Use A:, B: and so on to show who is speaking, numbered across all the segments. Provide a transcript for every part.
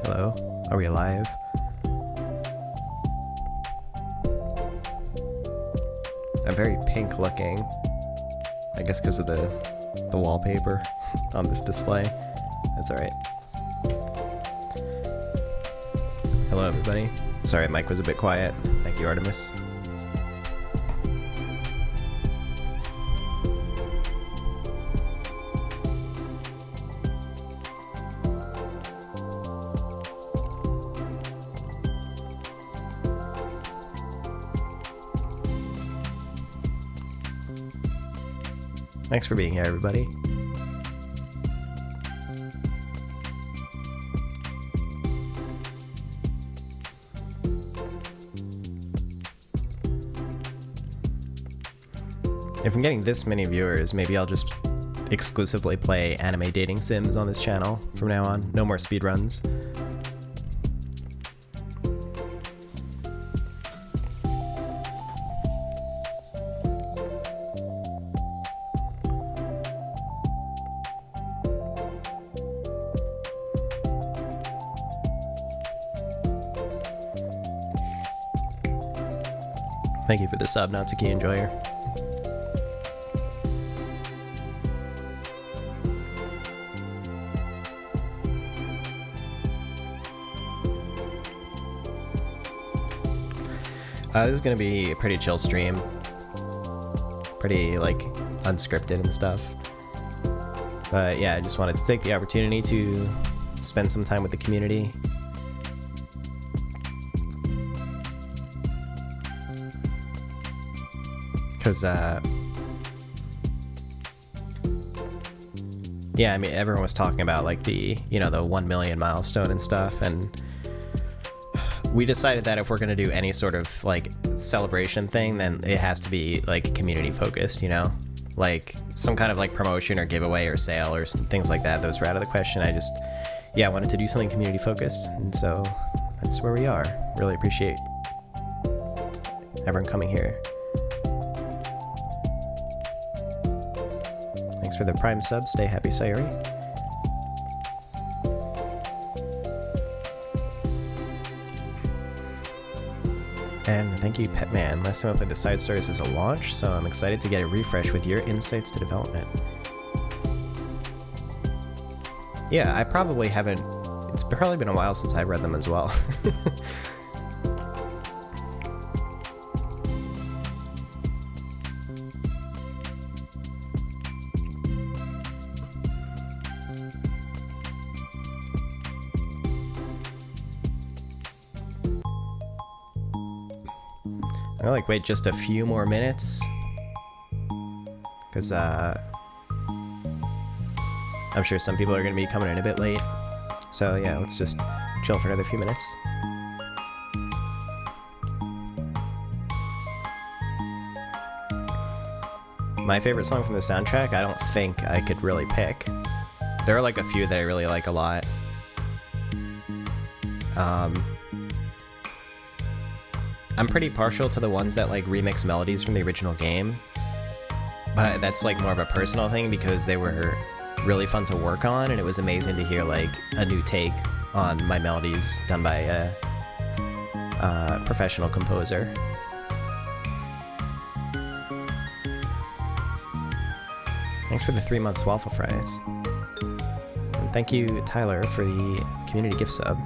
A: Hello? Are we alive? I'm very pink looking. I guess because of the wallpaper on this display. That's alright. Hello everybody. Sorry, mic was a bit quiet. Thank you, Artemis. Thanks for being here, everybody. If I'm getting this many viewers, maybe I'll just exclusively play anime dating sims on this channel from now on. No more speedruns. Thank you for the sub, Natsuki Enjoyer. This is gonna be a pretty chill stream. Pretty, like, unscripted and stuff. But yeah, I just wanted to take the opportunity to spend some time with the community. Because, yeah, I mean, everyone was talking about, like, the 1 million milestone and stuff, and we decided that if we're going to do any sort of, like, celebration thing, then it has to be, like, community focused, you know? Like, some kind of, like, promotion or giveaway or sale or things like that. Those were out of the question. I wanted to do something community focused, and so that's where we are. Really appreciate everyone coming here. Thanks for the Prime sub. Stay happy, Sayuri. And thank you, Petman. Last time I played the side stories as a launch, so I'm excited to get a refresh with your insights to development. Yeah, I probably haven't... It's probably been a while since I've read them as well. I'm gonna wait just a few more minutes, because I'm sure some people are gonna be coming in a bit late. So yeah, let's just chill for another few minutes. My favorite song from the soundtrack, I don't think I could really pick. There are like a few that I really like a lot. I'm pretty partial to the ones that like remix melodies from the original game, but that's like more of a personal thing because they were really fun to work on, and it was amazing to hear like a new take on my melodies done by a professional composer. Thanks for the 3 months waffle fries. And thank you, Tyler, for the community gift sub.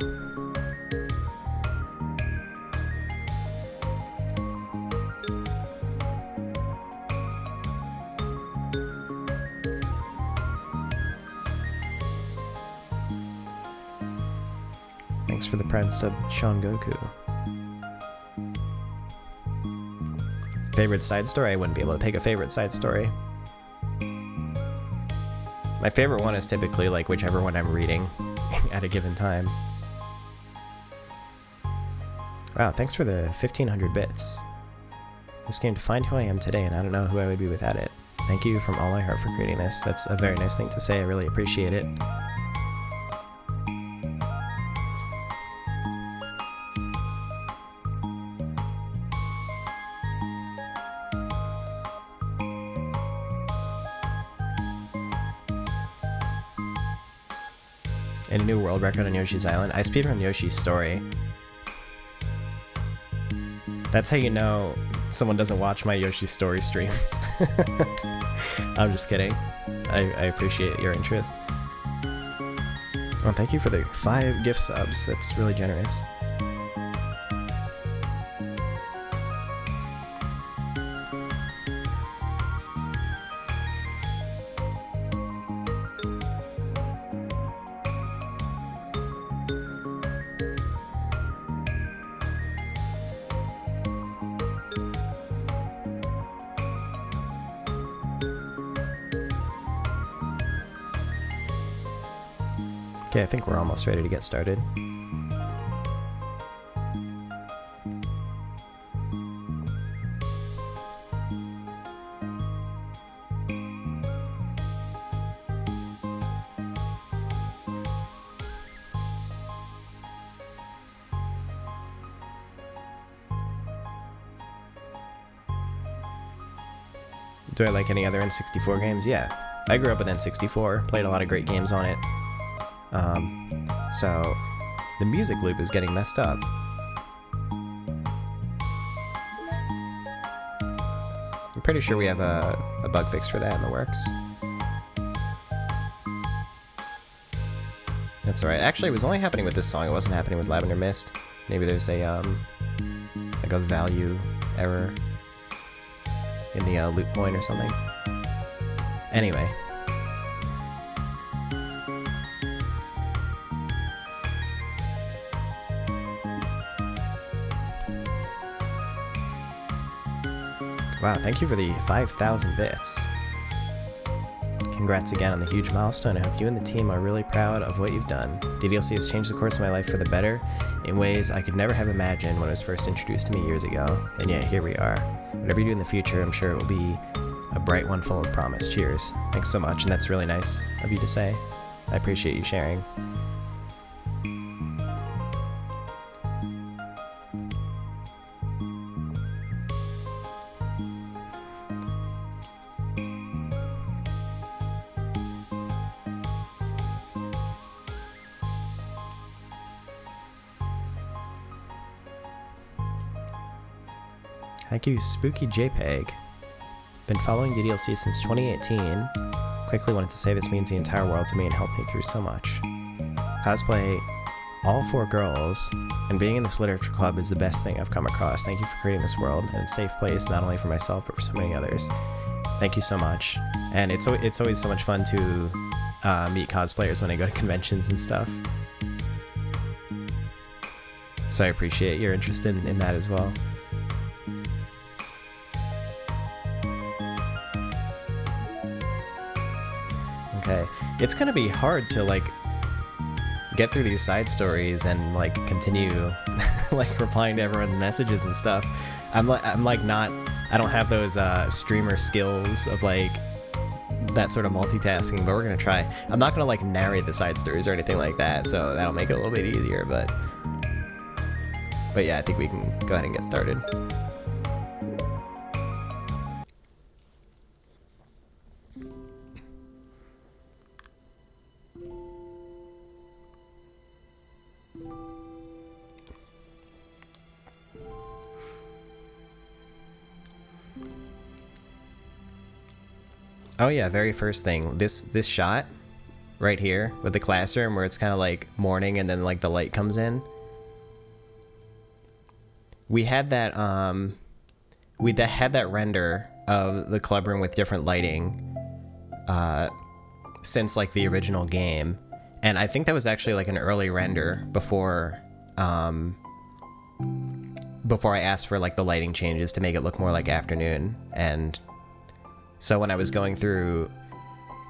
A: Thanks for the Prime sub, Sean Goku. Favorite side story? I wouldn't be able to pick a favorite side story. My favorite one is typically like whichever one I'm reading at a given time. Wow, thanks for the 1500 bits. This game defined who I am today, and I don't know who I would be without it. Thank you from all my heart for creating this. That's a very nice thing to say. I really appreciate it. And a new world record on Yoshi's Island. I speedrun Yoshi's Story. That's how you know someone doesn't watch my Yoshi's Story streams. I'm just kidding. I appreciate your interest. Well, thank you for the 5 gift subs. That's really generous. Okay, I think we're almost ready to get started. Do I like any other N64 games? Yeah. I grew up with N64, played a lot of great games on it. So the music loop is getting messed up. I'm pretty sure we have a bug fix for that in the works. That's alright. Actually, it was only happening with this song. It wasn't happening with Lavender Mist. Maybe there's a, like a value error in the loop point or something. Anyway. Wow, thank you for the 5,000 bits. Congrats again on the huge milestone. I hope you and the team are really proud of what you've done. DDLC has changed the course of my life for the better in ways I could never have imagined when it was first introduced to me years ago. And yet, here we are. Whatever you do in the future, I'm sure it will be a bright one full of promise. Cheers. Thanks so much, and that's really nice of you to say. I appreciate you sharing. Thank you, Spooky JPEG. Been following DDLC since 2018. Quickly wanted to say this means the entire world to me and helped me through so much. Cosplay all 4 girls, and being in this literature club is the best thing I've come across. Thank you for creating this world and a safe place, not only for myself, but for so many others. Thank you so much. And it's always so much fun to meet cosplayers when I go to conventions and stuff. So I appreciate your interest in that as well. Okay, it's gonna be hard to like get through these side stories and like continue like replying to everyone's messages and stuff. I'm like not, I don't have those streamer skills of like that sort of multitasking, but we're gonna try. I'm not gonna like narrate the side stories or anything like that, so that'll make it a little bit easier, but yeah, I think we can go ahead and get started. Oh yeah, very first thing. This shot right here with the classroom where it's kind of like morning and then like the light comes in. We had that had that render of the club room with different lighting since like the original game, and I think that was actually like an early render before I asked for like the lighting changes to make it look more like afternoon. And so when I was going through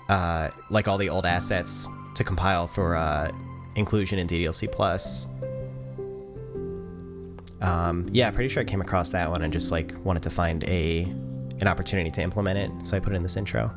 A: like all the old assets to compile for inclusion in DDLC Plus, yeah, pretty sure I came across that one and just like wanted to find an opportunity to implement it, so I put it in this intro.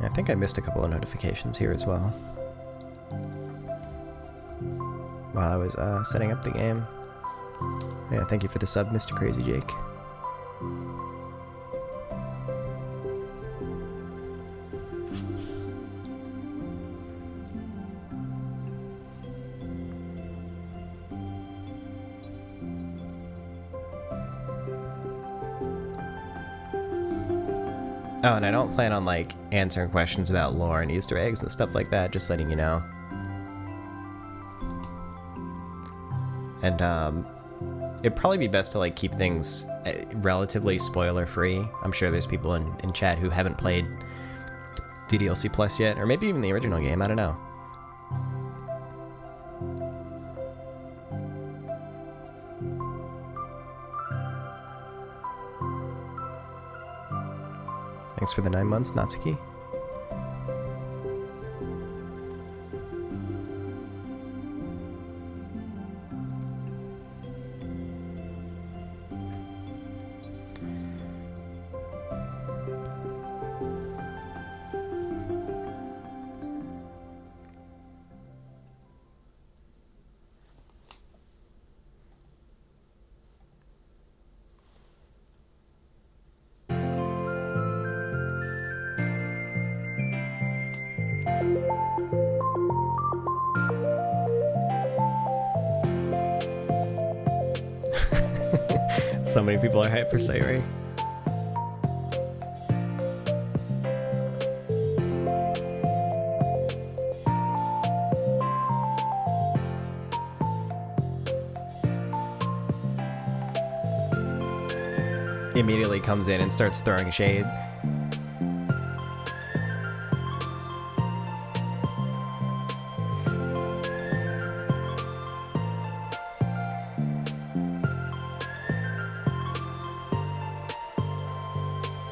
A: I think I missed a couple of notifications here as well while I was setting up the game. Yeah, thank you for the sub, Mr. Crazy Jake. Oh, and I don't plan on, like, answering questions about lore and Easter eggs and stuff like that, just letting you know. And, it'd probably be best to, like, keep things relatively spoiler-free. I'm sure there's people in chat who haven't played DDLC Plus yet, or maybe even the original game, I don't know. Thanks for the 9 months, Natsuki. So many people are hyped for Sayori. Immediately comes in and starts throwing shade.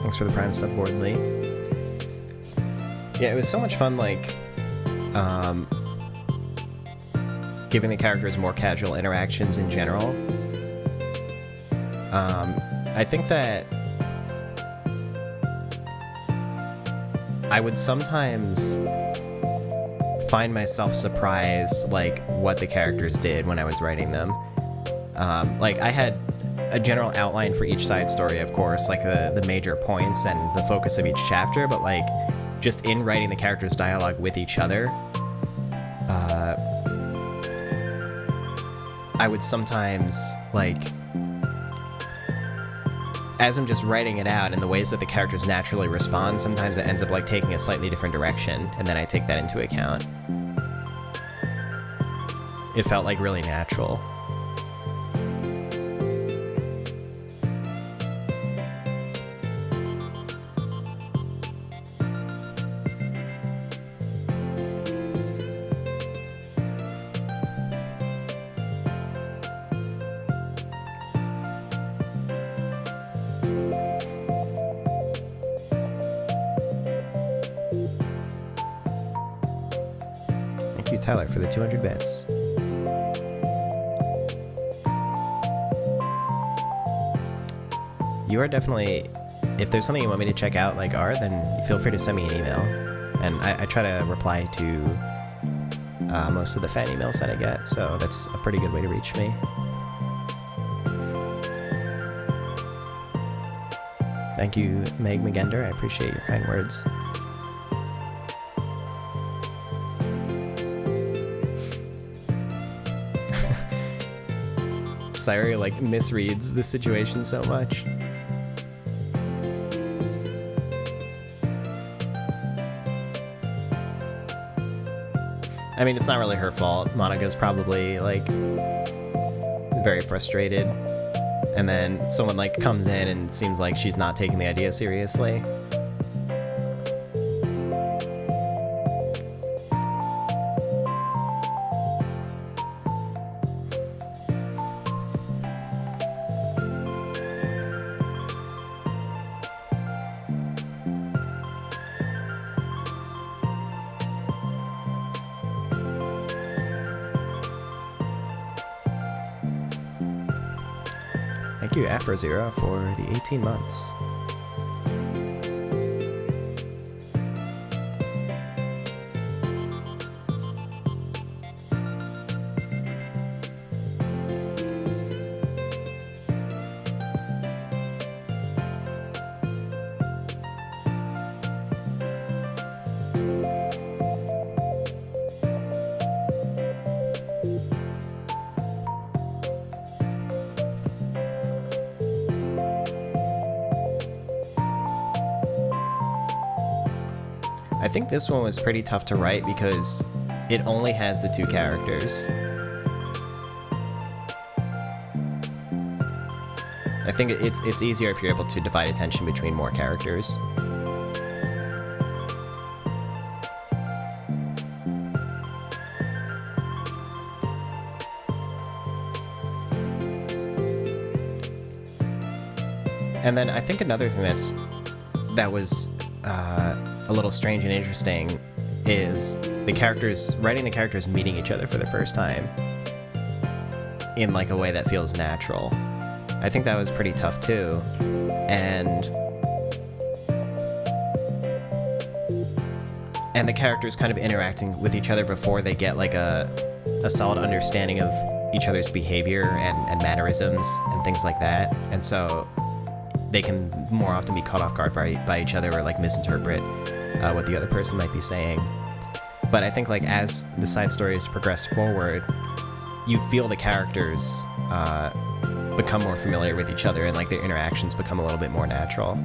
A: Thanks for the Prime sub, Board Lee. Yeah, it was so much fun, like, giving the characters more casual interactions in general. I think that I would sometimes find myself surprised, like, what the characters did when I was writing them. Like, I had a general outline for each side story, of course, like the major points and the focus of each chapter, but, like, just in writing the characters' dialogue with each other, I would sometimes, like, as I'm just writing it out and the ways that the characters naturally respond, sometimes it ends up, like, taking a slightly different direction, and then I take that into account. It felt, like, really natural. Tyler for the 200 bits. You are definitely, if there's something you want me to check out like art, then feel free to send me an email. And I try to reply to most of the fan emails that I get, so that's a pretty good way to reach me. Thank you, Meg Magender. I appreciate your kind words. Sayori, like, misreads the situation so much. I mean, it's not really her fault. Monika's probably, like, very frustrated. And then someone, like, comes in and seems like she's not taking the idea seriously. Thank you, AfroZero, for the 18 months. I think this one was pretty tough to write because it only has the two characters. I think it's easier if you're able to divide attention between more characters. And then I think another thing that was a little strange and interesting is writing the characters meeting each other for the first time in like a way that feels natural. I think that was pretty tough too. And the characters kind of interacting with each other before they get like a solid understanding of each other's behavior and mannerisms and things like that. And so they can more often be caught off guard by each other or like misinterpret what the other person might be saying. But I think like as the side stories progress forward, you feel the characters become more familiar with each other and like their interactions become a little bit more natural.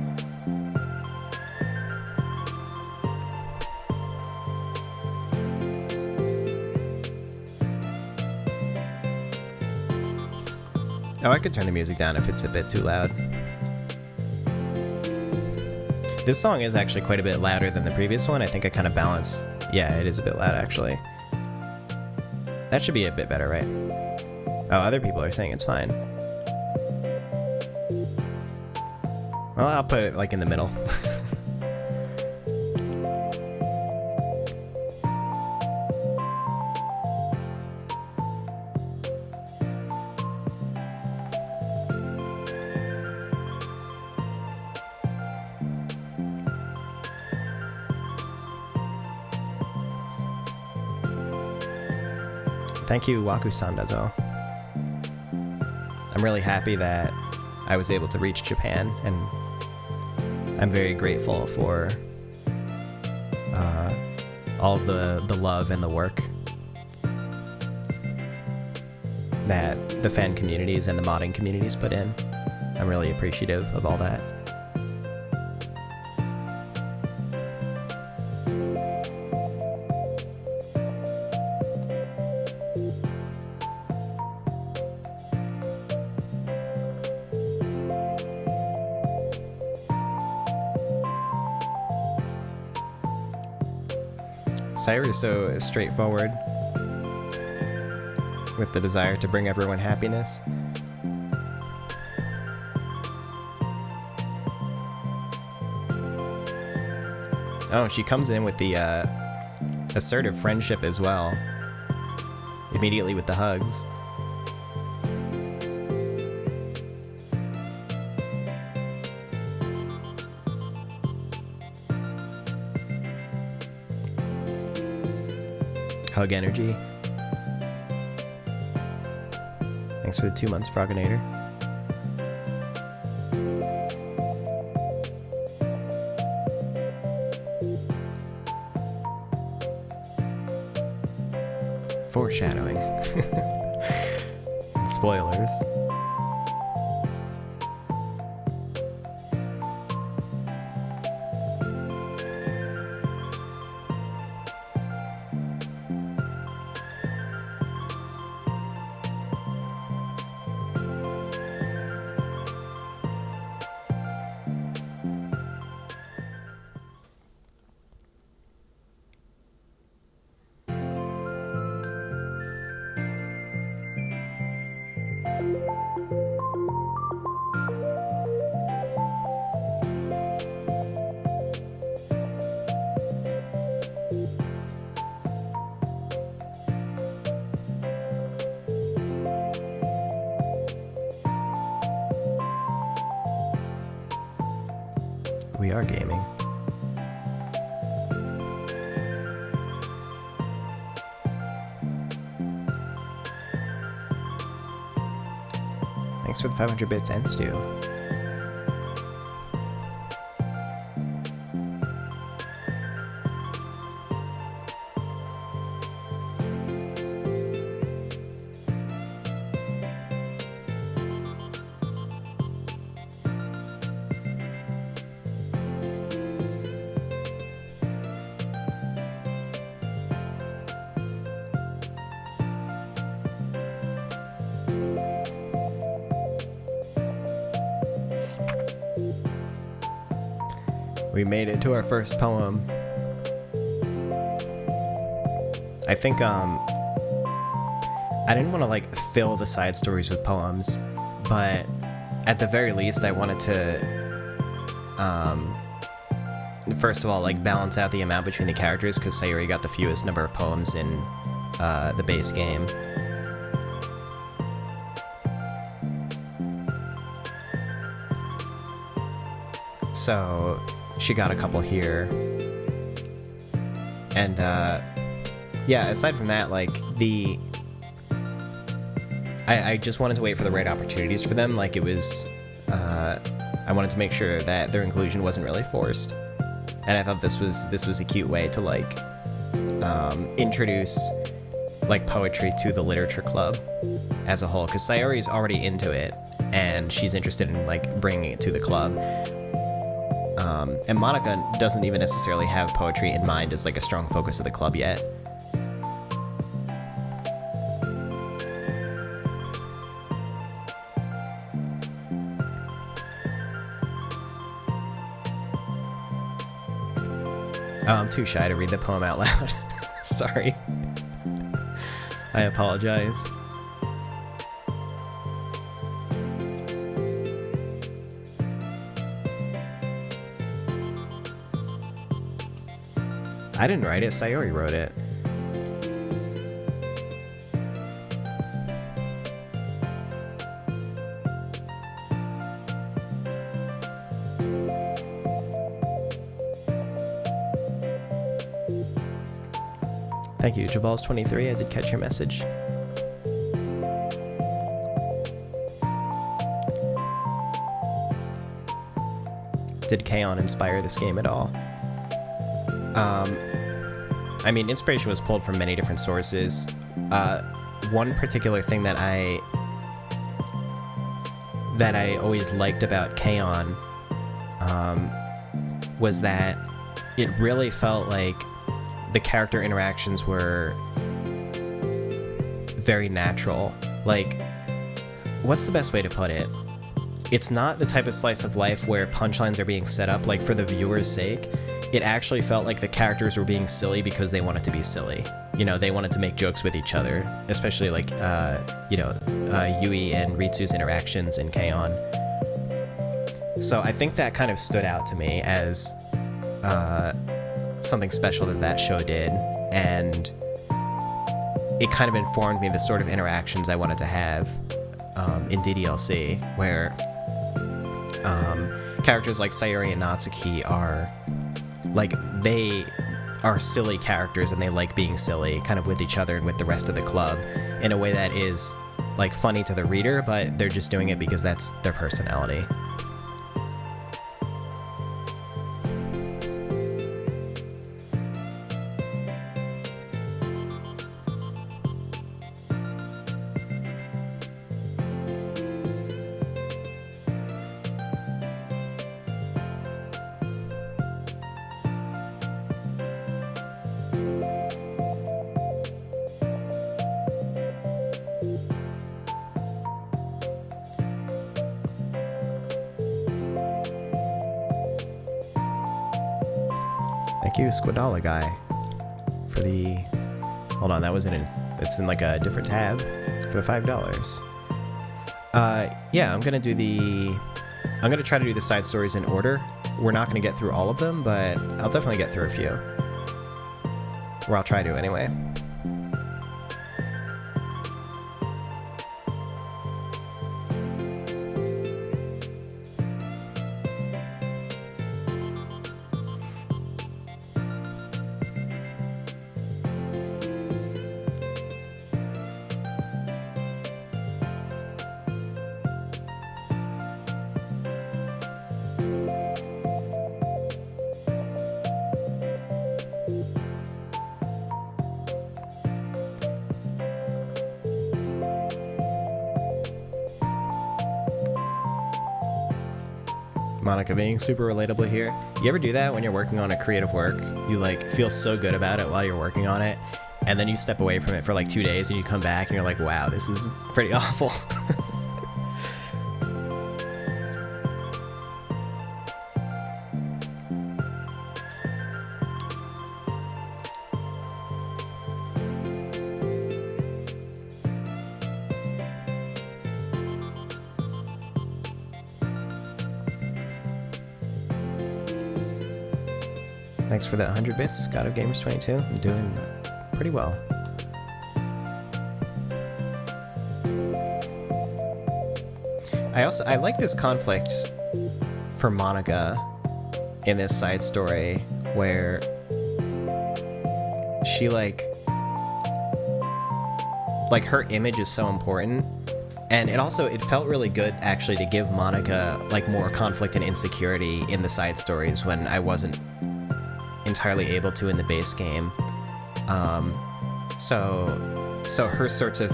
A: Oh, I could turn the music down if it's a bit too loud. This song is actually quite a bit louder than the previous one. I think I kind of balanced. Yeah, it is a bit loud, actually. That should be a bit better, right? Oh, other people are saying it's fine. Well, I'll put it, like, in the middle. Thank you, Waku-sandazo. I'm really happy that I was able to reach Japan, and I'm very grateful for all of the love and the work that the fan communities and the modding communities put in. I'm really appreciative of all that. Saira is so straightforward with the desire to bring everyone happiness. Oh, she comes in with the assertive friendship as well. Immediately with the hugs. Hug energy. Thanks for the 2 months, Froginator. Foreshadowing. And spoilers. We are gaming. Thanks for the 500 bits and Stu. We made it to our first poem. I think I didn't want to like fill the side stories with poems, but at the very least I wanted to first of all like balance out the amount between the characters, because Sayori got the fewest number of poems in the base game. So she got a couple here, and yeah, aside from that, like I just wanted to wait for the right opportunities for them. Like it was I wanted to make sure that their inclusion wasn't really forced, and I thought this was a cute way to like introduce like poetry to the literature club as a whole, because Sayori's already into it and she's interested in like bringing it to the club. And Monica doesn't even necessarily have poetry in mind as like a strong focus of the club yet. Oh, I'm too shy to read the poem out loud. Sorry. I apologize. I didn't write it, Sayori wrote it. Thank you, Jabals23. I did catch your message. Did K-On! Inspire this game at all? I mean, inspiration was pulled from many different sources. One particular thing that I always liked about K-On! Was that it really felt like the character interactions were very natural. Like, what's the best way to put it? It's not the type of slice of life where punchlines are being set up like for the viewer's sake. It actually felt like the characters were being silly because they wanted to be silly. You know, they wanted to make jokes with each other, especially like, Yui and Ritsu's interactions in K-On! So I think that kind of stood out to me as something special that show did, and it kind of informed me the sort of interactions I wanted to have in DDLC, where characters like Sayori and Natsuki are like, they are silly characters and they like being silly kind of with each other and with the rest of the club in a way that is like funny to the reader, but they're just doing it because that's their personality. Thank you, Squadala guy, for the... Hold on, that wasn't in... It's in like a different tab for the $5. Yeah, I'm gonna try to do the side stories in order. We're not gonna get through all of them, but I'll definitely get through a few. Or I'll try to anyway. Monica being super relatable here. You ever do that when you're working on a creative work? You like feel so good about it while you're working on it, and then you step away from it for like 2 days and you come back and you're like, wow, this is pretty awful. thanks for the 100 bits, God of Gamers 22. I'm doing pretty well. I like this conflict for Monica in this side story where she like her image is so important, and it felt really good actually to give Monica like more conflict and insecurity in the side stories when I wasn't entirely able to in the base game. So her sorts of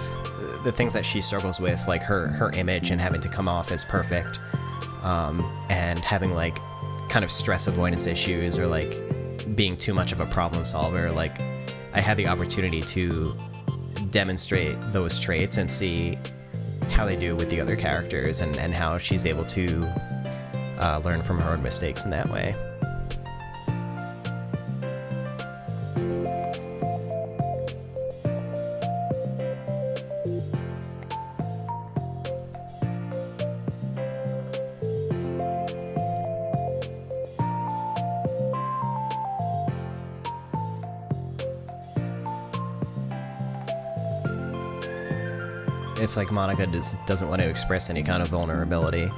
A: the things that she struggles with, like her image and having to come off as perfect, and having like kind of stress avoidance issues, or like being too much of a problem solver. Like I had the opportunity to demonstrate those traits and see how they do with the other characters, and how she's able to learn from her own mistakes in that way. It's like Monica just doesn't want to express any kind of vulnerability.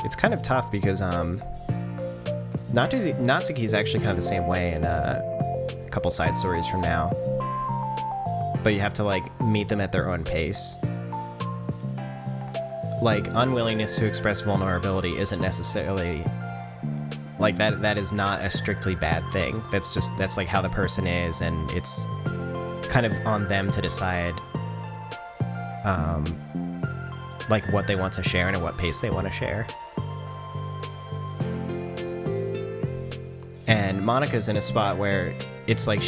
A: It's kind of tough because Natsuki's actually kind of the same way in a couple side stories from now, but you have to like meet them at their own pace. Like unwillingness to express vulnerability isn't necessarily like that is not a strictly bad thing. That's like how the person is, and it's kind of on them to decide like what they want to share and at what pace they want to share. And Monica's in a spot where it's like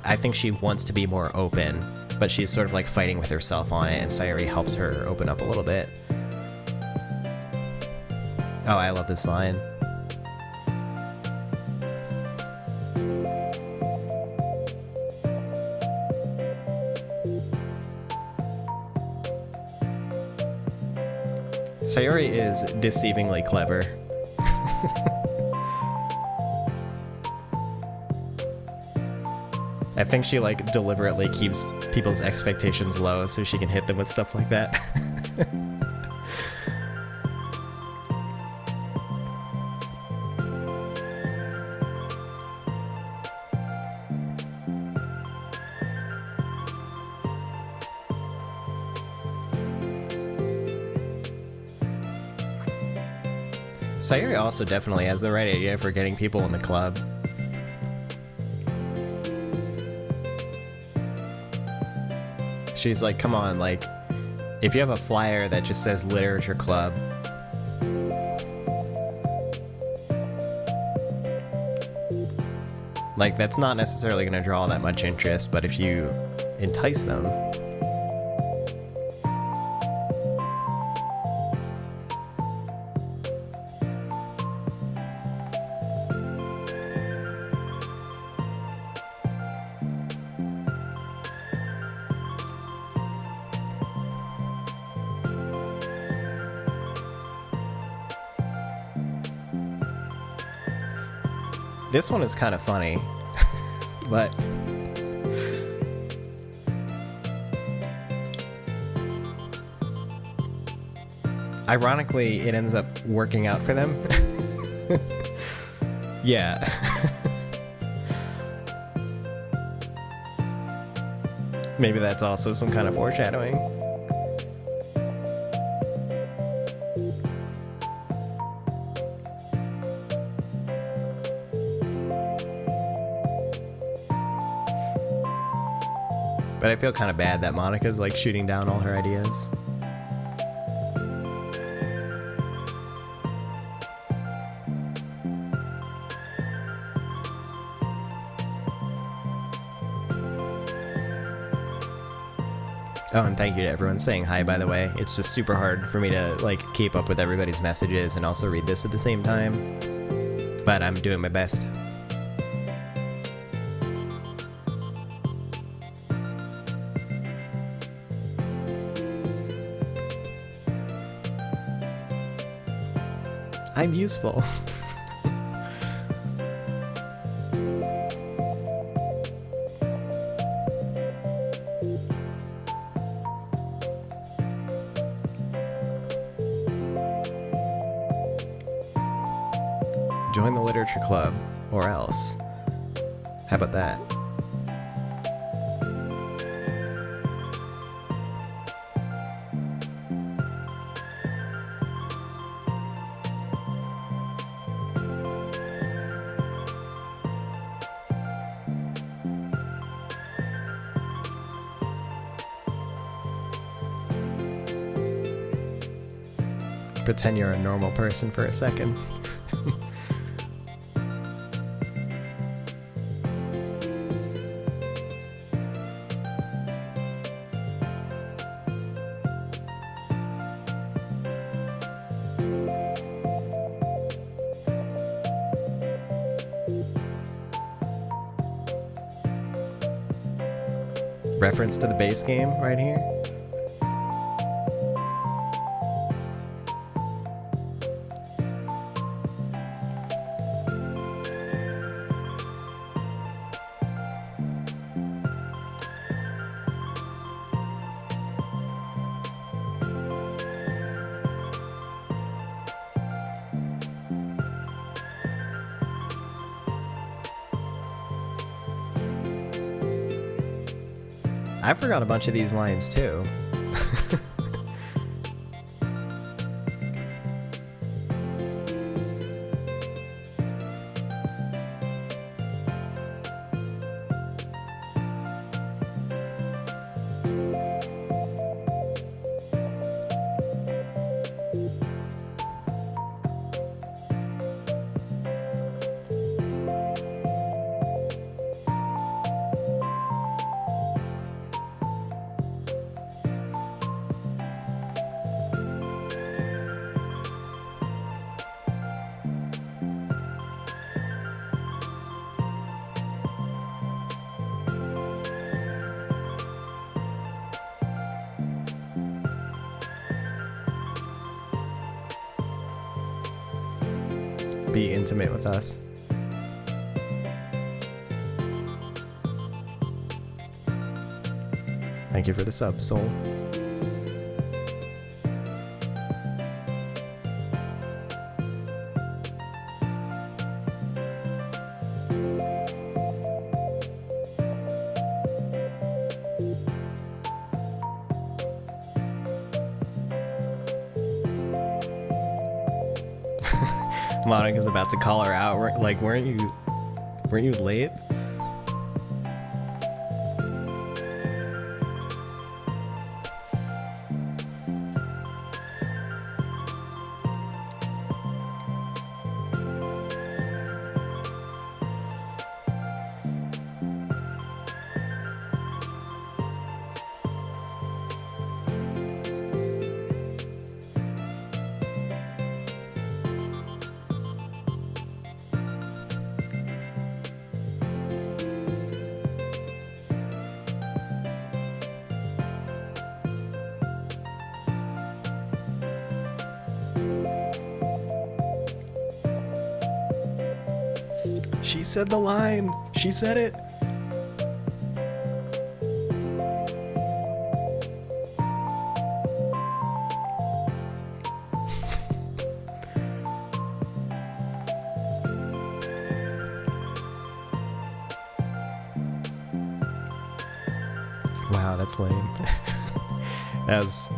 A: I think she wants to be more open, but she's sort of like fighting with herself on it, and Sayori helps her open up a little bit. Oh, I love this line. Sayori is deceivingly clever. I think she like deliberately keeps people's expectations low so she can hit them with stuff like that. Sayori also definitely has the right idea for getting people in the club. She's like, come on, like, if you have a flyer that just says literature club, like, that's not necessarily going to draw that much interest, but if you entice them, this one is kind of funny, but ironically, it ends up working out for them. Yeah. Maybe that's also some kind of foreshadowing. But I feel kind of bad that Monica's like shooting down all her ideas. Oh, and thank you to everyone saying hi, by the way. It's just super hard for me to, like, keep up with everybody's messages and also read this at the same time. But I'm doing my best. I'm useful. Join the literature club, or else. How about that? Pretend you're a normal person for a second. Reference to the base game right here. I forgot a bunch of these lines too. Be intimate with us. Thank you for the sub, soul. Monica's about to call her out. Like, weren't you late? She said the line. She said it. Wow, that's lame. As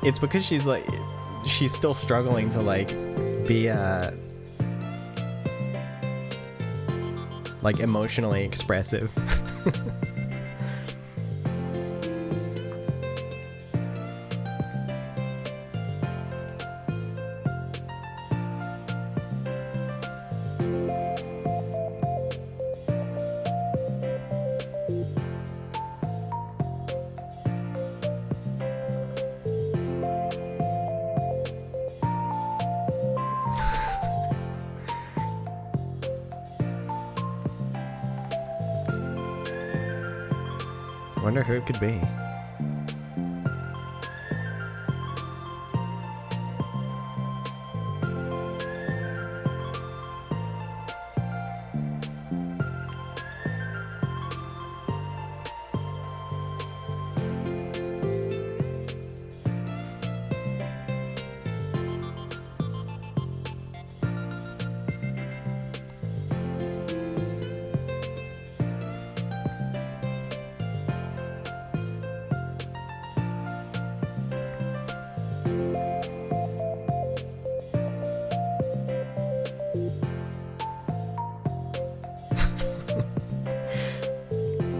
A: it's because she's still struggling to like be like emotionally expressive. Wonder who it could be.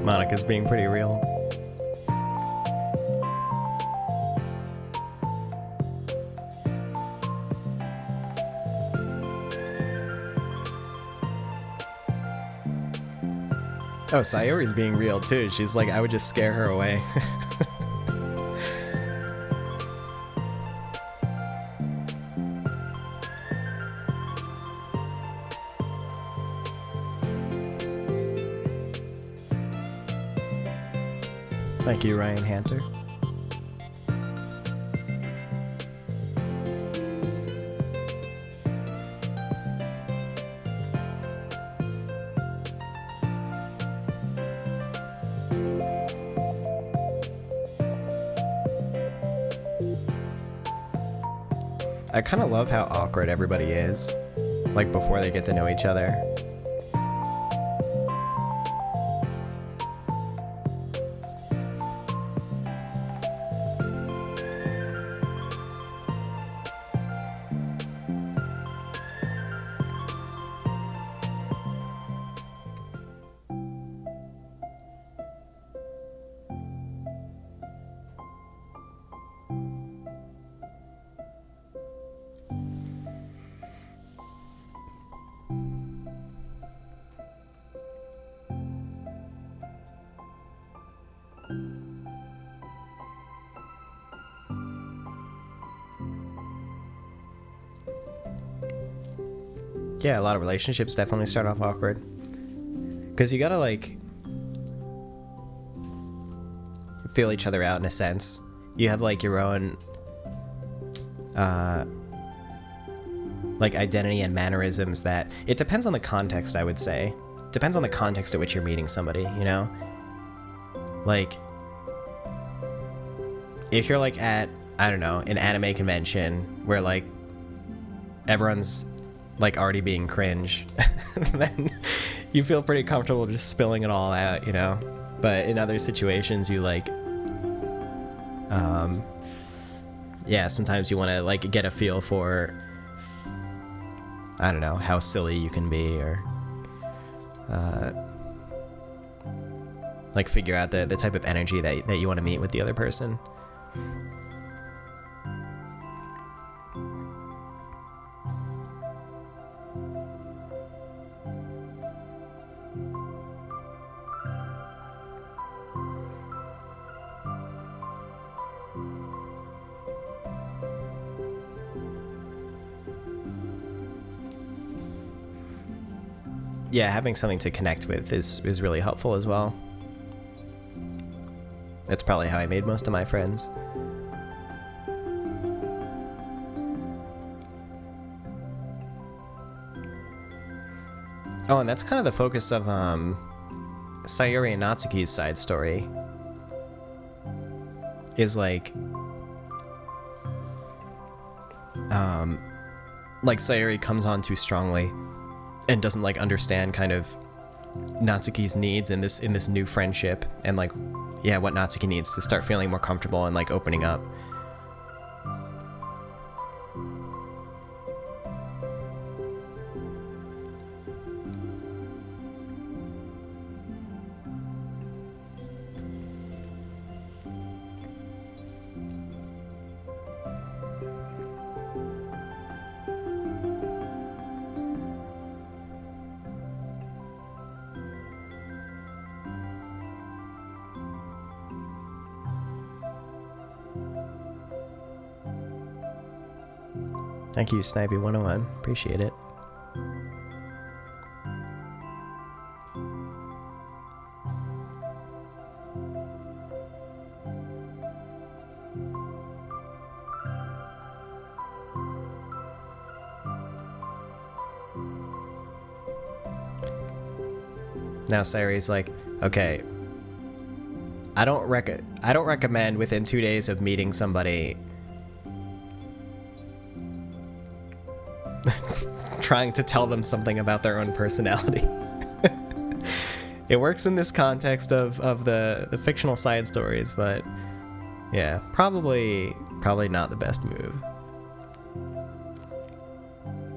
A: Monica's being pretty real. Oh, Sayori's being real too. She's like, I would just scare her away. Thank you, Ryan Hunter. I kind of love how awkward everybody is, like before they get to know each other. Yeah, a lot of relationships definitely start off awkward. Because you gotta, like, feel each other out in a sense. You have, like, your own, like, identity and mannerisms that... It depends on the context, I would say. Depends on the context at which you're meeting somebody, you know? Like, if you're, like, at, I don't know, an anime convention where, like, everyone's... like already being cringe, then you feel pretty comfortable just spilling it all out, you know? But in other situations, you like, yeah, sometimes you want to like get a feel for, I don't know, how silly you can be, or like figure out the type of energy that you want to meet with the other person. Yeah, having something to connect with is really helpful as well. That's probably how I made most of my friends. Oh, and that's kind of the focus of Sayori and Natsuki's side story. Is like Sayori comes on too strongly and doesn't like understand kind of Natsuki's needs in this new friendship, and like, yeah, what Natsuki needs to start feeling more comfortable and like opening up. Thank you, Snivy101. Appreciate it. Now Sayori's like, okay, I don't recommend within 2 days of meeting somebody trying to tell them something about their own personality. It works in this context of the fictional side stories, but yeah, probably not the best move.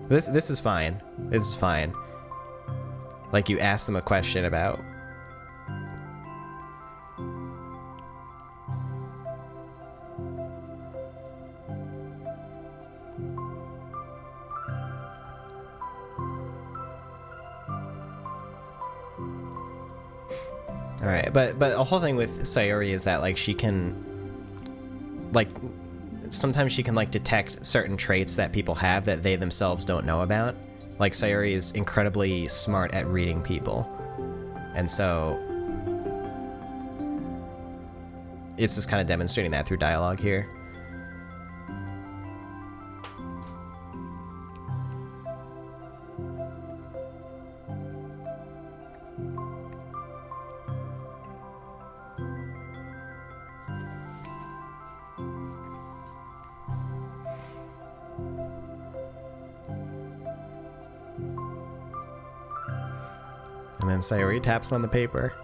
A: This is fine. This is fine. Like, you ask them a question about... Alright, but the whole thing with Sayori is that, like, she can... Like, sometimes she can, like, detect certain traits that people have that they themselves don't know about. Like, Sayori is incredibly smart at reading people. And so... it's just kind of demonstrating that through dialogue here. And then Sayori taps on the paper.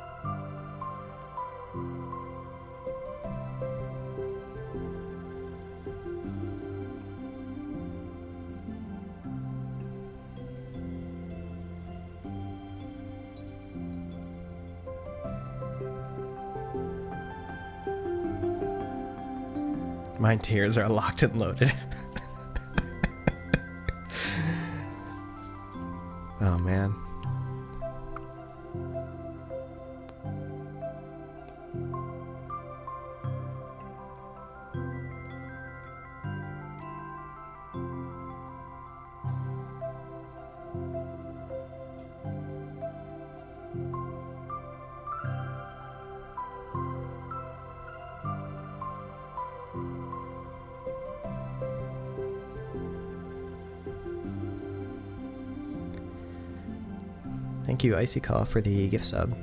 A: My tears are locked and loaded. Oh, man. Thank you, Icy Call, for the gift sub.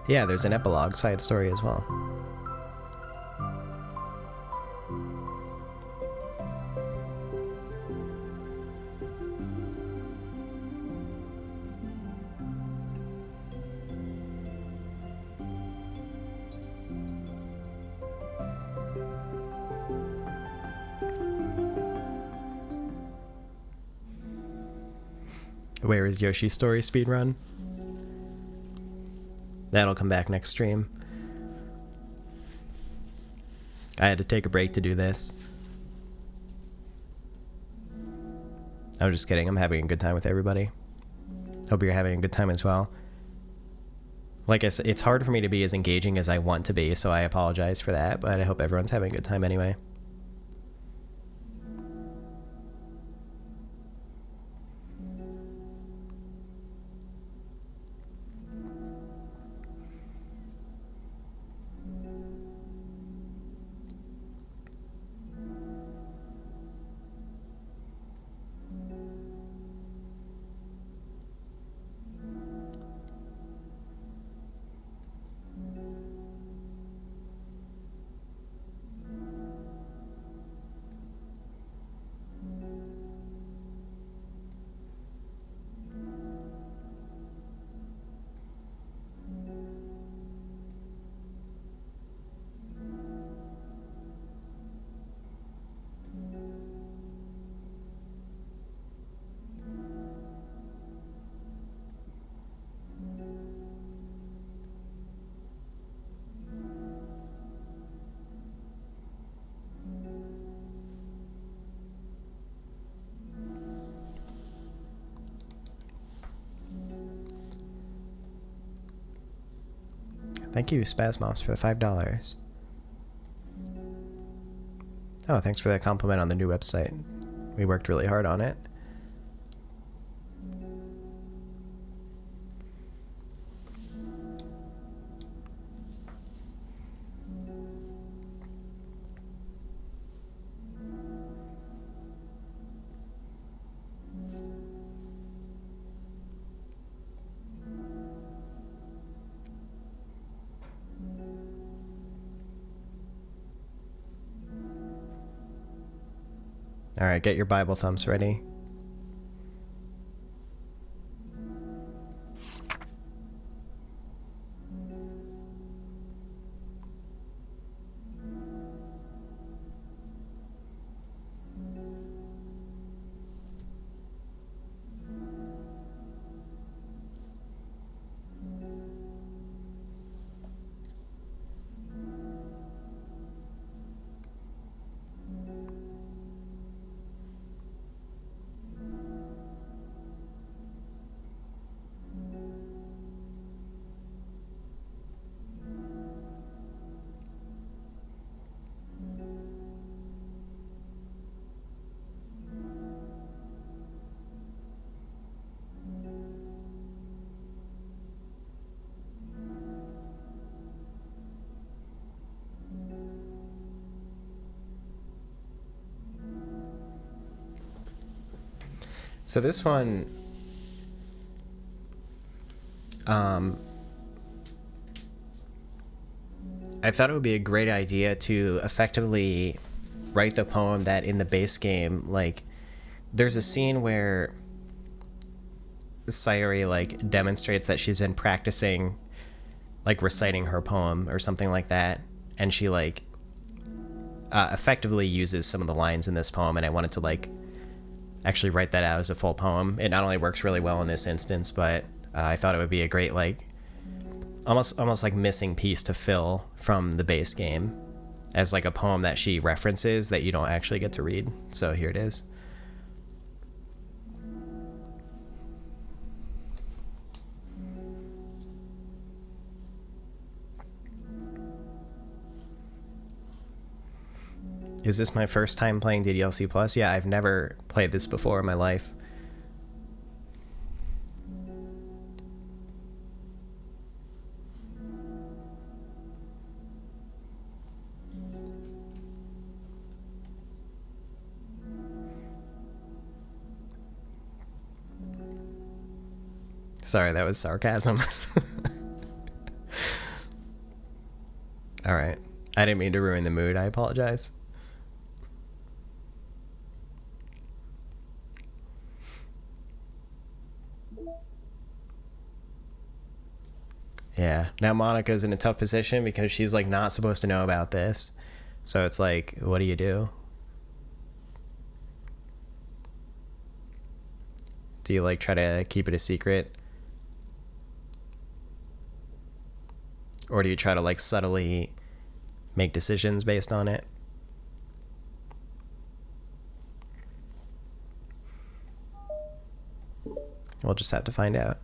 A: Yeah, there's an epilogue side story as well. Where is Yoshi's Story speedrun? That'll come back next stream. I had to take a break to do this. I'm just kidding. I'm having a good time with everybody. Hope you're having a good time as well. Like I said, it's hard for me to be as engaging as I want to be, so I apologize for that, but I hope everyone's having a good time anyway. Thank you, Spasmops, for the $5. Oh, thanks for that compliment on the new website. We worked really hard on it. All right, get your Bible thumbs ready. So this one, I thought it would be a great idea to effectively write the poem that in the base game, like, there's a scene where Sayori, like, demonstrates that she's been practicing, like, reciting her poem or something like that, and she, like, effectively uses some of the lines in this poem, and I wanted to, like, actually write that out as a full poem. It not only works really well in this instance, but I thought it would be a great, like, almost like missing piece to fill from the base game as like a poem that she references that you don't actually get to read. So here it is. Is this my first time playing DDLC Plus? Yeah, I've never played this before in my life. Sorry, that was sarcasm. All right. I didn't mean to ruin the mood. I apologize. Yeah. Now Monica's in a tough position because she's like not supposed to know about this. So it's like, what do you do? Do you like try to keep it a secret? Or do you try to like subtly make decisions based on it? We'll just have to find out.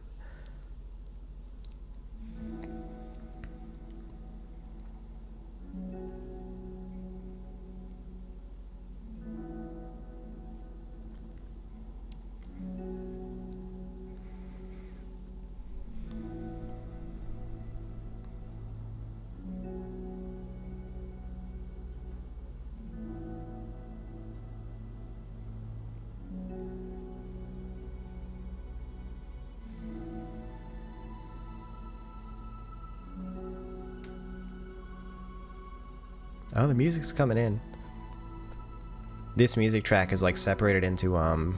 A: Oh, the music's coming in. This music track is like separated into I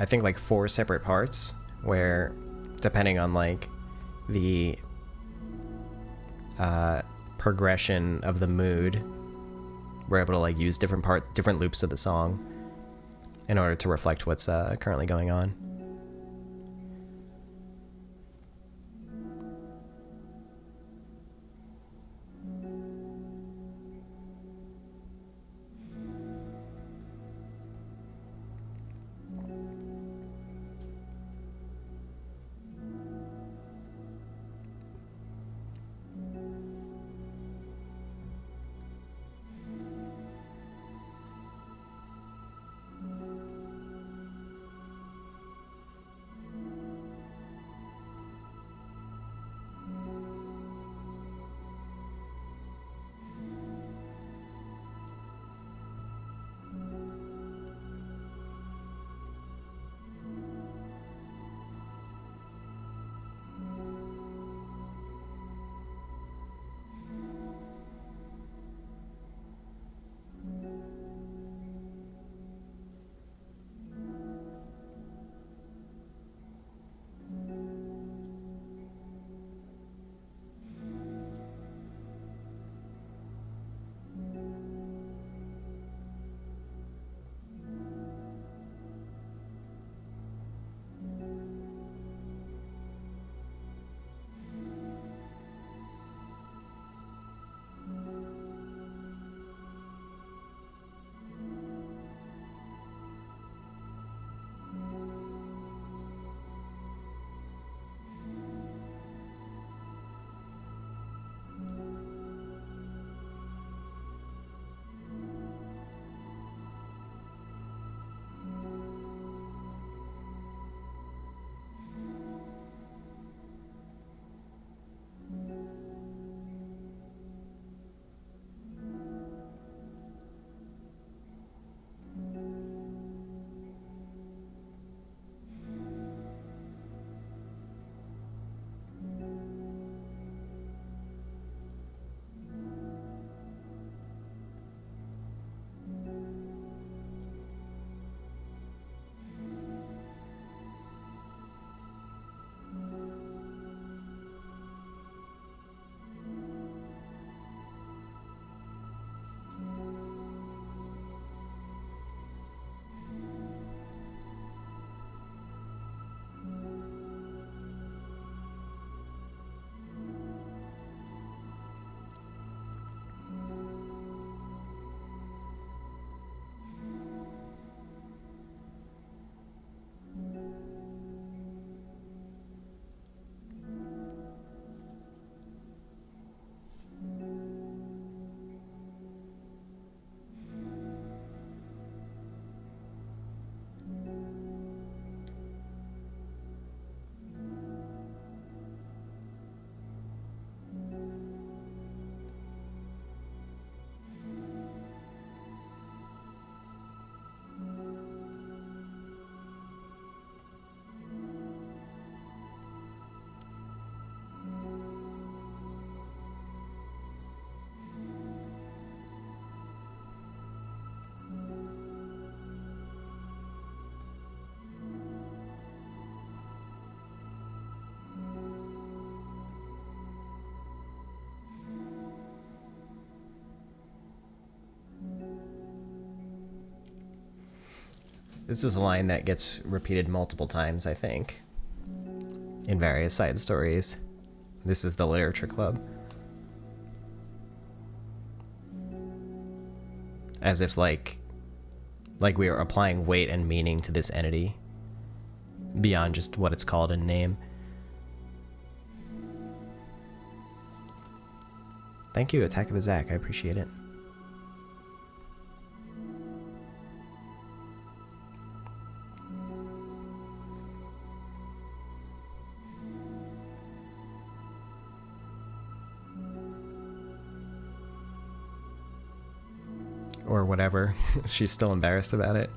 A: think like 4 separate parts where depending on like the progression of the mood, we're able to like use different loops of the song in order to reflect what's currently going on. This is a line that gets repeated multiple times, I think, in various side stories. This is the literature club. As if like we are applying weight and meaning to this entity beyond just what it's called in name. Thank you, Attack of the Zack. I appreciate it. Or whatever. She's still embarrassed about it.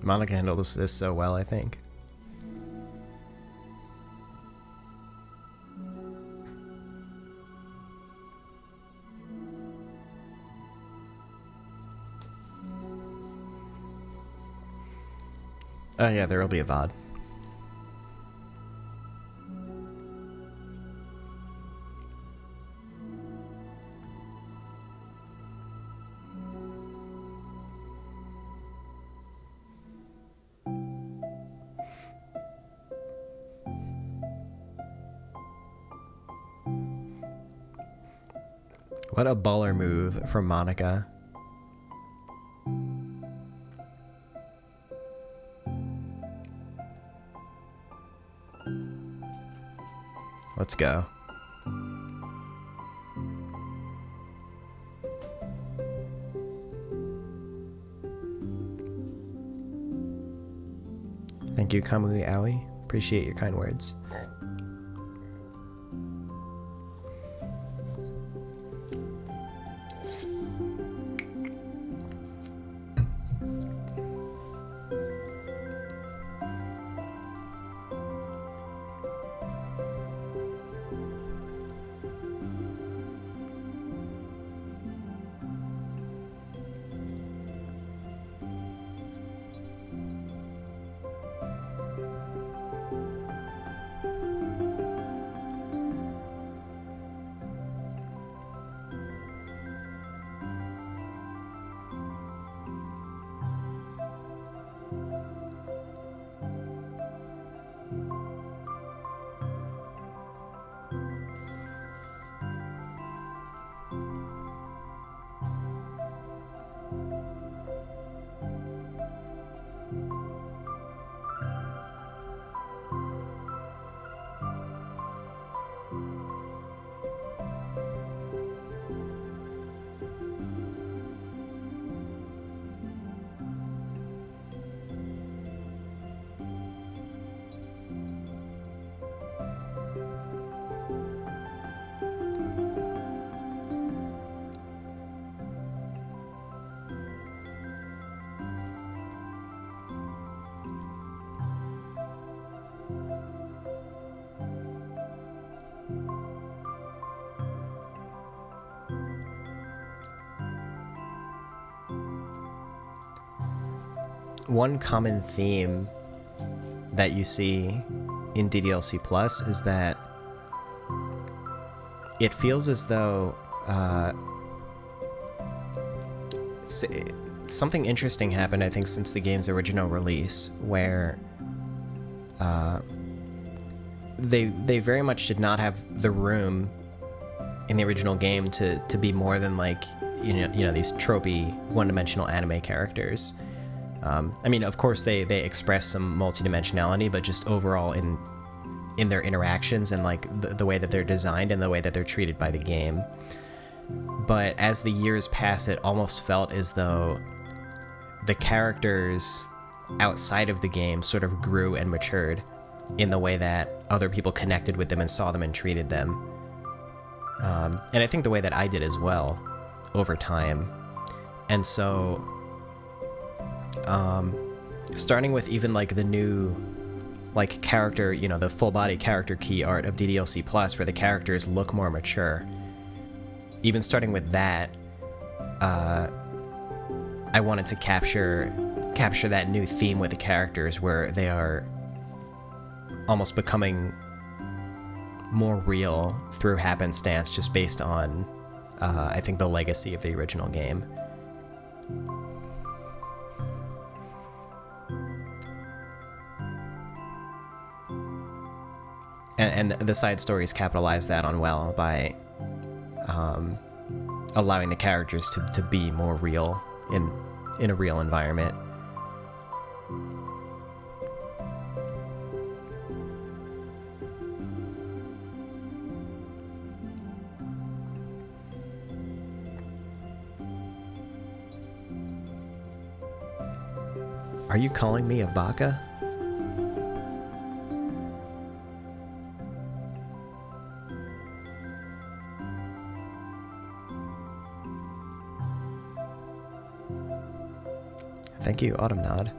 A: Monica handles this so well, I think. Oh yeah, there will be a VOD. What a baller move from Monica. Let's go. Thank you, Kamui Aoi. Appreciate your kind words. One common theme that you see in DDLC Plus is that it feels as though something interesting happened, I think, since the game's original release, where they very much did not have the room in the original game to be more than like you know these tropey one-dimensional anime characters. I mean, of course, they express some multidimensionality, but just overall in their interactions and like the way that they're designed and the way that they're treated by the game. But as the years pass, it almost felt as though the characters outside of the game sort of grew and matured in the way that other people connected with them and saw them and treated them. And I think the way that I did as well over time. And so starting with even like the new like character, the full body character key art of DDLC Plus, where the characters look more mature. Even starting with that, I wanted to capture that new theme with the characters, where they are almost becoming more real through happenstance, just based on, I think, the legacy of the original game. And the side stories capitalize that on well by allowing the characters to be more real in a real environment. Are you calling me a baka? Thank you, Autumn Nod.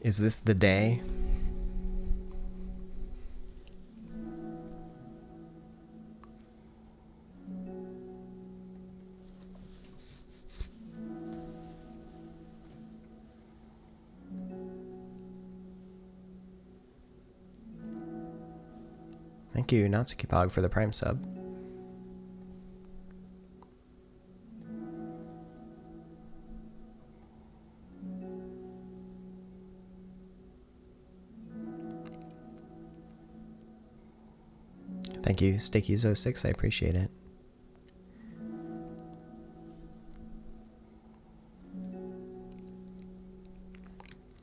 A: Is this the day? Thank you, Natsuki Pog, for the Prime sub. Thank you, Stickies06, I appreciate it.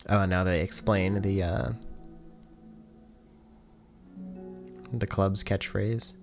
A: Oh, now they explain the club's catchphrase.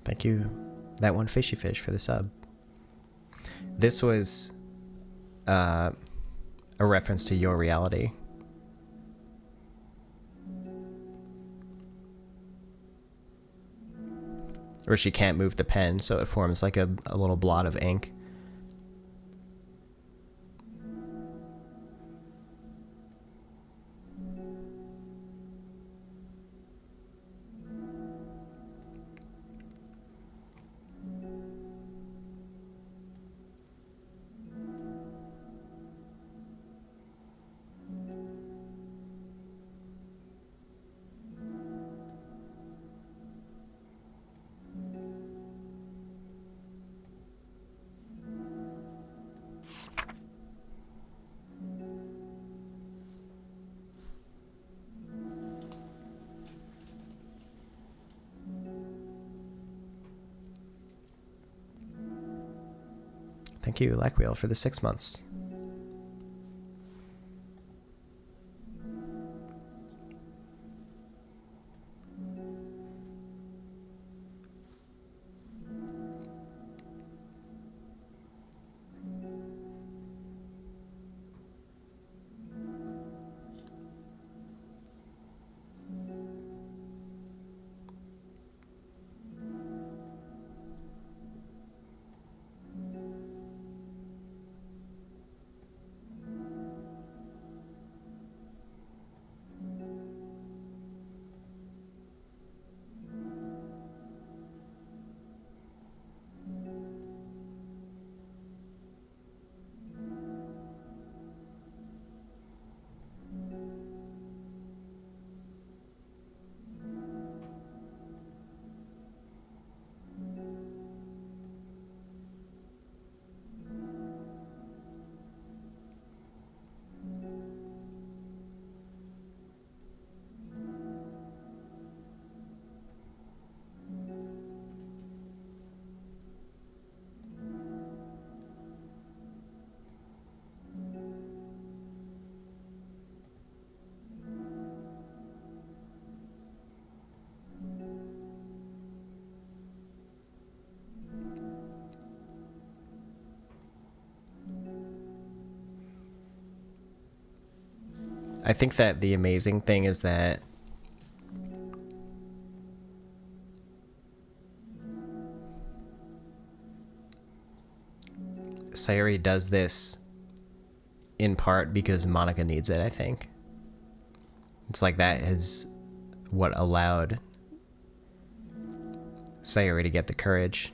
A: Thank you, that one fishy fish, for the sub. This was a reference to Your Reality. Where she can't move the pen, so it forms like a little blot of ink. Thank you, Lackwheel, for the 6 months. I think that the amazing thing is that Sayuri does this in part because Monica needs it, I think. It's like that is what allowed Sayuri to get the courage.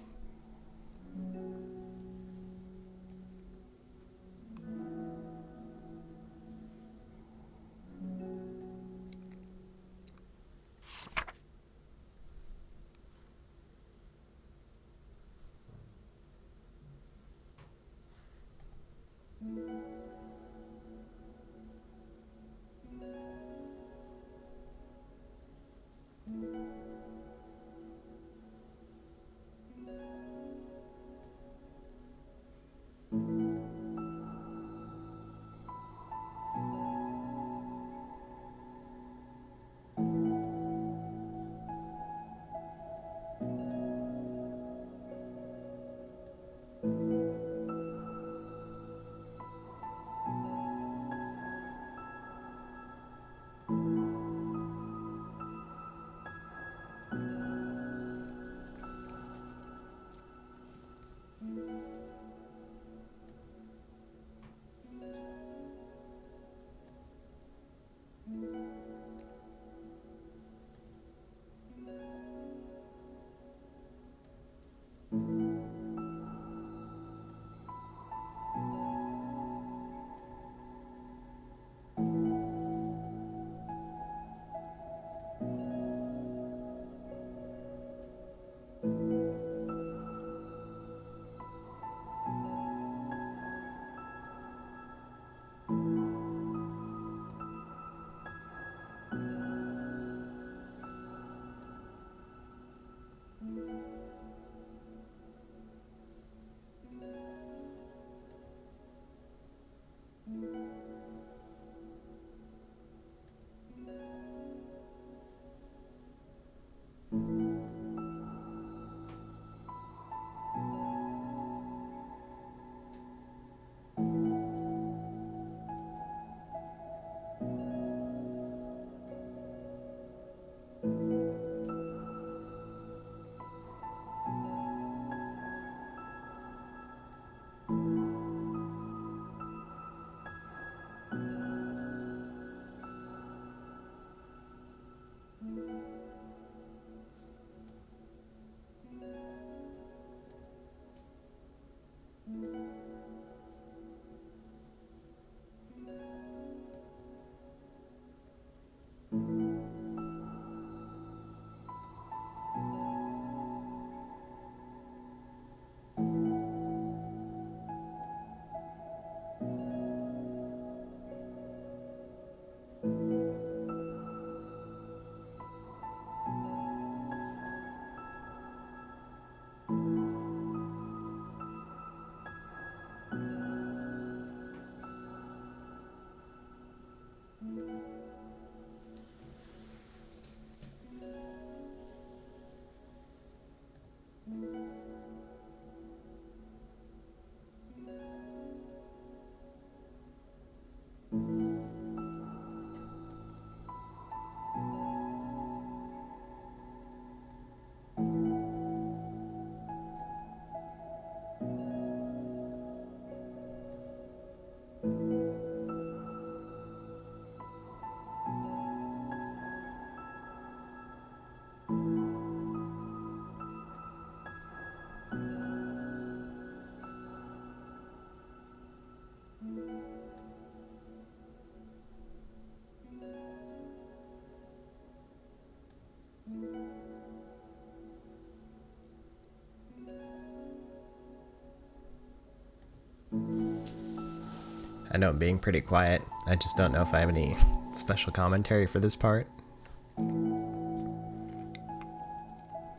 A: I know I'm being pretty quiet. I just don't know if I have any special commentary for this part.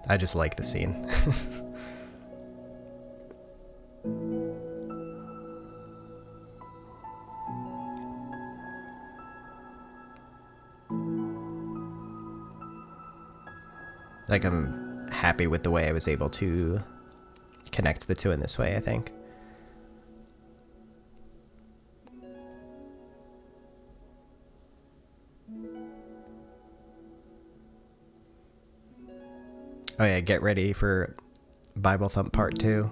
A: I just like the scene. Like, I'm happy with the way I was able to connect the two in this way, I think. Oh yeah, get ready for Bible Thump Part 2.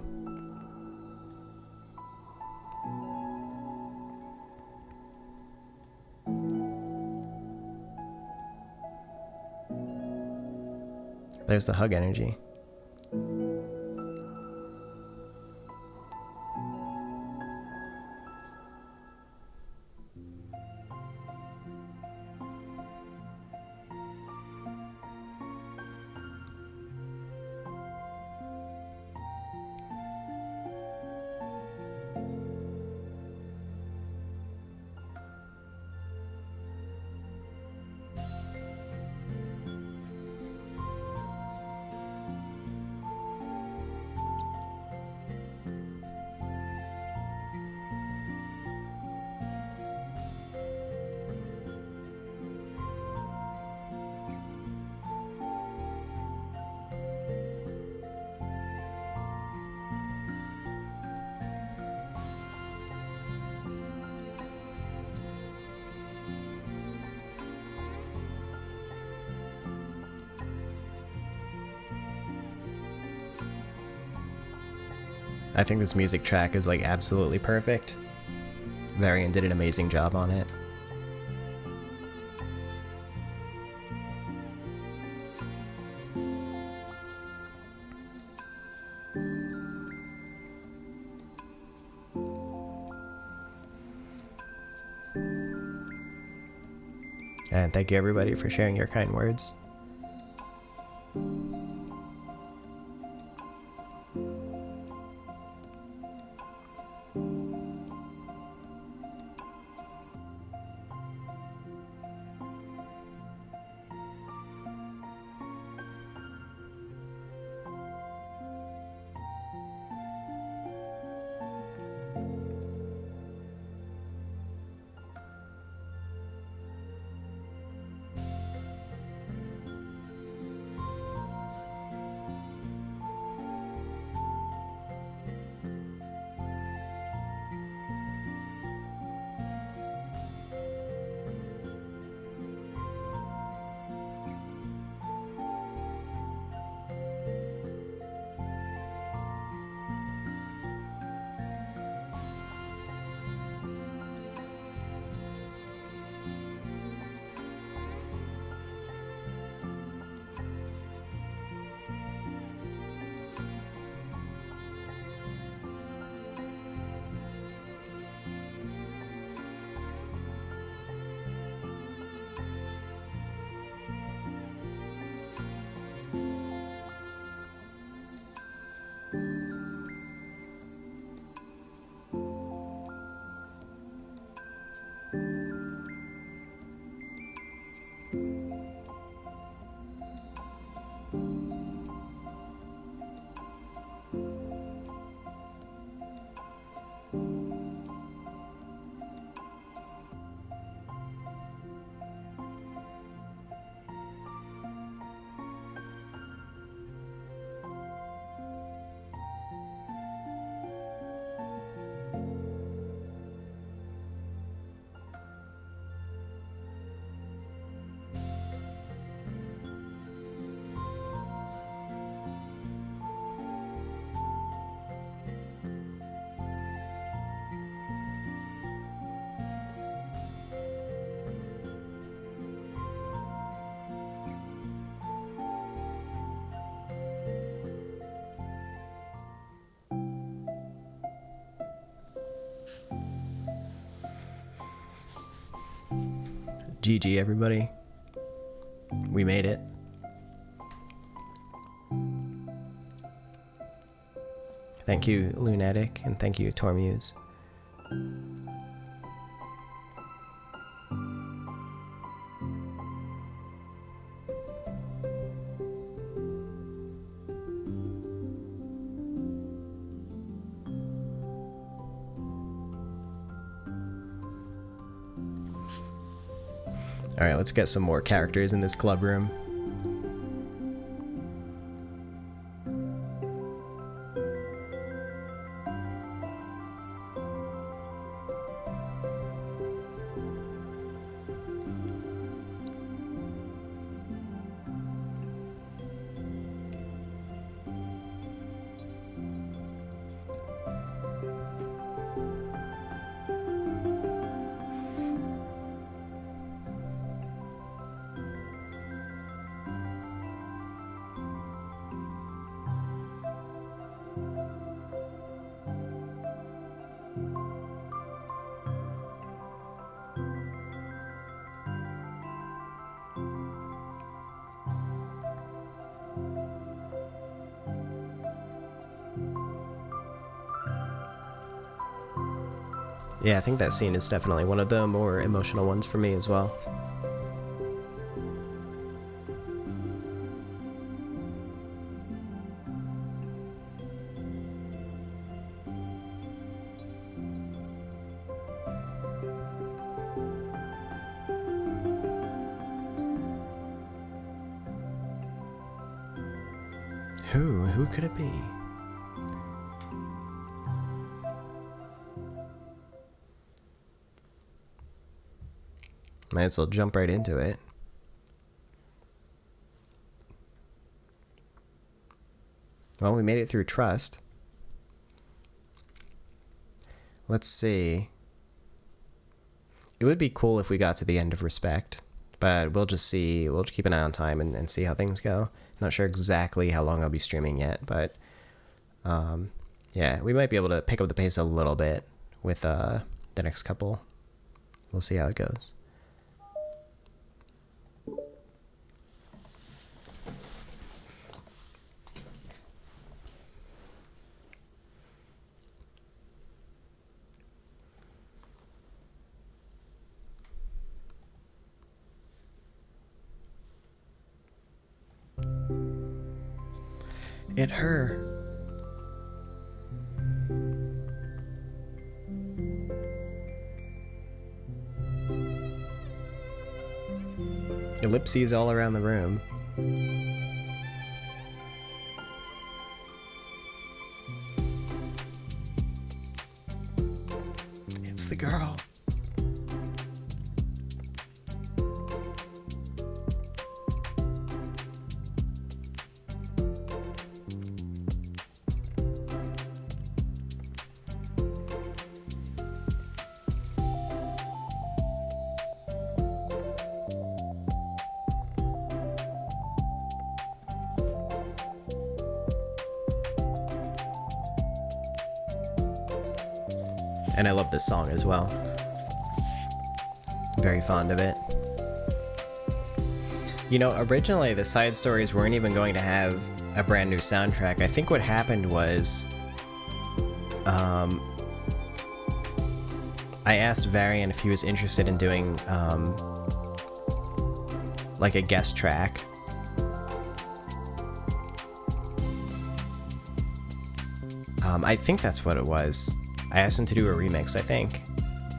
A: There's the hug energy. I think this music track is like absolutely perfect. Varian did an amazing job on it. And thank you everybody for sharing your kind words. GG everybody. We made it. Thank you, Lunatic, and thank you, Tormuse. All right, let's get some more characters in this club room. Yeah, I think that scene is definitely one of the more emotional ones for me as well. Who could it be? Might as well jump right into it. Well, we made it through trust. Let's see. It would be cool if we got to the end of respect, but we'll just see. We'll just keep an eye on time and see how things go. Not sure exactly how long I'll be streaming yet, but yeah, we might be able to pick up the pace a little bit with the next couple. We'll see how it goes. It her. Ellipses all around the room. It's the girl. And I love this song as well. Very fond of it. You know, originally the side stories weren't even going to have a brand new soundtrack. I think what happened was I asked Varian if he was interested in doing like a guest track. I think that's what it was. I asked him to do a remix, I think.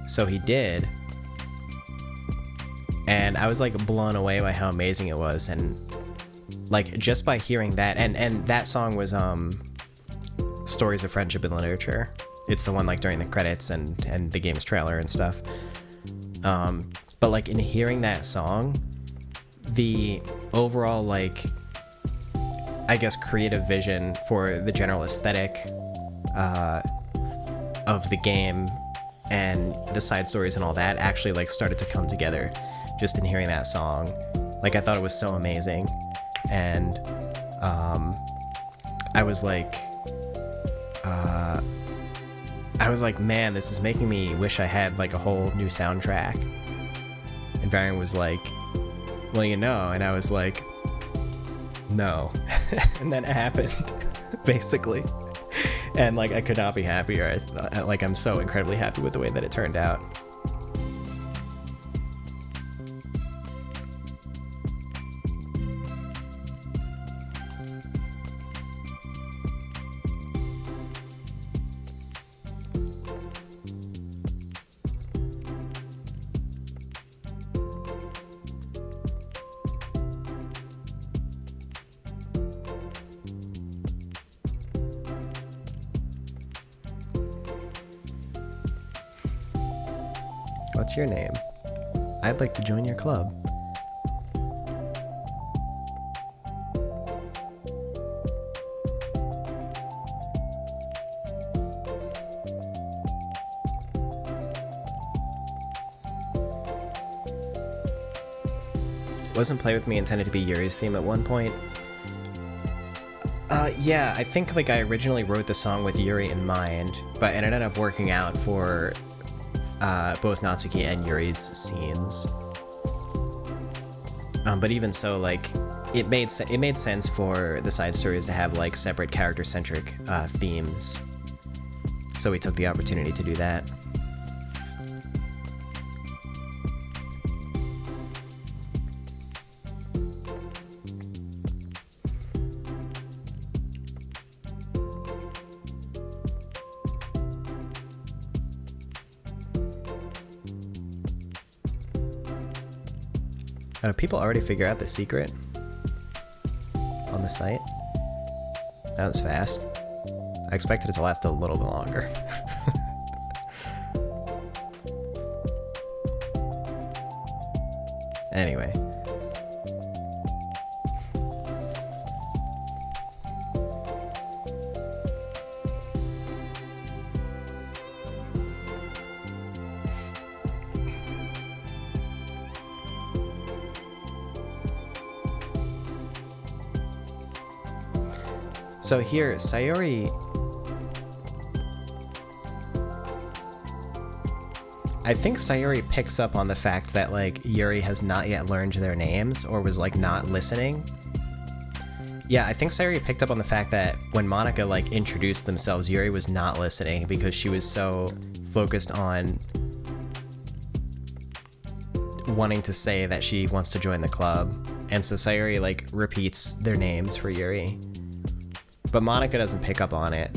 A: So he did. And I was like blown away by how amazing it was. And like just by hearing that, and that song was Stories of Friendship in Literature. It's the one like during the credits and the game's trailer and stuff. But like in hearing that song, the overall like I guess creative vision for the general aesthetic of the game and the side stories and all that actually like started to come together just in hearing that song. Like I thought it was so amazing, and I was like, man, this is making me wish I had like a whole new soundtrack. And Varian was like, well, you know, and I was like, no. And then it happened, basically. And like I could not be happier. Like I'm so incredibly happy with the way that it turned out. What's your name? I'd like to join your club. Wasn't Play With Me intended to be Yuri's theme at one point? Yeah, I think like I originally wrote the song with Yuri in mind, but it ended up working out for both Natsuki and Yuri's scenes. But even so, like, it made sense for the side stories to have like separate character-centric themes, so we took the opportunity to do that. Do people already figure out the secret on the site? That was fast. I expected it to last a little bit longer. Anyway. So here, Sayori... I think Sayori picks up on the fact that, like, Yuri has not yet learned their names, or was, like, not listening. Yeah, I think Sayori picked up on the fact that when Monica, like, introduced themselves, Yuri was not listening because she was so focused on wanting to say that she wants to join the club. And so Sayori, like, repeats their names for Yuri. But Monica doesn't pick up on it.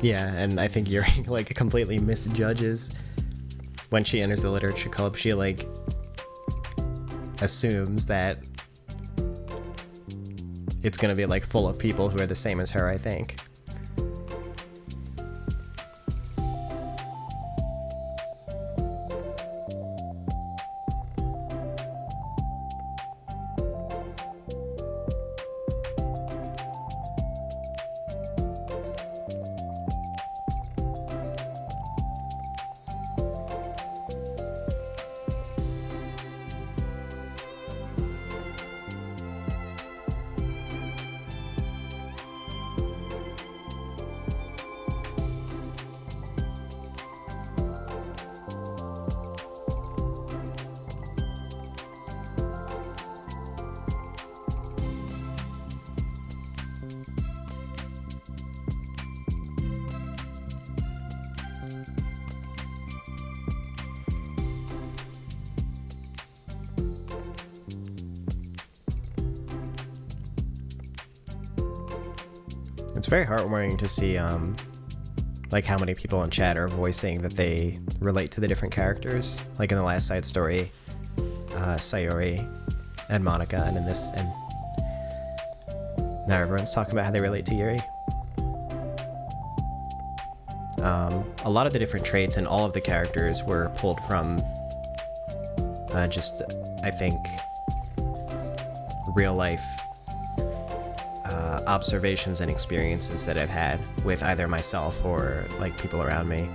A: Yeah, and I think Yuri, like, completely misjudges when she enters the literature club. She, like, assumes that it's gonna be, like, full of people who are the same as her, I think. It's very heartwarming to see, like, how many people in chat are voicing that they relate to the different characters. Like in the last side story, Sayori and Monica, and in this, and now everyone's talking about how they relate to Yuri. A lot of the different traits and all of the characters were pulled from just, I think, real life observations and experiences that I've had with either myself or, like, people around me.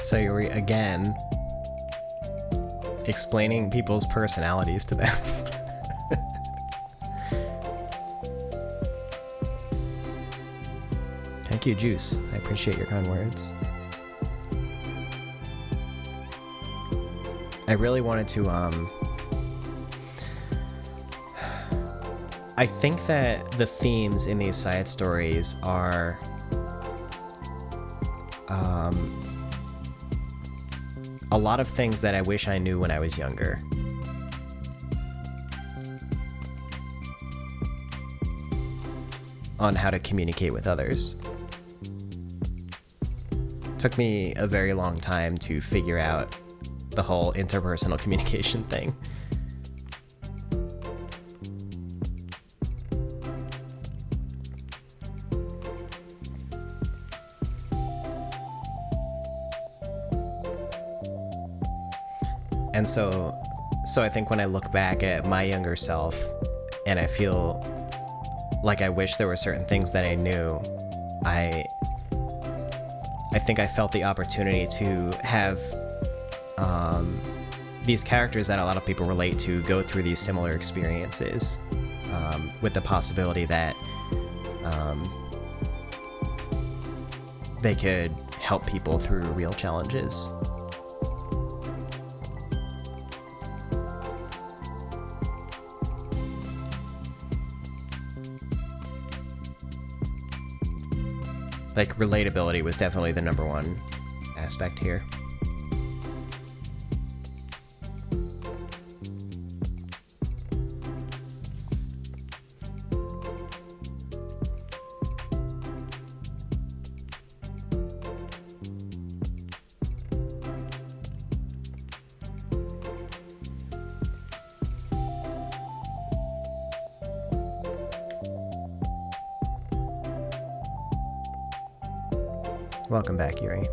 A: So you're again explaining people's personalities to them. Thank you, Juice. I appreciate your kind words. I really wanted to, I think that the themes in these side stories are, a lot of things that I wish I knew when I was younger. On how to communicate with others. Took me a very long time to figure out the whole interpersonal communication thing. And so I think when I look back at my younger self and I feel like I wish there were certain things that I knew, I think I felt the opportunity to have these characters that a lot of people relate to go through these similar experiences, with the possibility that they could help people through real challenges. Like, relatability was definitely the number one aspect here. Welcome back, Yuri.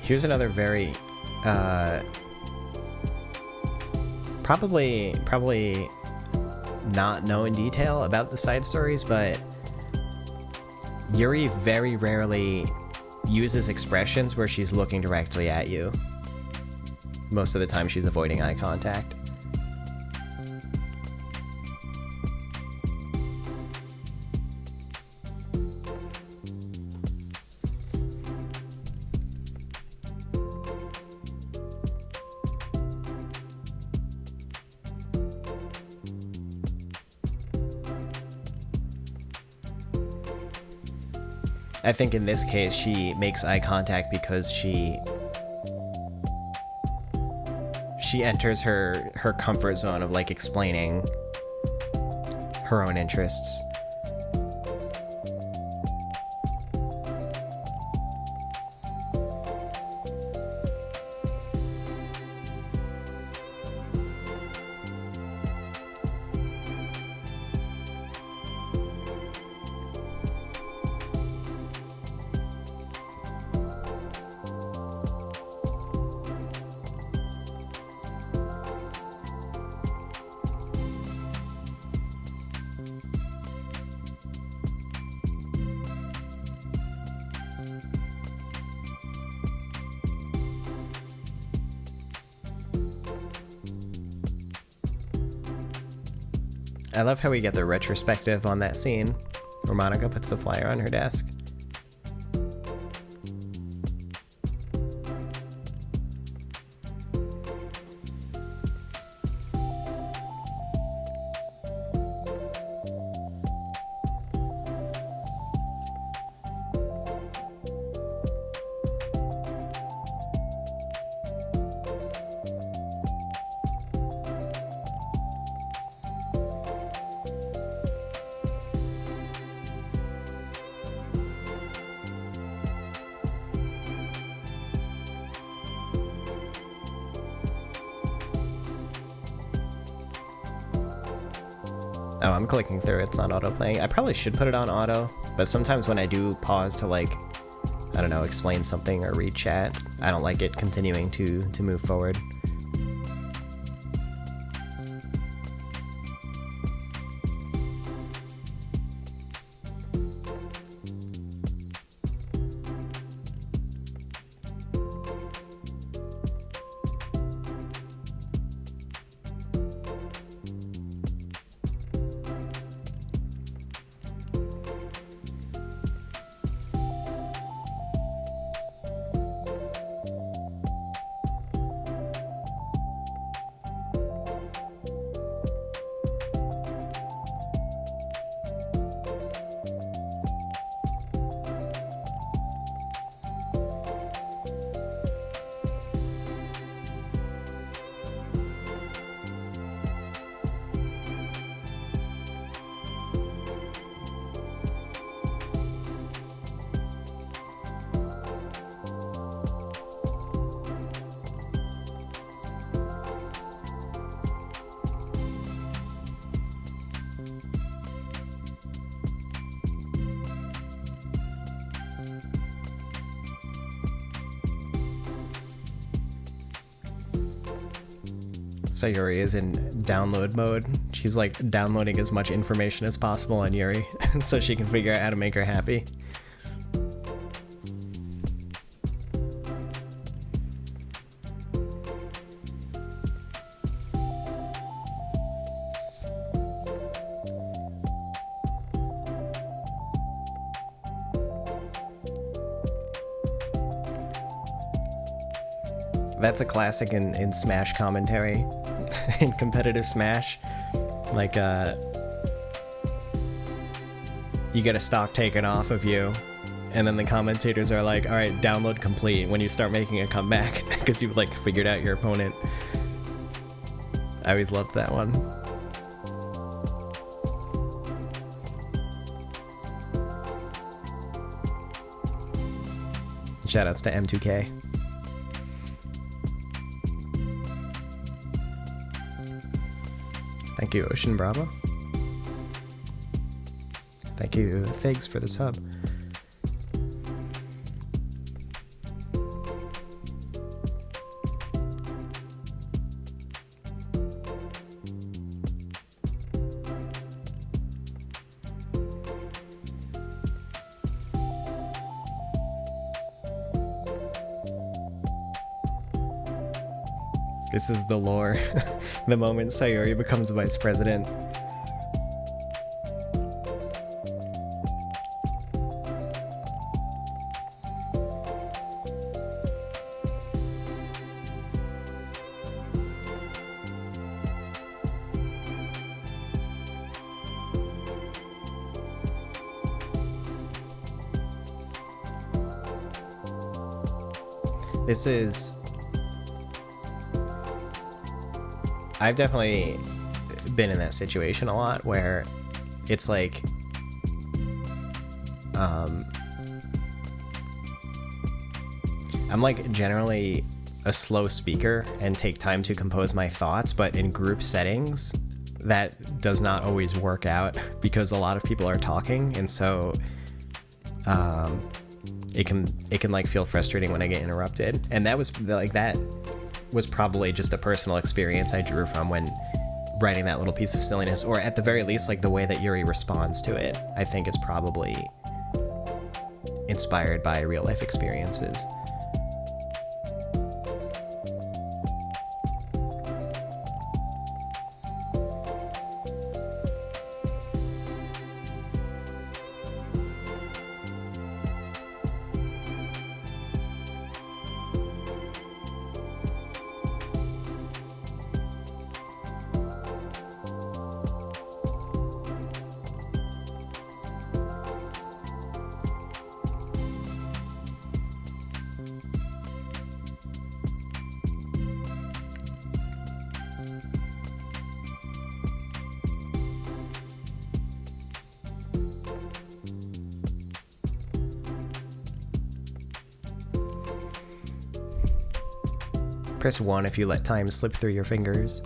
A: Here's another very, probably not known detail about the side stories, but Yuri very rarely uses expressions where she's looking directly at you. Most of the time she's avoiding eye contact. I think in this case she makes eye contact because she enters her comfort zone of, like, explaining her own interests. I love how we get the retrospective on that scene where Monica puts the flyer on her desk. Oh, I'm clicking through, it's not auto playing. I probably should put it on auto, but sometimes when I do pause to, like, I don't know, explain something or read chat. I don't like it continuing to move forward. Sayuri is in download mode. She's like downloading as much information as possible on Yuri so she can figure out how to make her happy. That's a classic in Smash commentary. In competitive Smash, like you get a stock taken off of you, and then the commentators are like, all right, download complete when you start making a comeback because you've like figured out your opponent. I always loved that one. Shoutouts to M2K. Thank you, Ocean Bravo. Thank you, Figs, for the sub. This is the lore. The moment Sayuri becomes vice president. This is... I've definitely been in that situation a lot where it's like I'm like generally a slow speaker and take time to compose my thoughts, but in group settings that does not always work out because a lot of people are talking, and so it can like feel frustrating when I get interrupted. And that was probably just a personal experience I drew from when writing that little piece of silliness, or at the very least like the way that Yuri responds to it, I think is probably inspired by real life experiences. Press 1 if you let time slip through your fingers.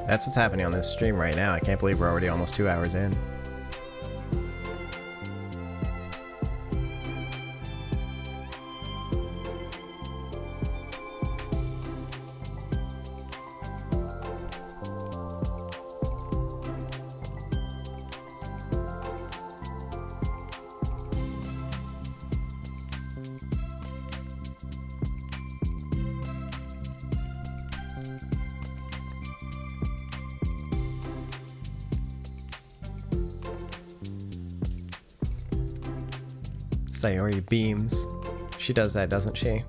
A: That's what's happening on this stream right now. I can't believe we're already almost 2 hours in. Sayori beams. She does that, doesn't she?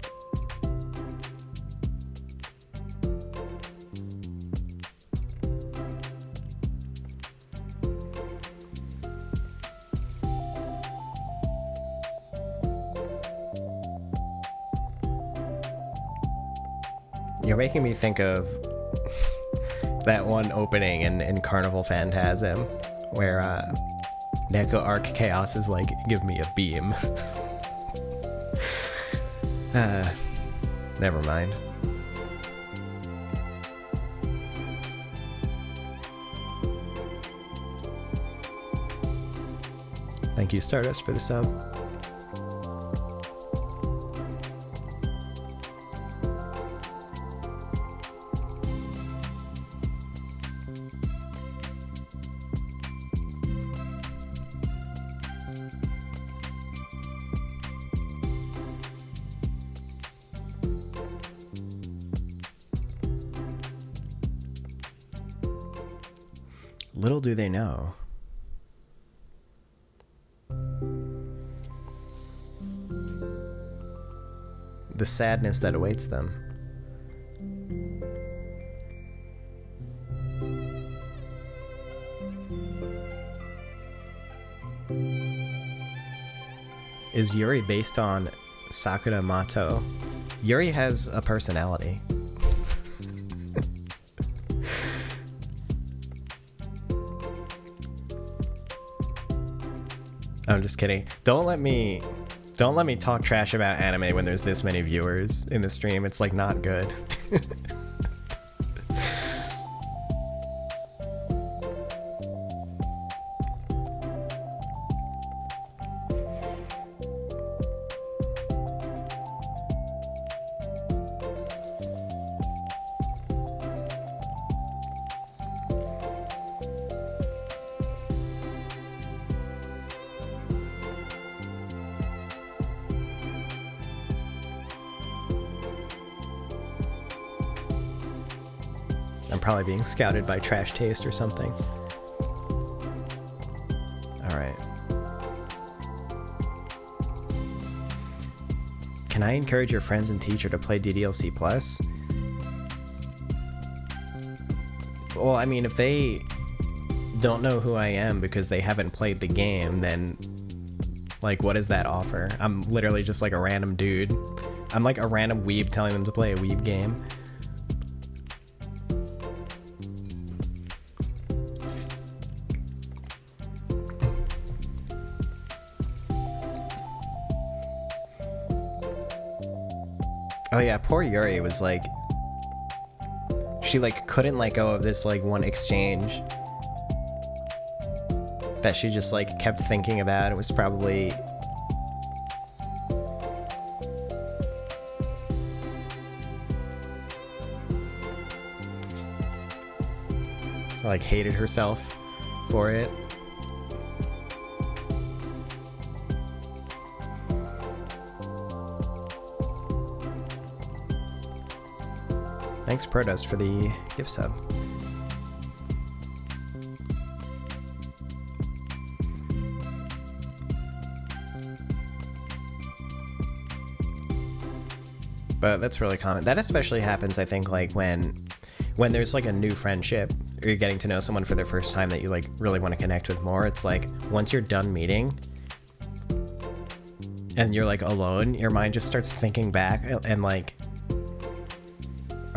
A: You're making me think of that one opening in Carnival Phantasm where Neko Arc Chaos is like, give me a beam. Never mind. Thank you, Stardust, for the sub. Little do they know. The sadness that awaits them. Is Yuri based on Sakura Mato? Yuri has a personality. I'm just kidding. Don't let me talk trash about anime when there's this many viewers in the stream. It's like not good. Probably being scouted by Trash Taste or something. Alright. Can I encourage your friends and teacher to play DDLC Plus? Well, I mean, if they don't know who I am because they haven't played the game, then like, what does that offer? I'm literally just like a random dude. I'm like a random weeb telling them to play a weeb game. Oh yeah, poor Yuri was like, she like couldn't let go of this like one exchange that she just like kept thinking about. It was probably like hated herself for it. Thanks, Protest, for the gift sub. But that's really common. That especially happens, I think, like when there's like a new friendship or you're getting to know someone for the first time that you like really want to connect with more. It's like once you're done meeting and you're like alone, your mind just starts thinking back and like,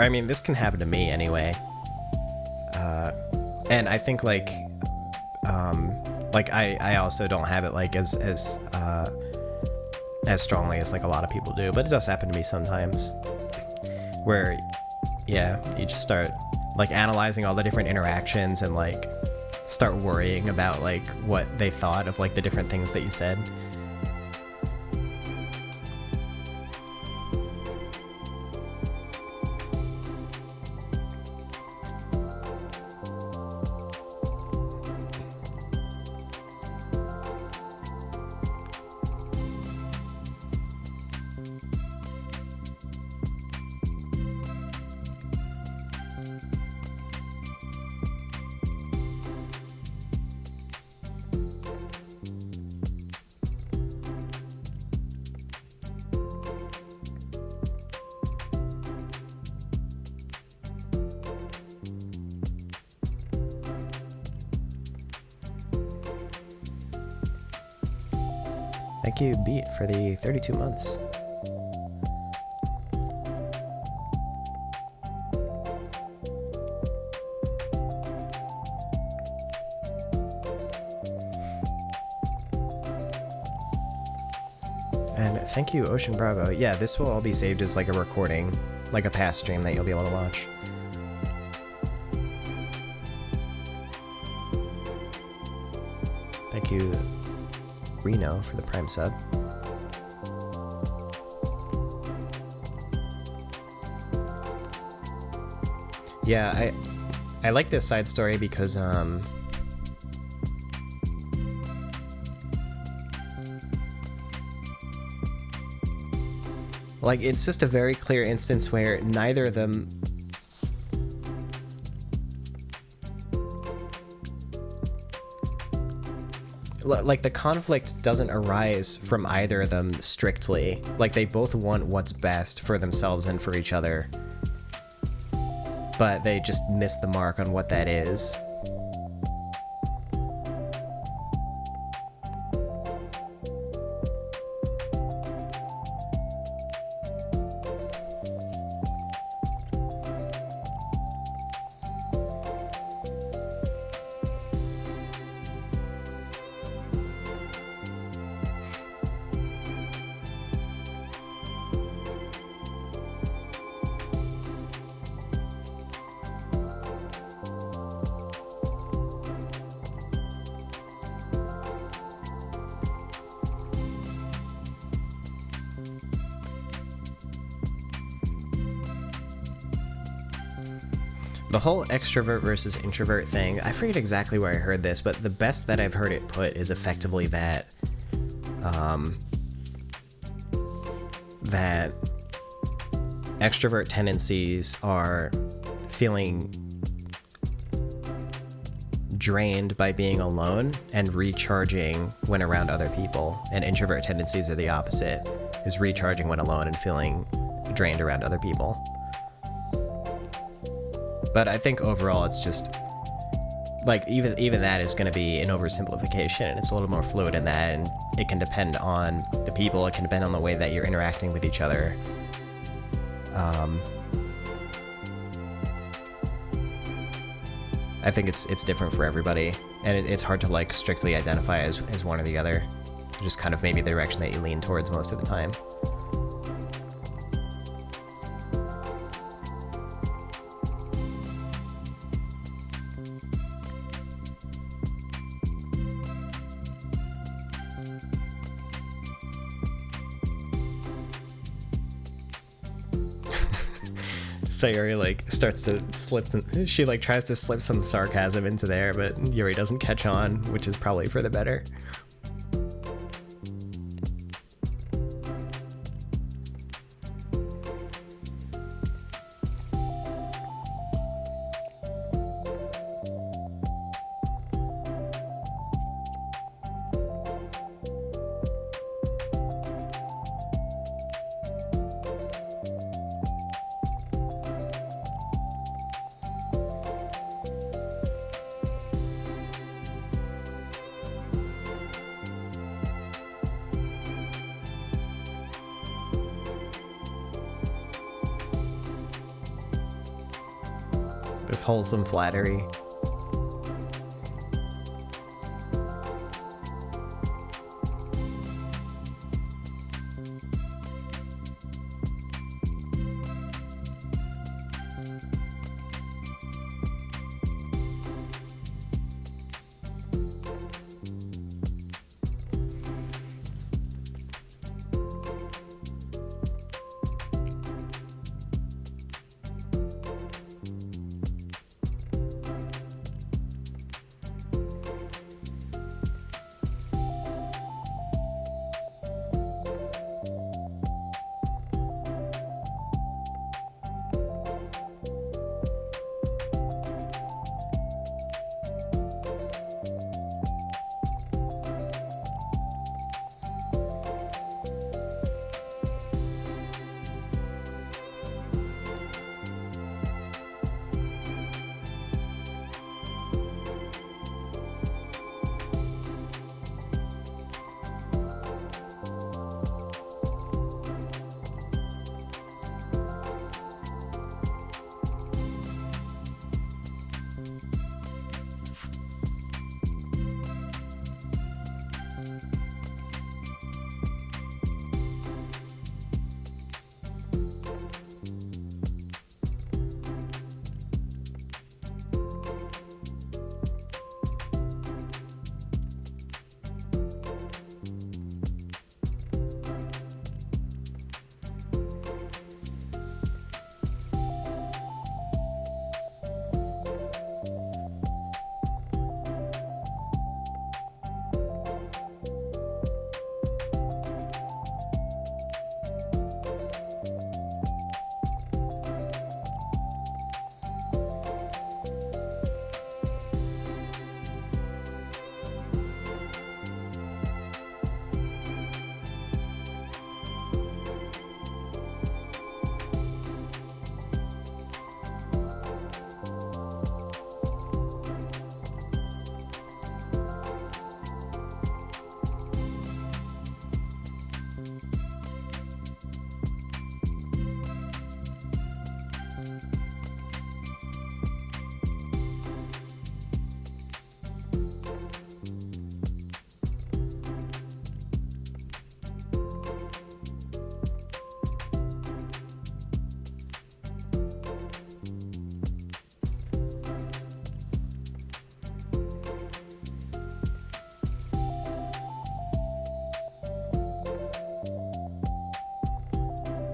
A: I mean, this can happen to me anyway. And I think like I also don't have it like as strongly as like a lot of people do, but it does happen to me sometimes where, yeah, you just start like analyzing all the different interactions and like start worrying about like what they thought of like the different things that you said. Thank you, Beat, for the 32 months. And thank you, Ocean Bravo. Yeah, this will all be saved as like a recording, like a past stream that you'll be able to watch. Thank you, Reno, for the Prime sub. Yeah, I like this side story because like it's just a very clear instance where neither of them like the conflict doesn't arise from either of them strictly. Like they both want what's best for themselves and for each other, but they just miss the mark on what that is. The whole extrovert versus introvert thing, I forget exactly where I heard this, but the best that I've heard it put is effectively that that extrovert tendencies are feeling drained by being alone and recharging when around other people, and introvert tendencies are the opposite, is recharging when alone and feeling drained around other people. But I think overall it's just like even that is going to be an oversimplification, and it's a little more fluid in that, and it can depend on the people, it can depend on the way that you're interacting with each other. I think it's different for everybody, and it's hard to like strictly identify as one or the other. Just kind of maybe the direction that you lean towards most of the time. Sayuri like starts to slip, she like tries to slip some sarcasm into there, but Yuri doesn't catch on, which is probably for the better. This wholesome flattery.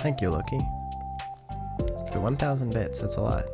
A: Thank you, Loki. For 1,000 bits, that's a lot.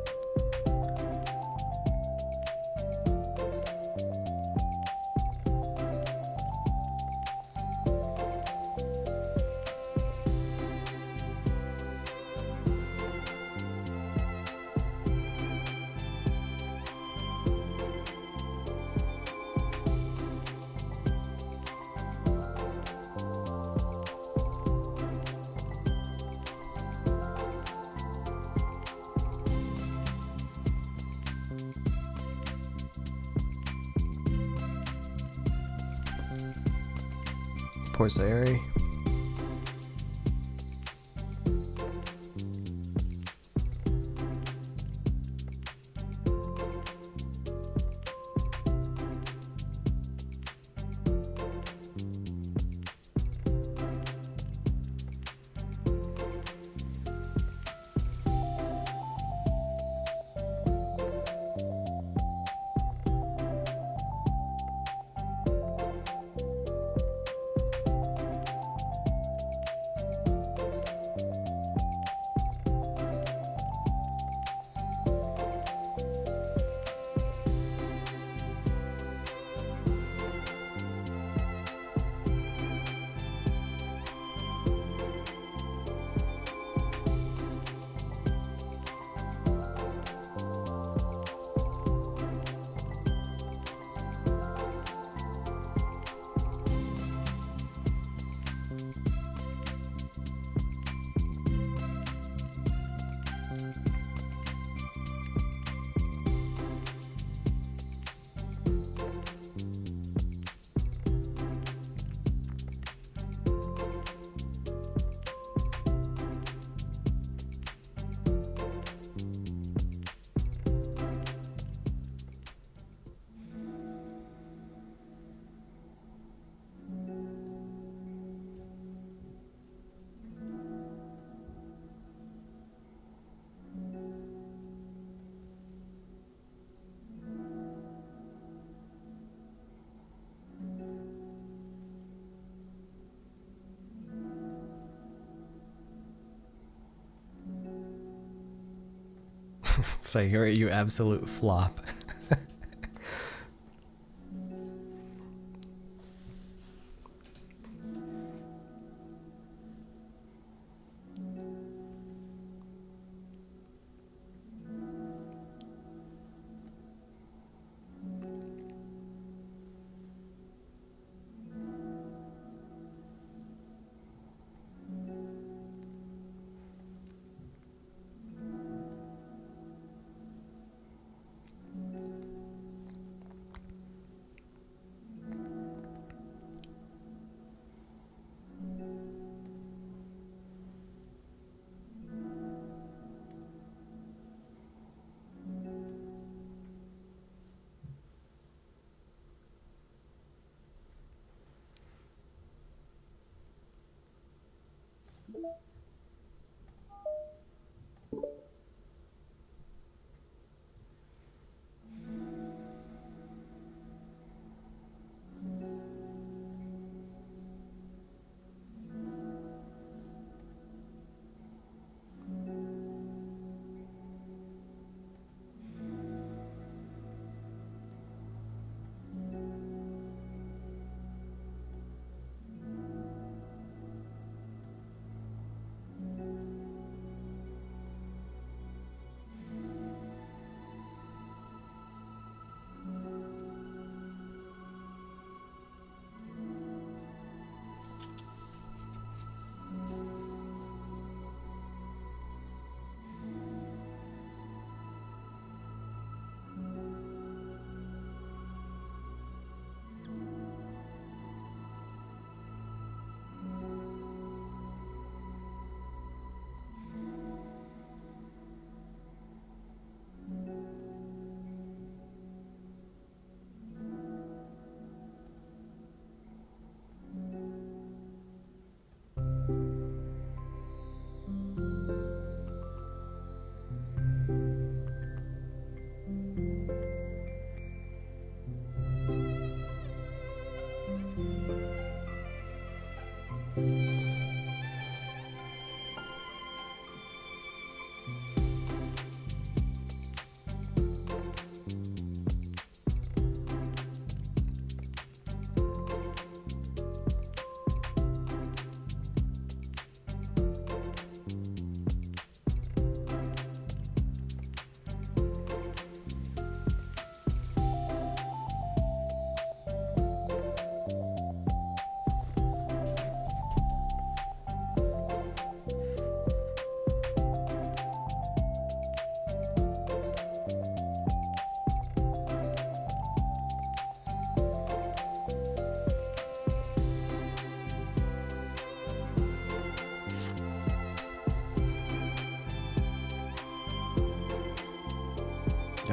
A: Poor Sayori. Sayori, you absolute flop.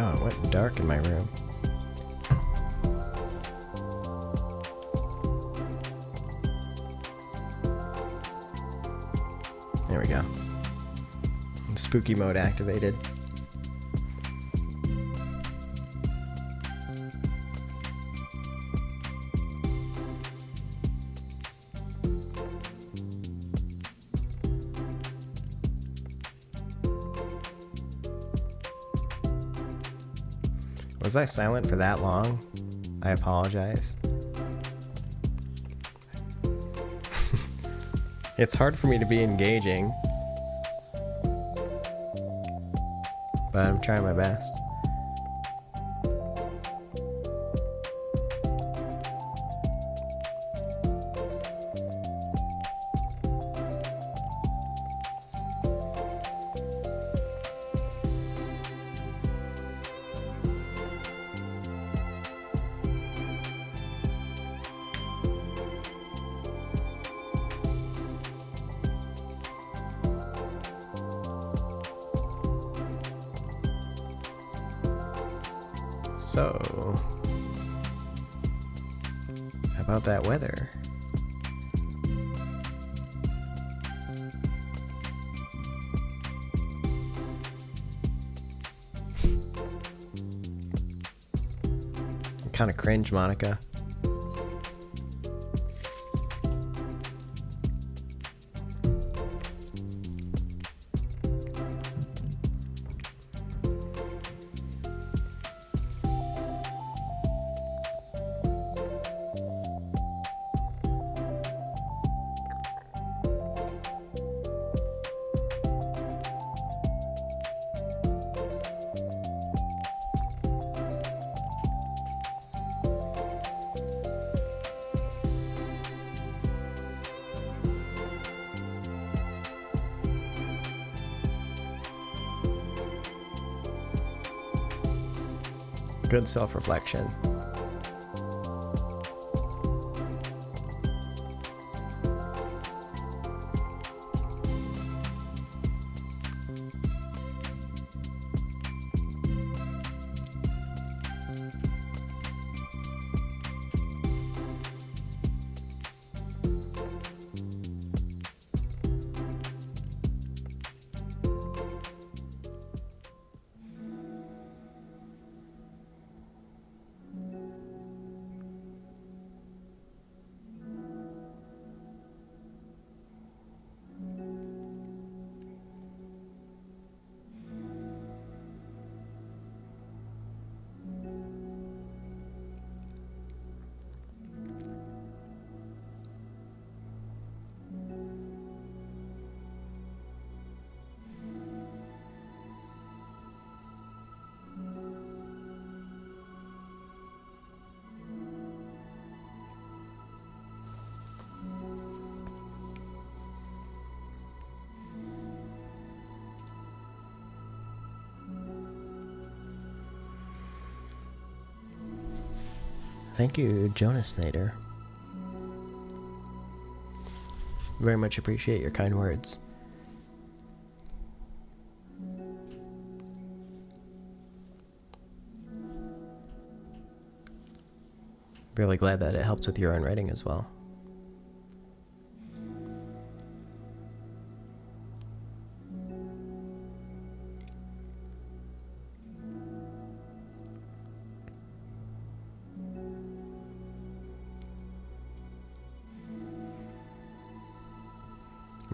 A: Oh, it went dark in my room. There we go. Spooky mode activated. Was I silent for that long? I apologize. It's hard for me to be engaging, but I'm trying my best. So, how about that weather? Kind of cringe, Monica. Good self-reflection. Thank you, Jonas Nader. Very much appreciate your kind words. Really glad that it helps with your own writing as well.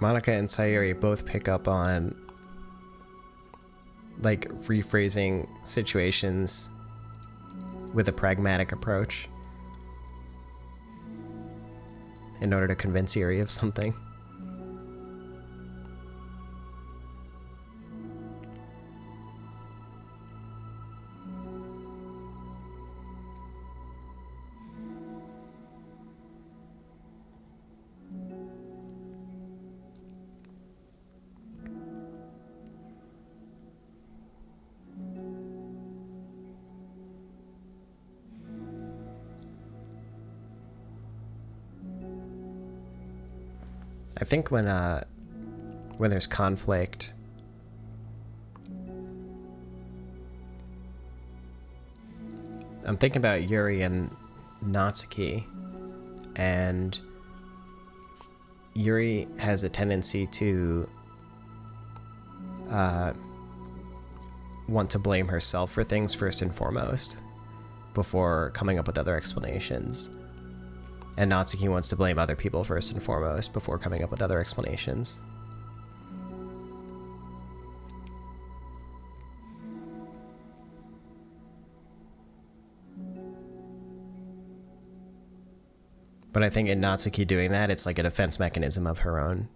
A: Monica and Sayuri both pick up on like rephrasing situations with a pragmatic approach in order to convince Yuri of something. I think when there's conflict, I'm thinking about Yuri and Natsuki, and Yuri has a tendency to want to blame herself for things first and foremost before coming up with other explanations. And Natsuki wants to blame other people first and foremost before coming up with other explanations. But I think in Natsuki doing that, it's like a defense mechanism of her own.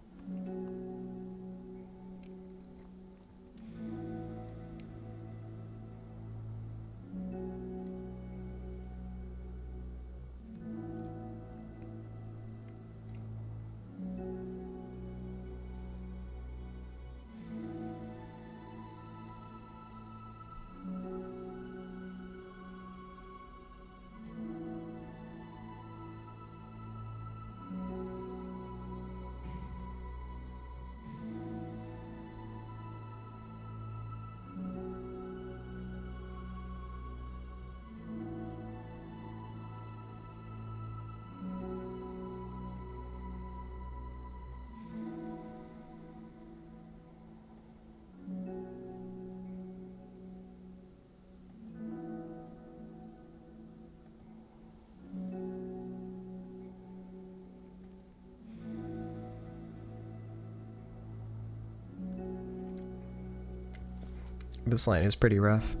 A: This line is pretty rough.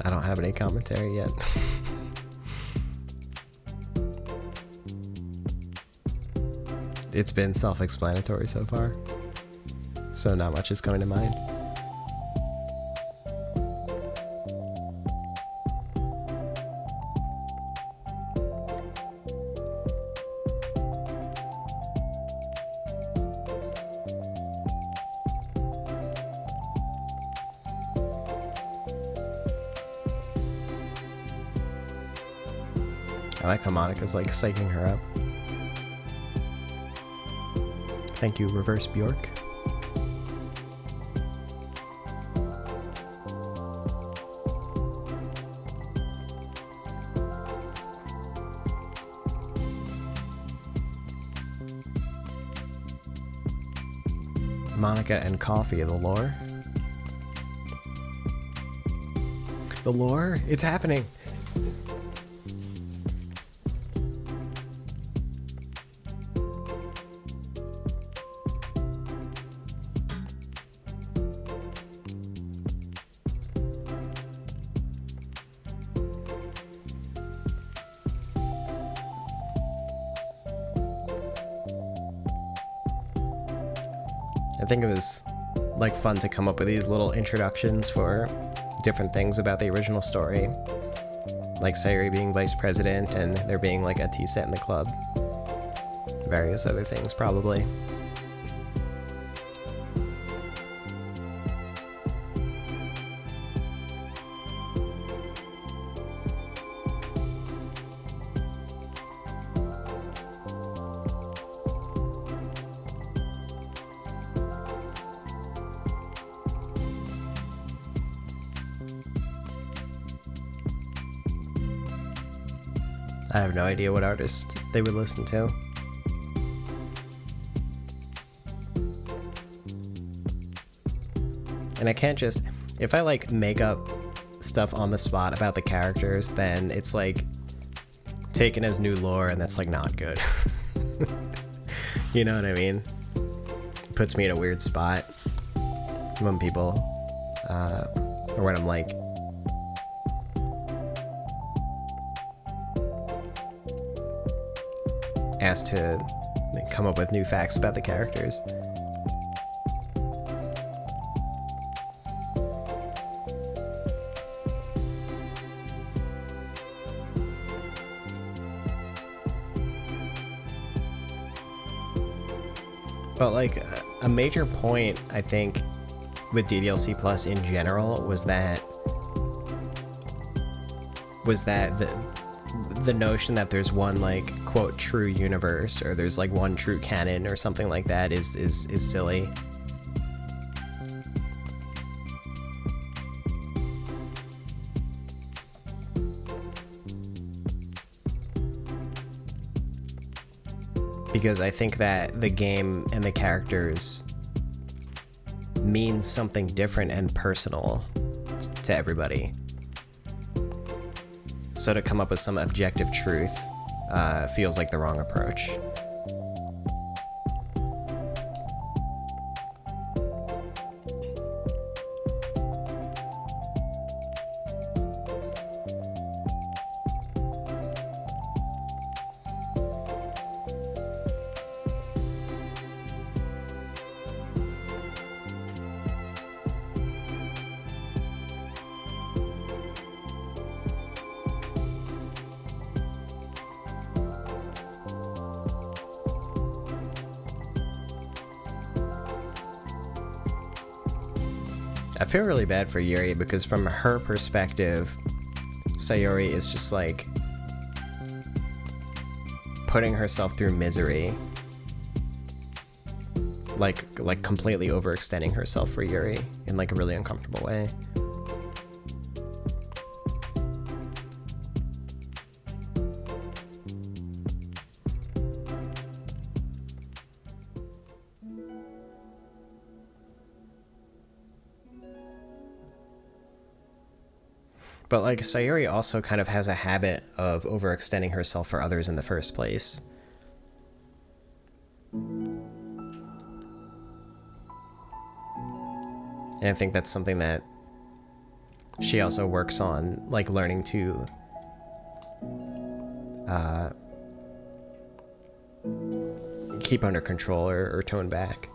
A: I don't have any commentary yet. It's been self-explanatory so far, so not much is coming to mind. I like how Monica's like psyching her up. Thank you, Reverse Bjork. Monica and Coffee, the lore. The lore? It's happening! I think it was like fun to come up with these little introductions for different things about the original story, like Sayuri being vice president and there being like a tea set in the club, various other things probably. I have no idea what artist they would listen to. And I can't just, if I like make up stuff on the spot about the characters, then it's like taken as new lore and that's like not good. You know what I mean? It puts me in a weird spot when people, or when I'm like, asked to come up with new facts about the characters. But like a major point I think with DDLC Plus in general was that the notion that there's one like quote true universe or there's like one true canon or something like that is silly. Because I think that the game and the characters mean something different and personal to everybody. So to come up with some objective truth feels like the wrong approach. I feel really bad for Yuri because from her perspective, Sayuri is just like putting herself through misery, like completely overextending herself for Yuri in like a really uncomfortable way. But like Sayuri also kind of has a habit of overextending herself for others in the first place. And I think that's something that she also works on like learning to keep under control or tone back.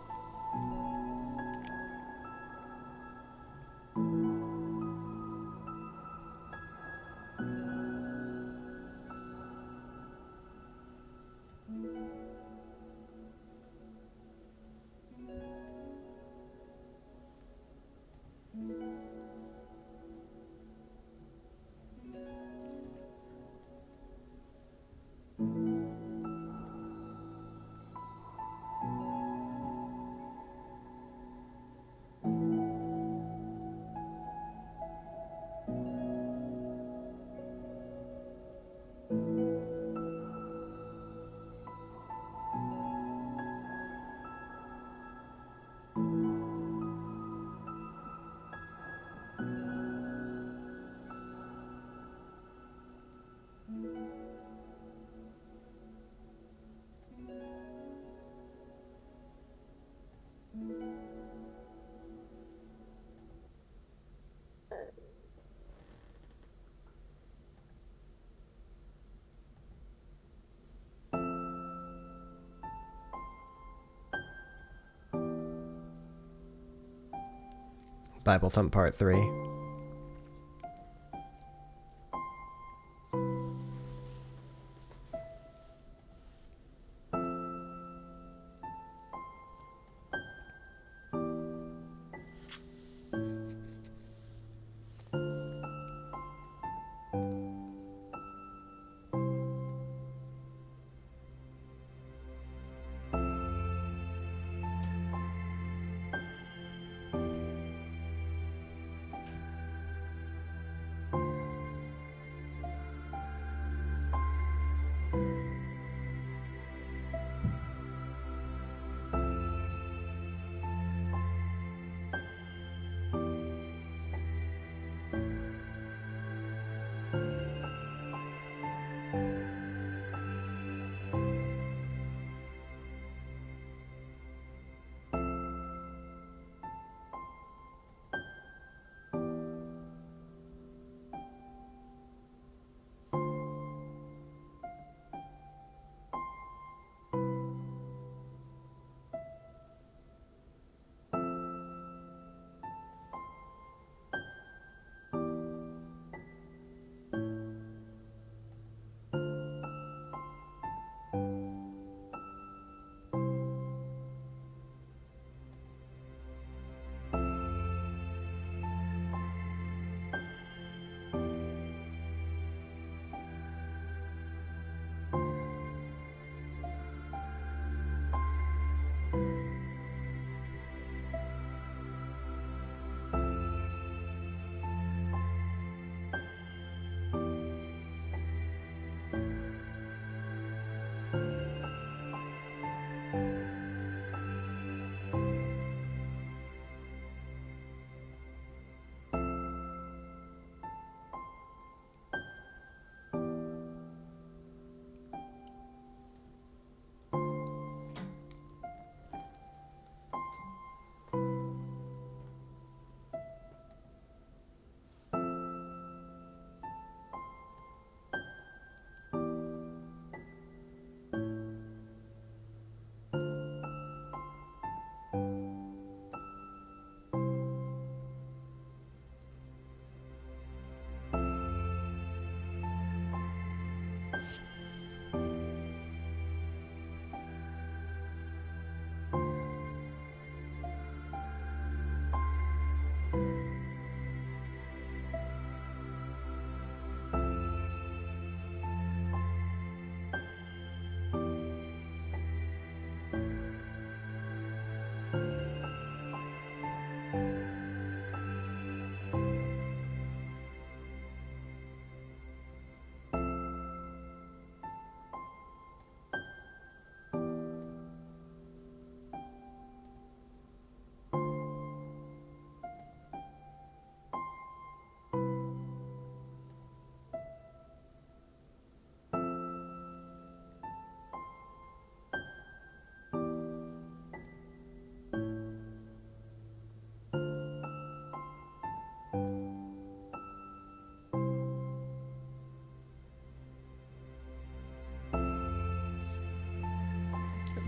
A: Bible Thump Part 3.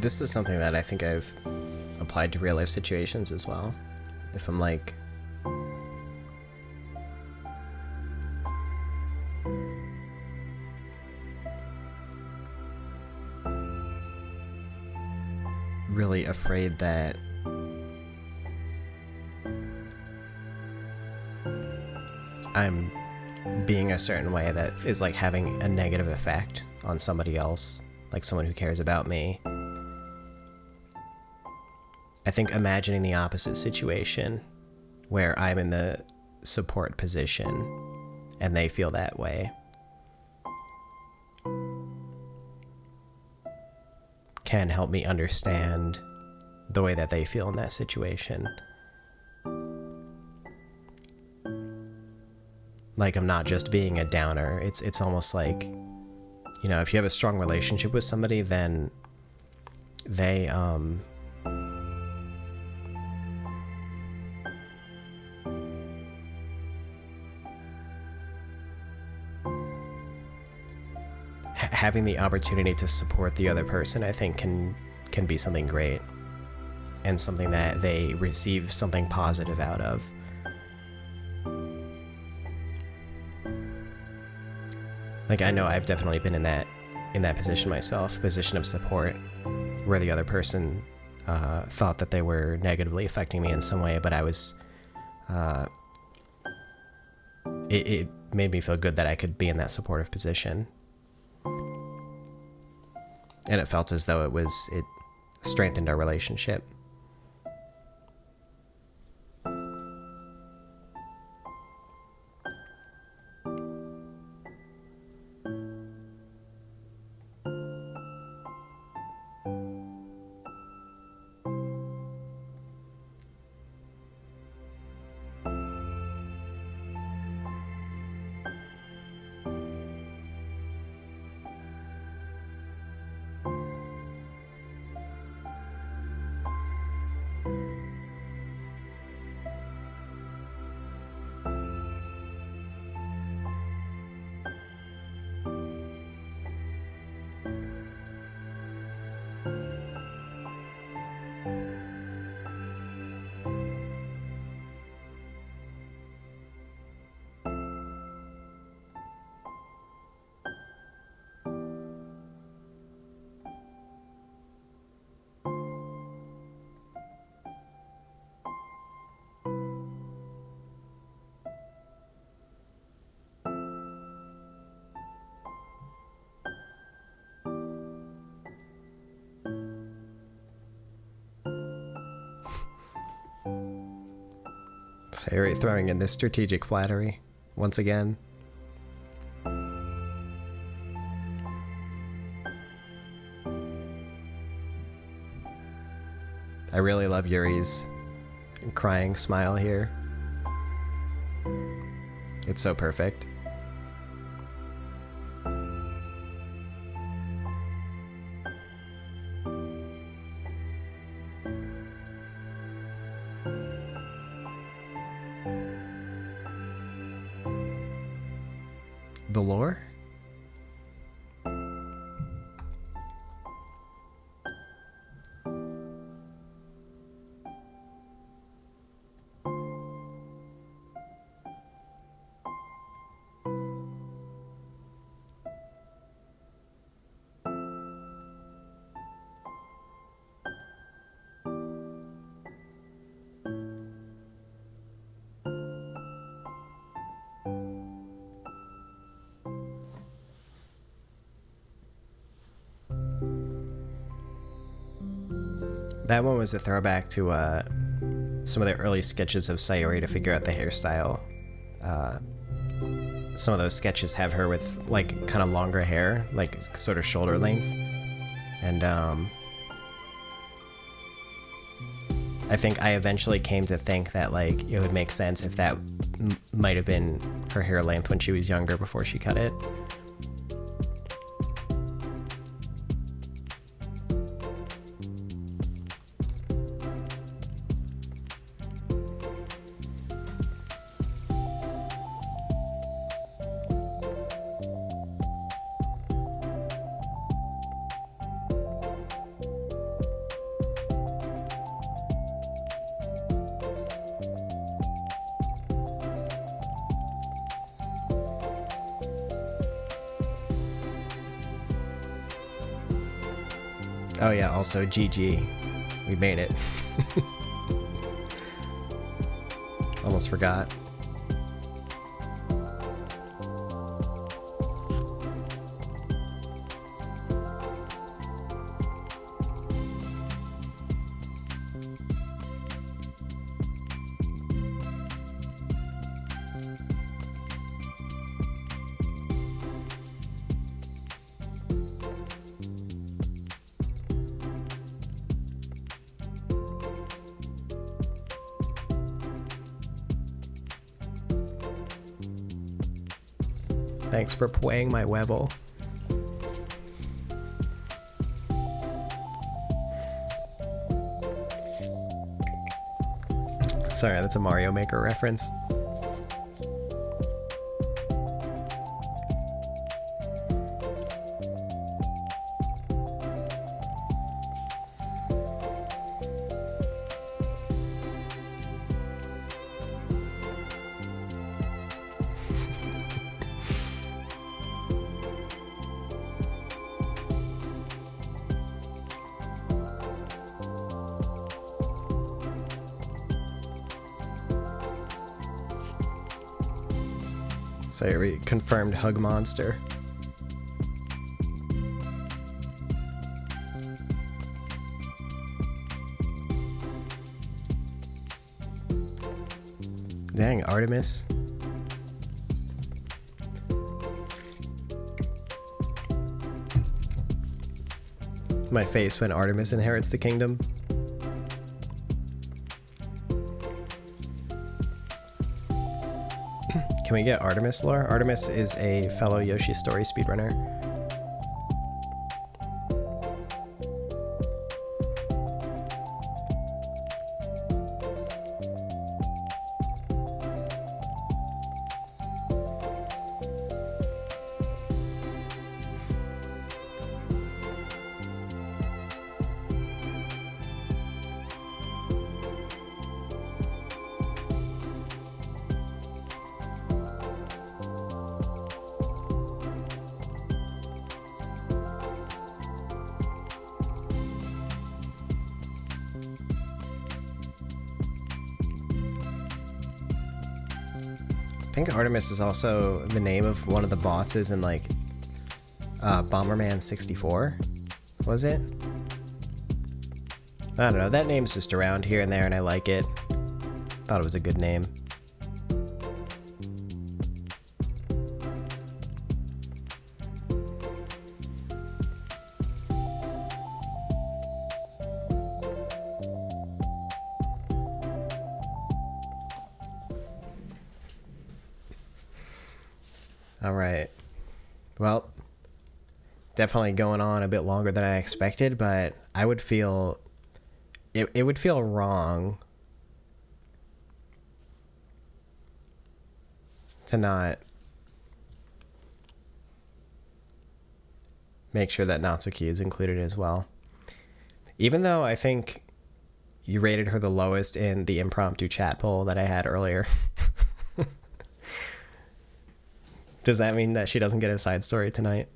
A: this is something that I think I've applied to real life situations as well. If I'm like, really afraid that I'm being a certain way that is like having a negative effect on somebody else, like someone who cares about me, I think imagining the opposite situation where I'm in the support position and they feel that way can help me understand the way that they feel in that situation. Like, I'm not just being a downer. It's almost like, you know, if you have a strong relationship with somebody, then they having the opportunity to support the other person, I think can be something great and something that they receive something positive out of. Like, I know I've definitely been in that position myself, position of support, where the other person thought that they were negatively affecting me in some way, but I was it made me feel good that I could be in that supportive position. And it felt as though it strengthened our relationship. Sayori throwing in the strategic flattery once again. I really love Yuri's crying smile here. It's so perfect. The lore? That one was a throwback to some of the early sketches of Sayori to figure out the hairstyle. Some of those sketches have her with like kind of longer hair, like sort of shoulder length, and I think I eventually came to think that like it would make sense if that might have been her hair length when she was younger before she cut it. Oh yeah, also GG. We made it. Almost forgot. Thanks for playing my Wevel. Sorry, that's a Mario Maker reference. So we confirmed Hug Monster. Dang, Artemis. My face when Artemis inherits the kingdom. Can we get Artemis lore? Artemis is a fellow Yoshi Story speedrunner. I think Artemis is also the name of one of the bosses in like Bomberman 64, was it? I don't know, that name's just around here and there and I like it. Thought it was a good name. All right. Well, definitely going on a bit longer than I expected, but I would feel it would feel wrong to not make sure that Natsuki is included as well. Even though I think you rated her the lowest in the impromptu chat poll that I had earlier. Does that mean that she doesn't get a side story tonight?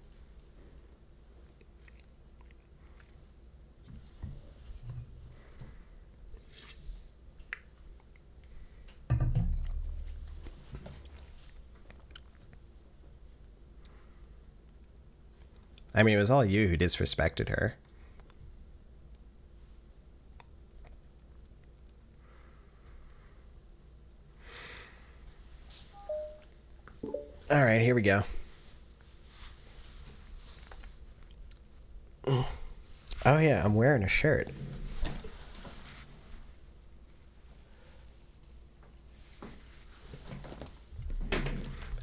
A: I mean, it was all you who disrespected her. All right, here we go. Oh yeah, I'm wearing a shirt.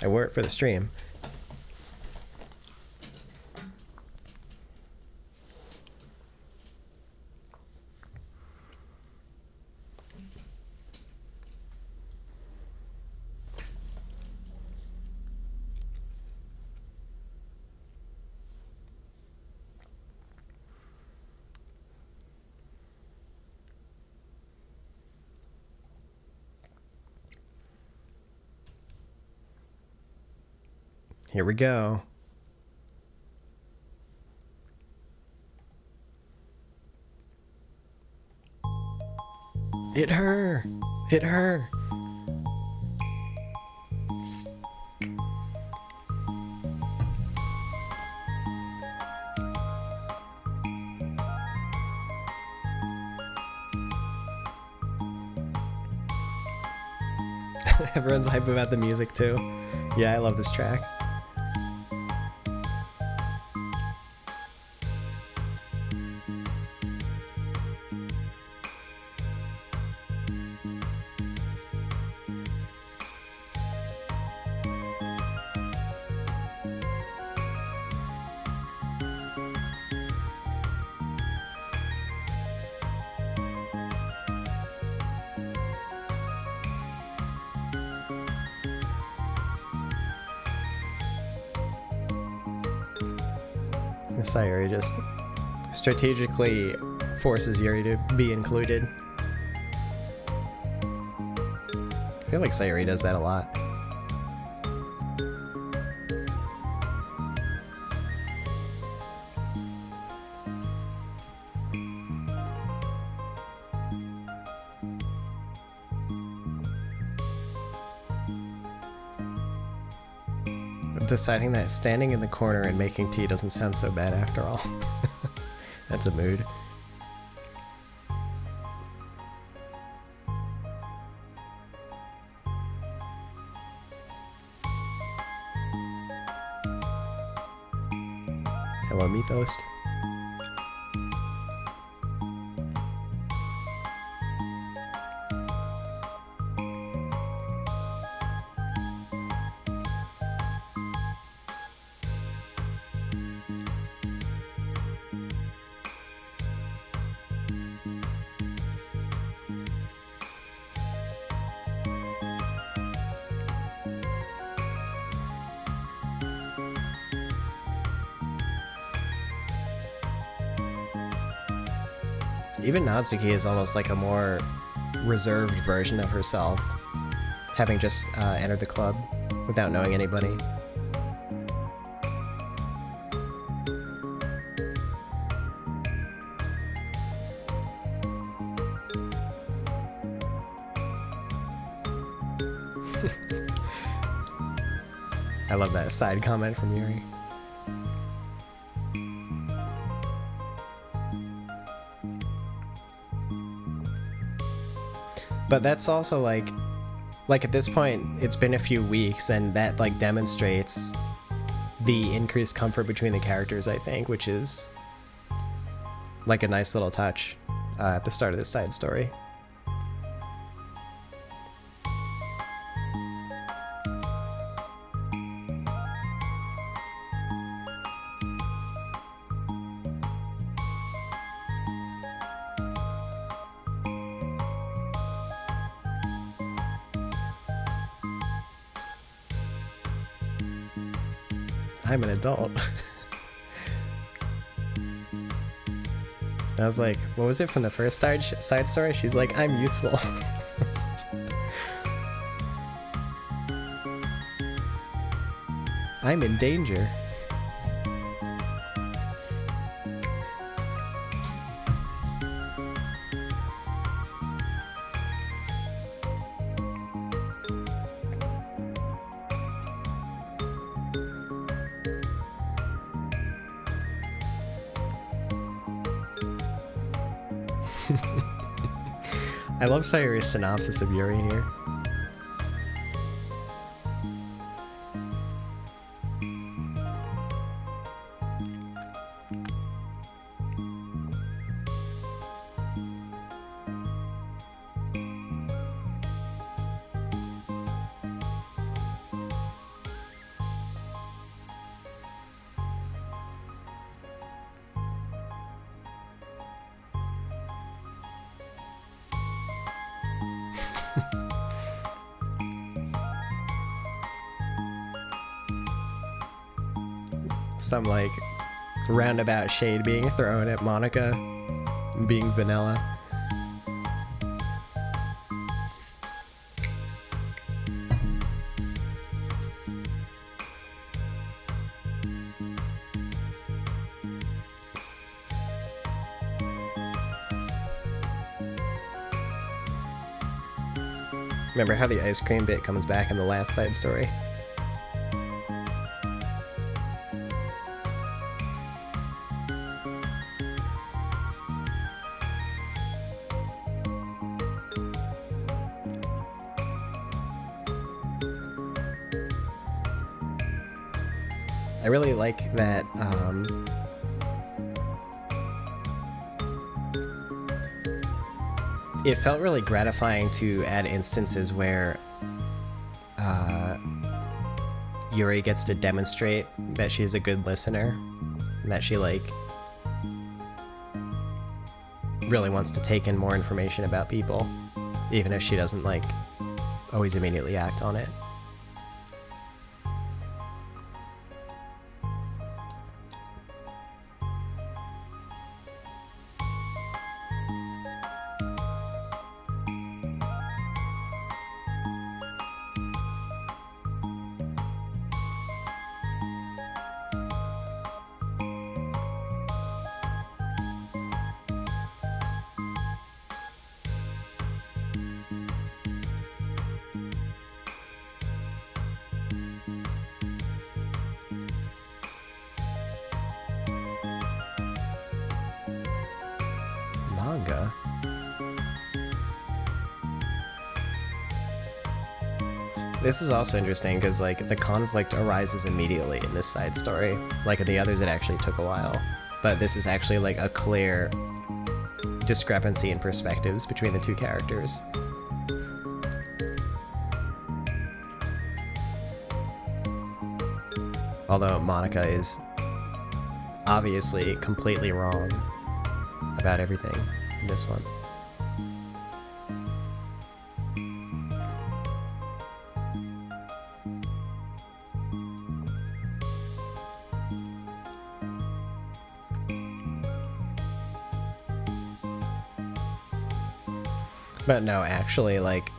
A: I wore it for the stream. Here we go. Hit her! Hit her! Everyone's hype about the music too. Yeah, I love this track. Sayuri just strategically forces Yuri to be included. I feel like Sayuri does that a lot. Deciding that standing in the corner and making tea doesn't sound so bad after all. That's a mood. Hello, Mythos. Even Natsuki is almost like a more reserved version of herself, having just entered the club without knowing anybody. I love that side comment from Yuri. But that's also like at this point, it's been a few weeks, and that like demonstrates the increased comfort between the characters, I think, which is like a nice little touch at the start of this side story. I'm an adult. I was like, what was it from the first side story? She's like, I'm useful. I'm in danger. I love Sayuri's synopsis of Yuri here. Some like roundabout shade being thrown at Monica being vanilla. Remember how the ice cream bit comes back in the last side story? I really like that it felt really gratifying to add instances where Yuri gets to demonstrate that she's a good listener, and that she like really wants to take in more information about people, even if she doesn't like always immediately act on it. Manga? This is also interesting because like the conflict arises immediately in this side story. Like in the others it actually took a while, but this is actually like a clear discrepancy in perspectives between the two characters. Although Monica is obviously completely wrong about everything in this one. But no, actually, like,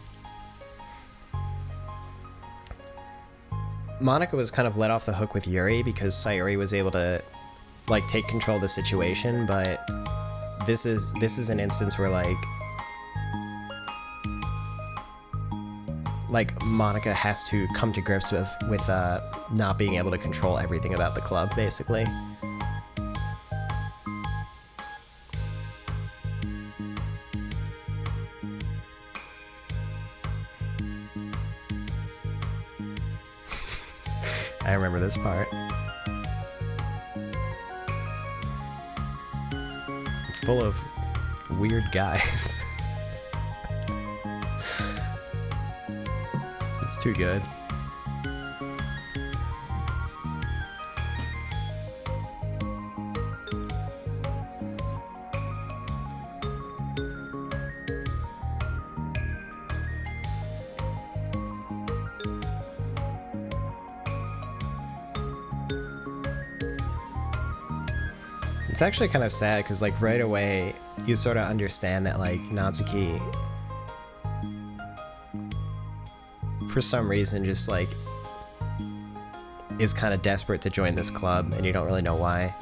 A: Monica was kind of let off the hook with Yuri because Sayuri was able to, like, take control of the situation, but this is an instance where, like Monica has to come to grips with not being able to control everything about the club, basically. I remember this part. It's full of weird guys. It's too good. It's actually kind of sad because, like, right away you sort of understand that, like, Natsuki, for some reason, just, like, is kind of desperate to join this club, and you don't really know why.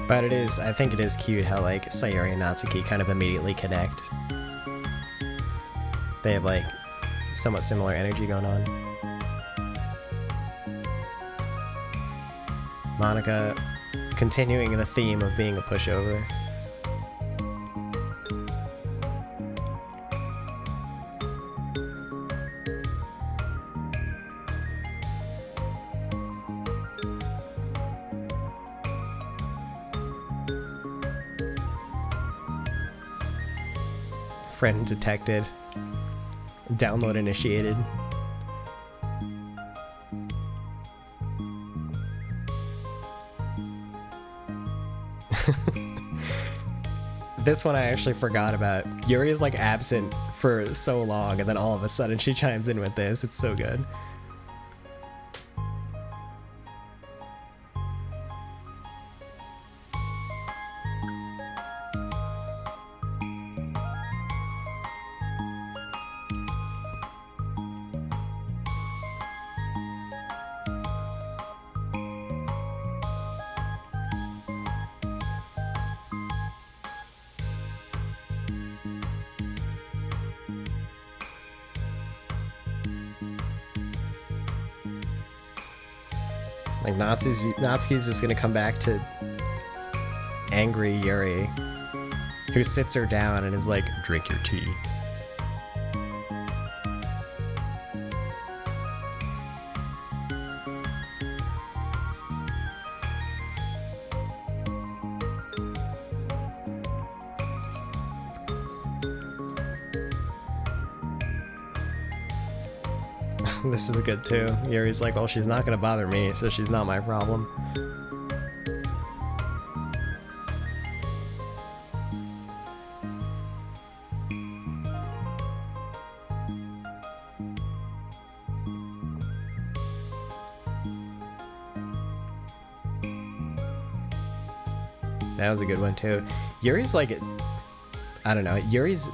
A: But I think it is cute how, like, Sayuri and Natsuki kind of immediately connect. They have, like, somewhat similar energy going on. Monica continuing the theme of being a pushover. Friend detected. Download initiated. This one I actually forgot about. Yuri is like absent for so long, and then all of a sudden she chimes in with this. It's so good. Like Natsuki's just gonna come back to angry Yuri, who sits her down and is like, "Drink your tea." This is good too. Yuri's like, "Well, she's not gonna bother me, so she's not my problem." That was a good one too. Yuri's like, I don't know, Yuri's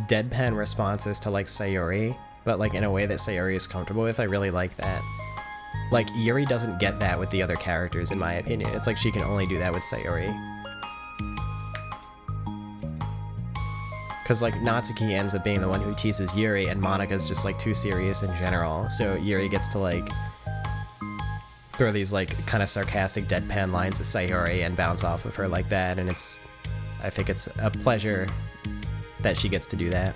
A: deadpan responses to like Sayori, but like in a way that Sayori is comfortable with. I really like that. Like, Yuri doesn't get that with the other characters, in my opinion. It's like she can only do that with Sayori. Because like Natsuki ends up being the one who teases Yuri, and Monika's just like too serious in general, so Yuri gets to like throw these like kind of sarcastic deadpan lines at Sayori and bounce off of her like that, and I think it's a pleasure that she gets to do that.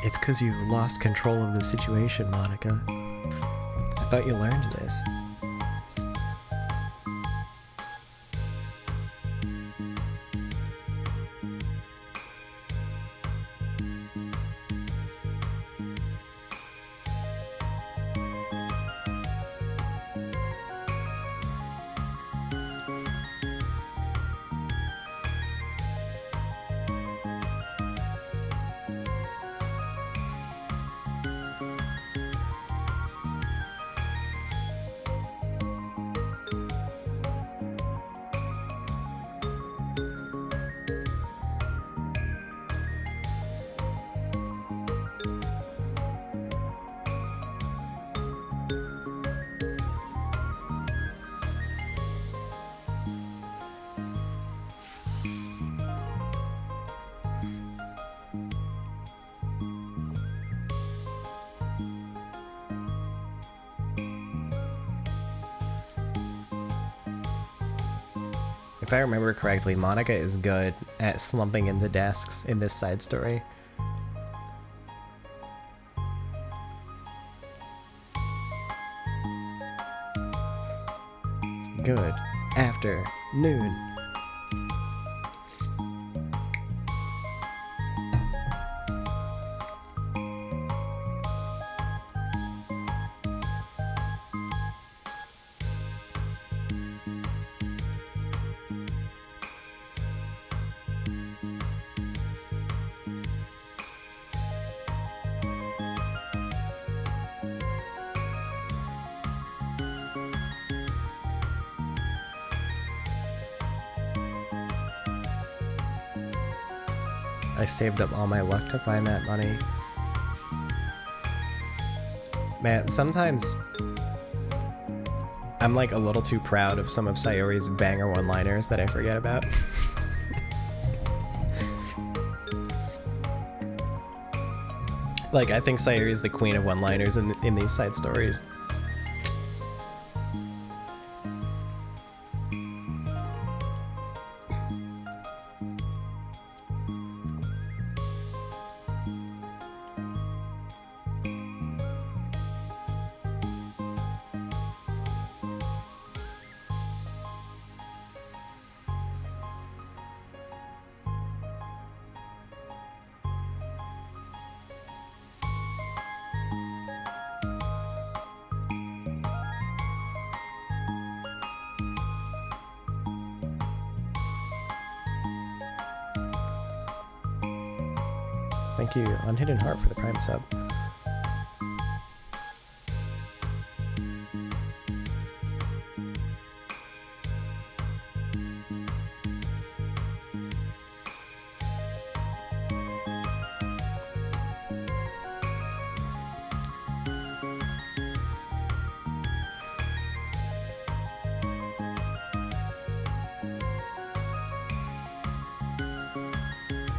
A: It's because you've lost control of the situation, Monika. I thought you learned this. If I remember correctly, Monika is good at slumping into desks in this side story. Good afternoon. I saved up all my luck to find that money. Man, sometimes I'm like a little too proud of some of Sayori's banger one-liners that I forget about. Like, I think Sayori is the queen of one-liners in these side stories. Thank you, Unhidden Heart, for the Prime sub.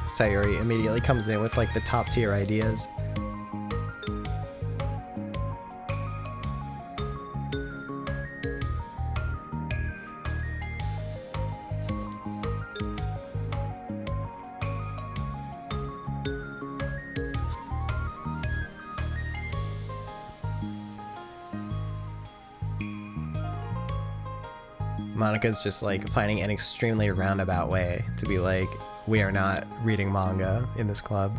A: Sayori immediately comes in with like the top tier ideas. Monica's just like finding an extremely roundabout way to be like, we are not reading manga in this club.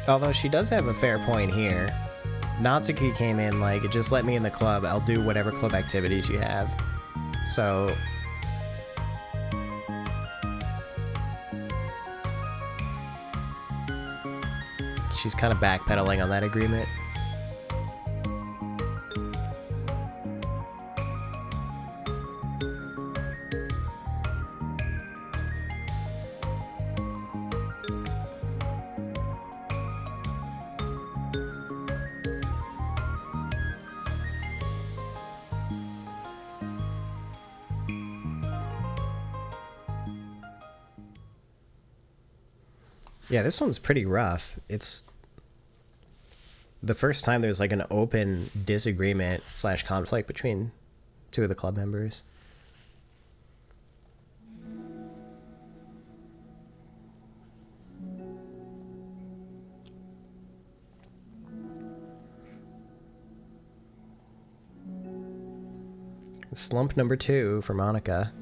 A: Although she does have a fair point here. Natsuki came in like, just let me in the club, I'll do whatever club activities you have. So she's kind of backpedaling on that agreement. Yeah, this one's pretty rough. It's the first time there's like an open disagreement / conflict between two of the club members. Slump number 2 for Monica.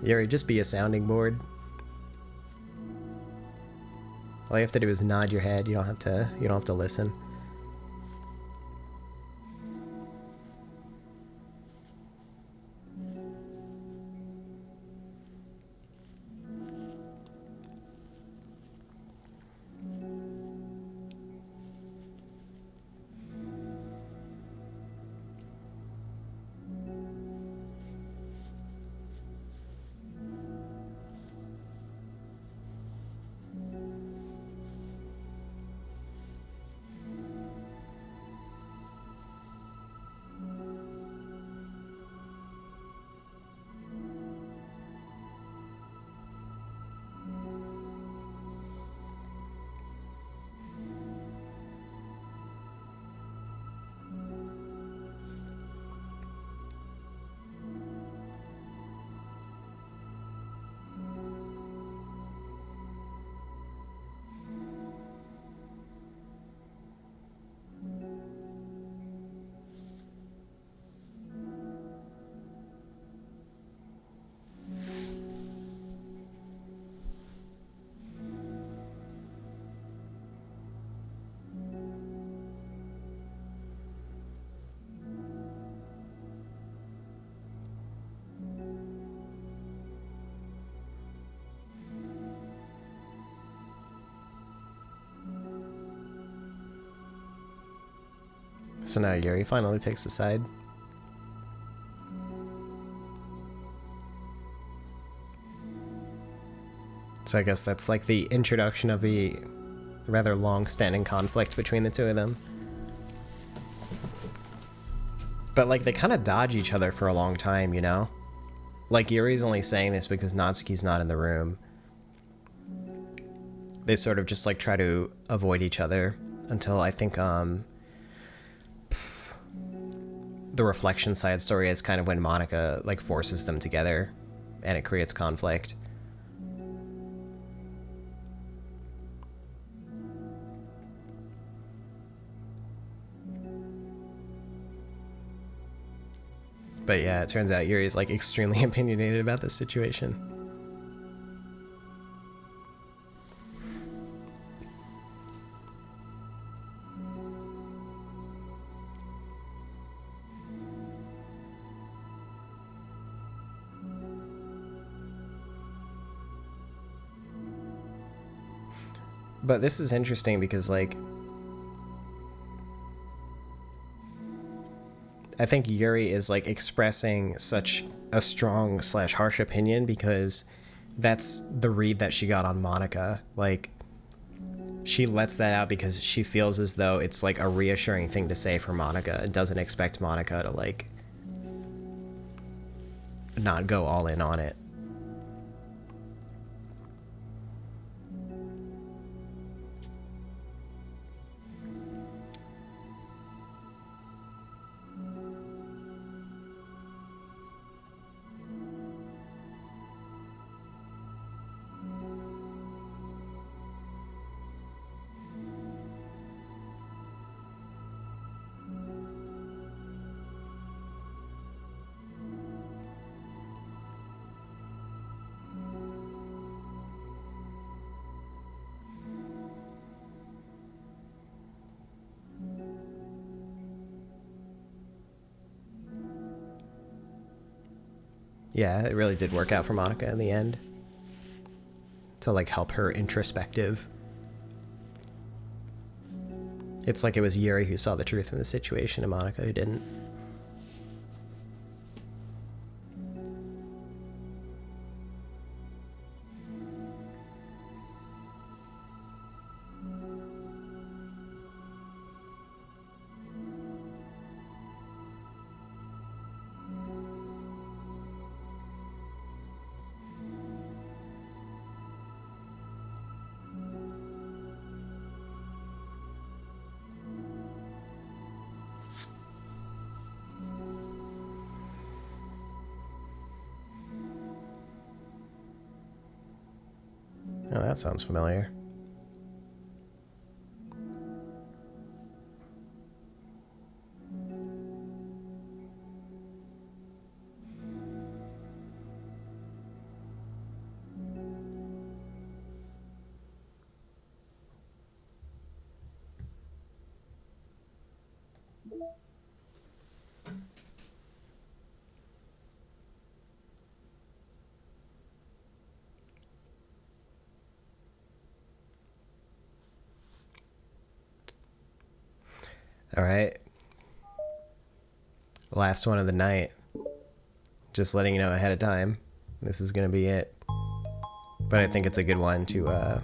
A: Yuri, just be a sounding board. All you have to do is nod your head. You don't have to listen. So now Yuri finally takes the side. So I guess that's like the introduction of the rather long-standing conflict between the two of them. But like they kind of dodge each other for a long time, you know? Like Yuri's only saying this because Natsuki's not in the room. They sort of just like try to avoid each other until I think the reflection side story is kind of when Monica like forces them together and it creates conflict. But yeah, it turns out Yuri is like extremely opinionated about this situation. But this is interesting because like I think Yuri is like expressing such a strong / harsh opinion because that's the read that she got on Monica. Like she lets that out because she feels as though it's like a reassuring thing to say for Monica. It doesn't expect Monica to like not go all in on it. Yeah, it really did work out for Monica in the end. To like help her introspective. It's like it was Yuri who saw the truth in the situation and Monica who didn't. Oh, that sounds familiar. All right. Last one of the night. Just letting you know ahead of time. This is going to be it. But I think it's a good one to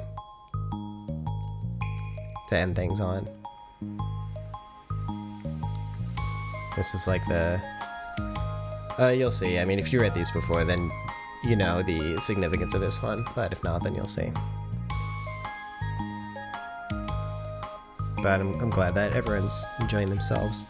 A: end things on. This is like the... you'll see. I mean, if you read these before, then you know the significance of this one. But if not, then you'll see. But I'm glad that everyone's enjoying themselves.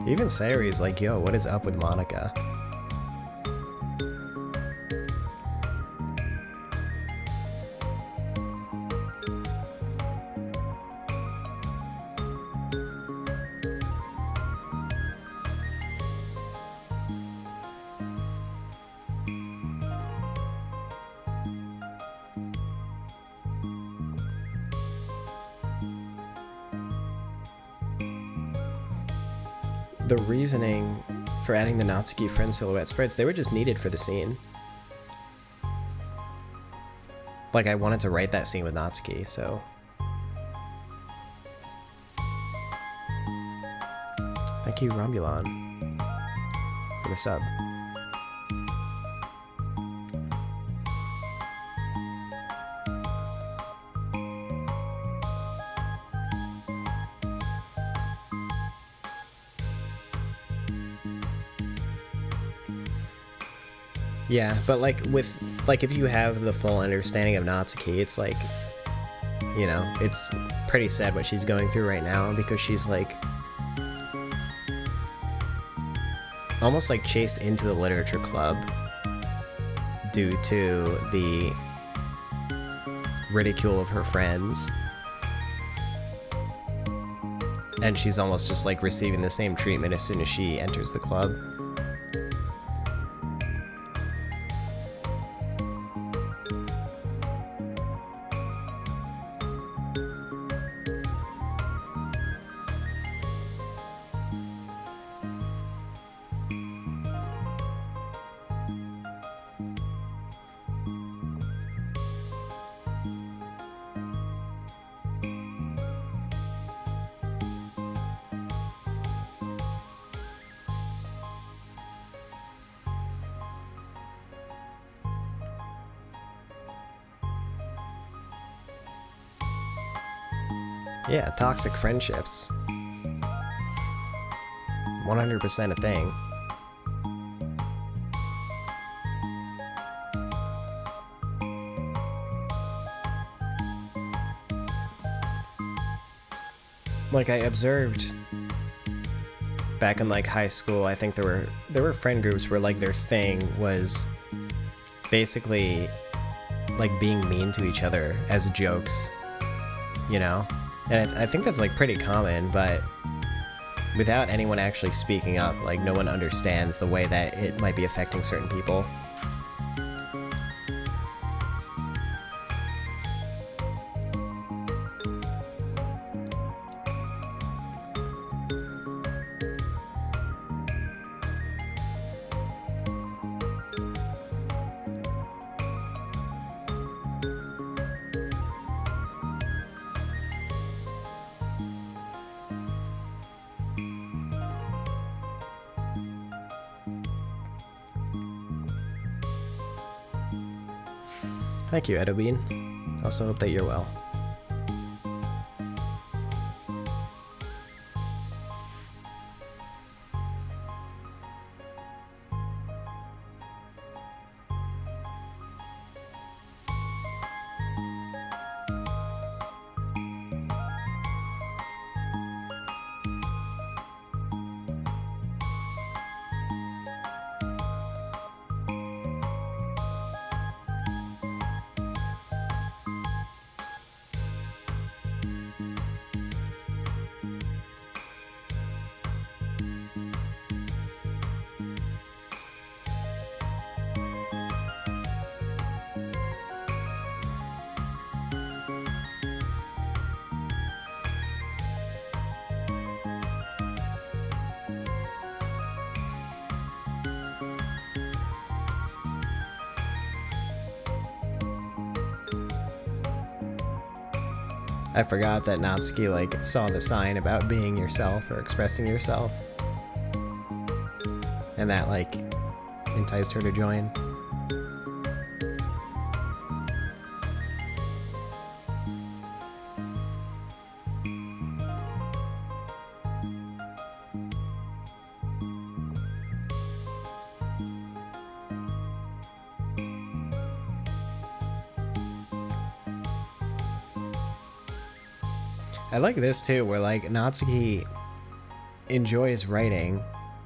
A: Even Sayori's like, yo, what is up with Monica? the reasoning for adding the Natsuki friend silhouette sprites, they were just needed for the scene. Like, I wanted to write that scene with Natsuki, so... Thank you, Romulan, for the sub. Yeah, but like if you have the full understanding of Natsuki, it's like, you know, it's pretty sad what she's going through right now, because she's like almost like chased into the literature club due to the ridicule of her friends. And she's almost just like receiving the same treatment as soon as she enters the club. Yeah, toxic friendships. 100% a thing. Like, I observed back in like high school, I think there were friend groups where like their thing was basically like being mean to each other as jokes, you know? And I think that's like pretty common, but without anyone actually speaking up, like no one understands the way that it might be affecting certain people. Thank you, Edobean. Also hope that you're well. I forgot that Natsuki like saw the sign about being yourself or expressing yourself, and that like enticed her to join. I like this too, where like Natsuki enjoys writing,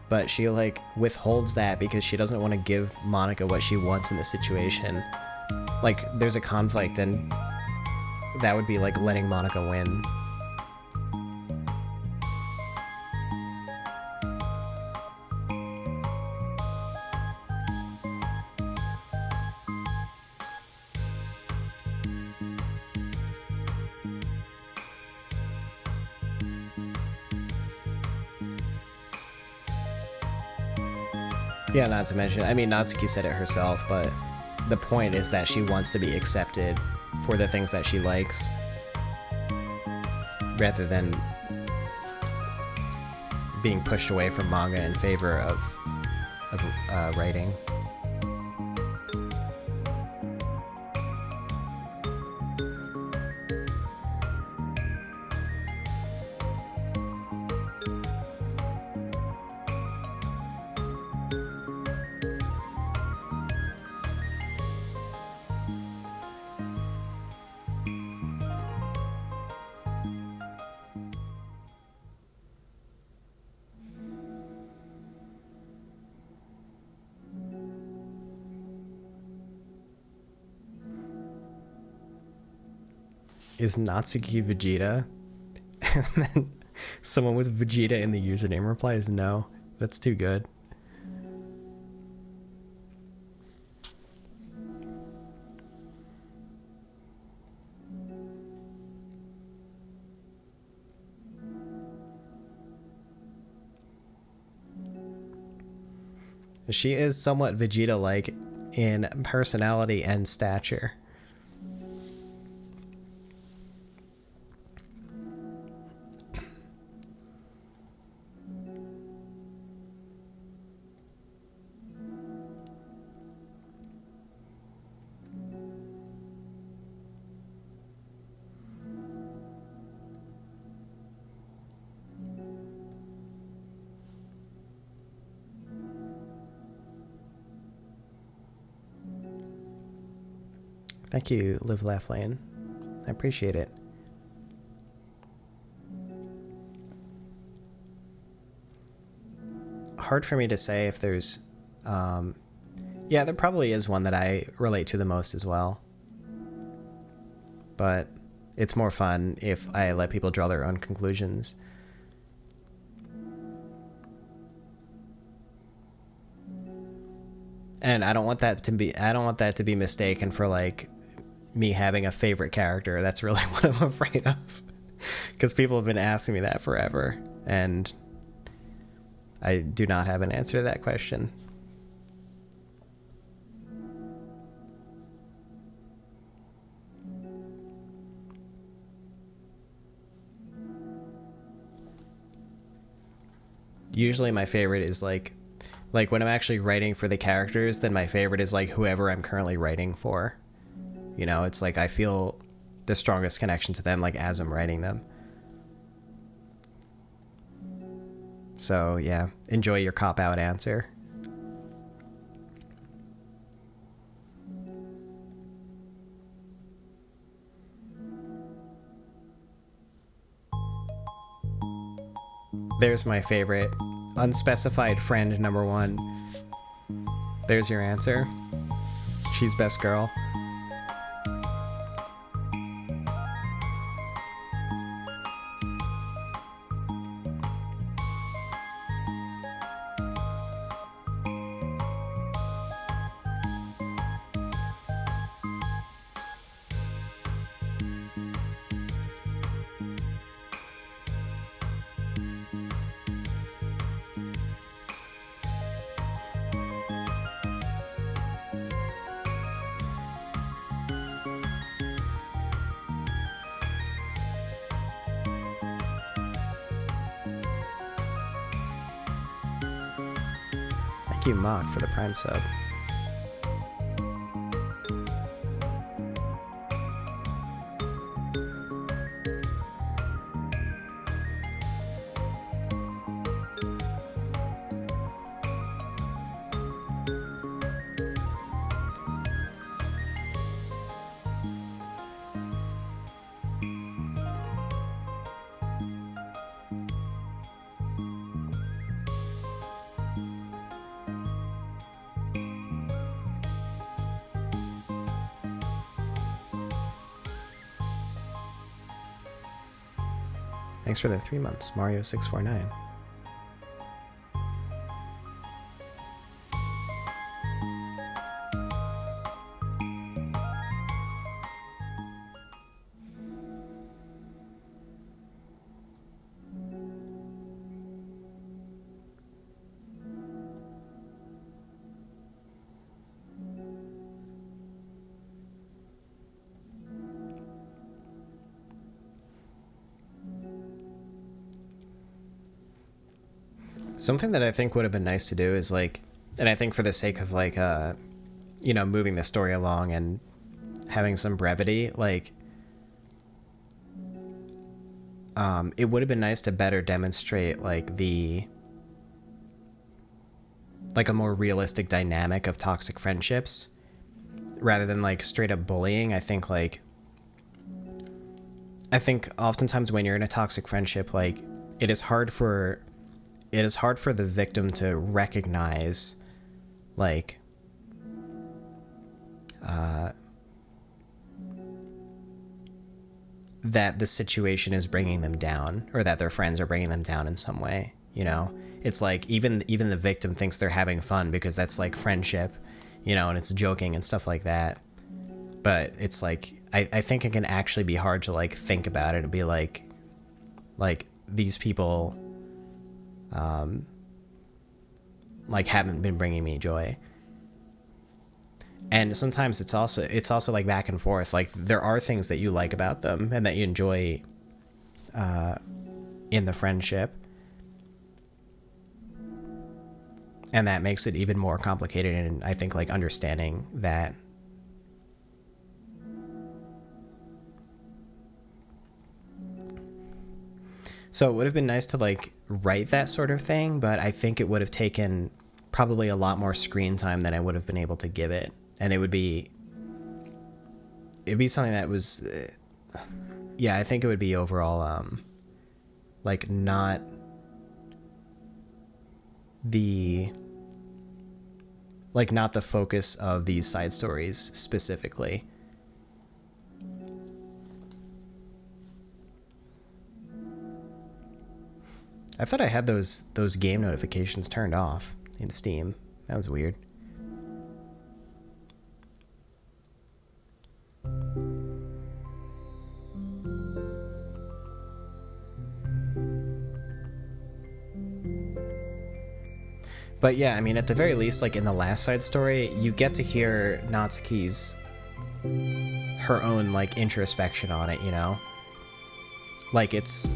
A: but she like withholds that because she doesn't want to give Monika what she wants in the situation. Like there's a conflict, and that would be like letting Monika win. Yeah, not to mention, I mean, Natsuki said it herself, but the point is that she wants to be accepted for the things that she likes, rather than being pushed away from manga in favor of writing. Is Natsuki Vegeta? And then someone with Vegeta in the username replies, no. That's too good. She is somewhat Vegeta-like in personality and stature. Thank you, Live Laugh Lane. I appreciate it. Hard for me to say if there's... yeah, there probably is one that I relate to the most as well. But it's more fun if I let people draw their own conclusions. And I don't want that to be mistaken for like me having a favorite character. That's really what I'm afraid of. Because people have been asking me that forever, and I do not have an answer to that question. Usually my favorite is like when I'm actually writing for the characters, then my favorite is like whoever I'm currently writing for. You know, it's like I feel the strongest connection to them like as I'm writing them. So yeah, enjoy your cop-out answer. There's my favorite. Unspecified friend number 1. There's your answer. She's best girl. Thank you, Mock, for the Prime sub. Thanks for the 3 months, Mario649. Something that I think would have been nice to do is like, and I think for the sake of like, you know, moving the story along and having some brevity, like, it would have been nice to better demonstrate like like a more realistic dynamic of toxic friendships rather than like straight up bullying. I think oftentimes when you're in a toxic friendship, like it is hard for the victim to recognize like that the situation is bringing them down, or that their friends are bringing them down in some way, you know? It's like even the victim thinks they're having fun because that's like friendship, you know, and it's joking and stuff like that. But it's like I think it can actually be hard to like think about it and be like these people like haven't been bringing me joy. And sometimes it's also like back and forth. Like there are things that you like about them and that you enjoy in the friendship, and that makes it even more complicated. And I think like understanding that. So it would have been nice to like write that sort of thing, but I think it would have taken probably a lot more screen time than I would have been able to give it. And it'd be something that was, yeah, I think it would be overall, like not the focus of these side stories specifically. I thought I had those game notifications turned off in Steam. That was weird. But yeah, I mean, at the very least, like in the last side story, you get to hear Natsuki's her own like introspection on it, you know? Like it's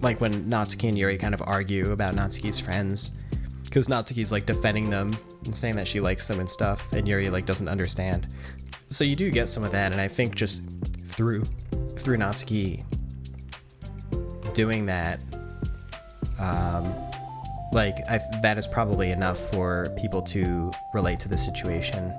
A: like when Natsuki and Yuri kind of argue about Natsuki's friends, because Natsuki's like defending them and saying that she likes them and stuff, and Yuri like doesn't understand. So you do get some of that, and I think just through Natsuki doing that, that is probably enough for people to relate to the situation.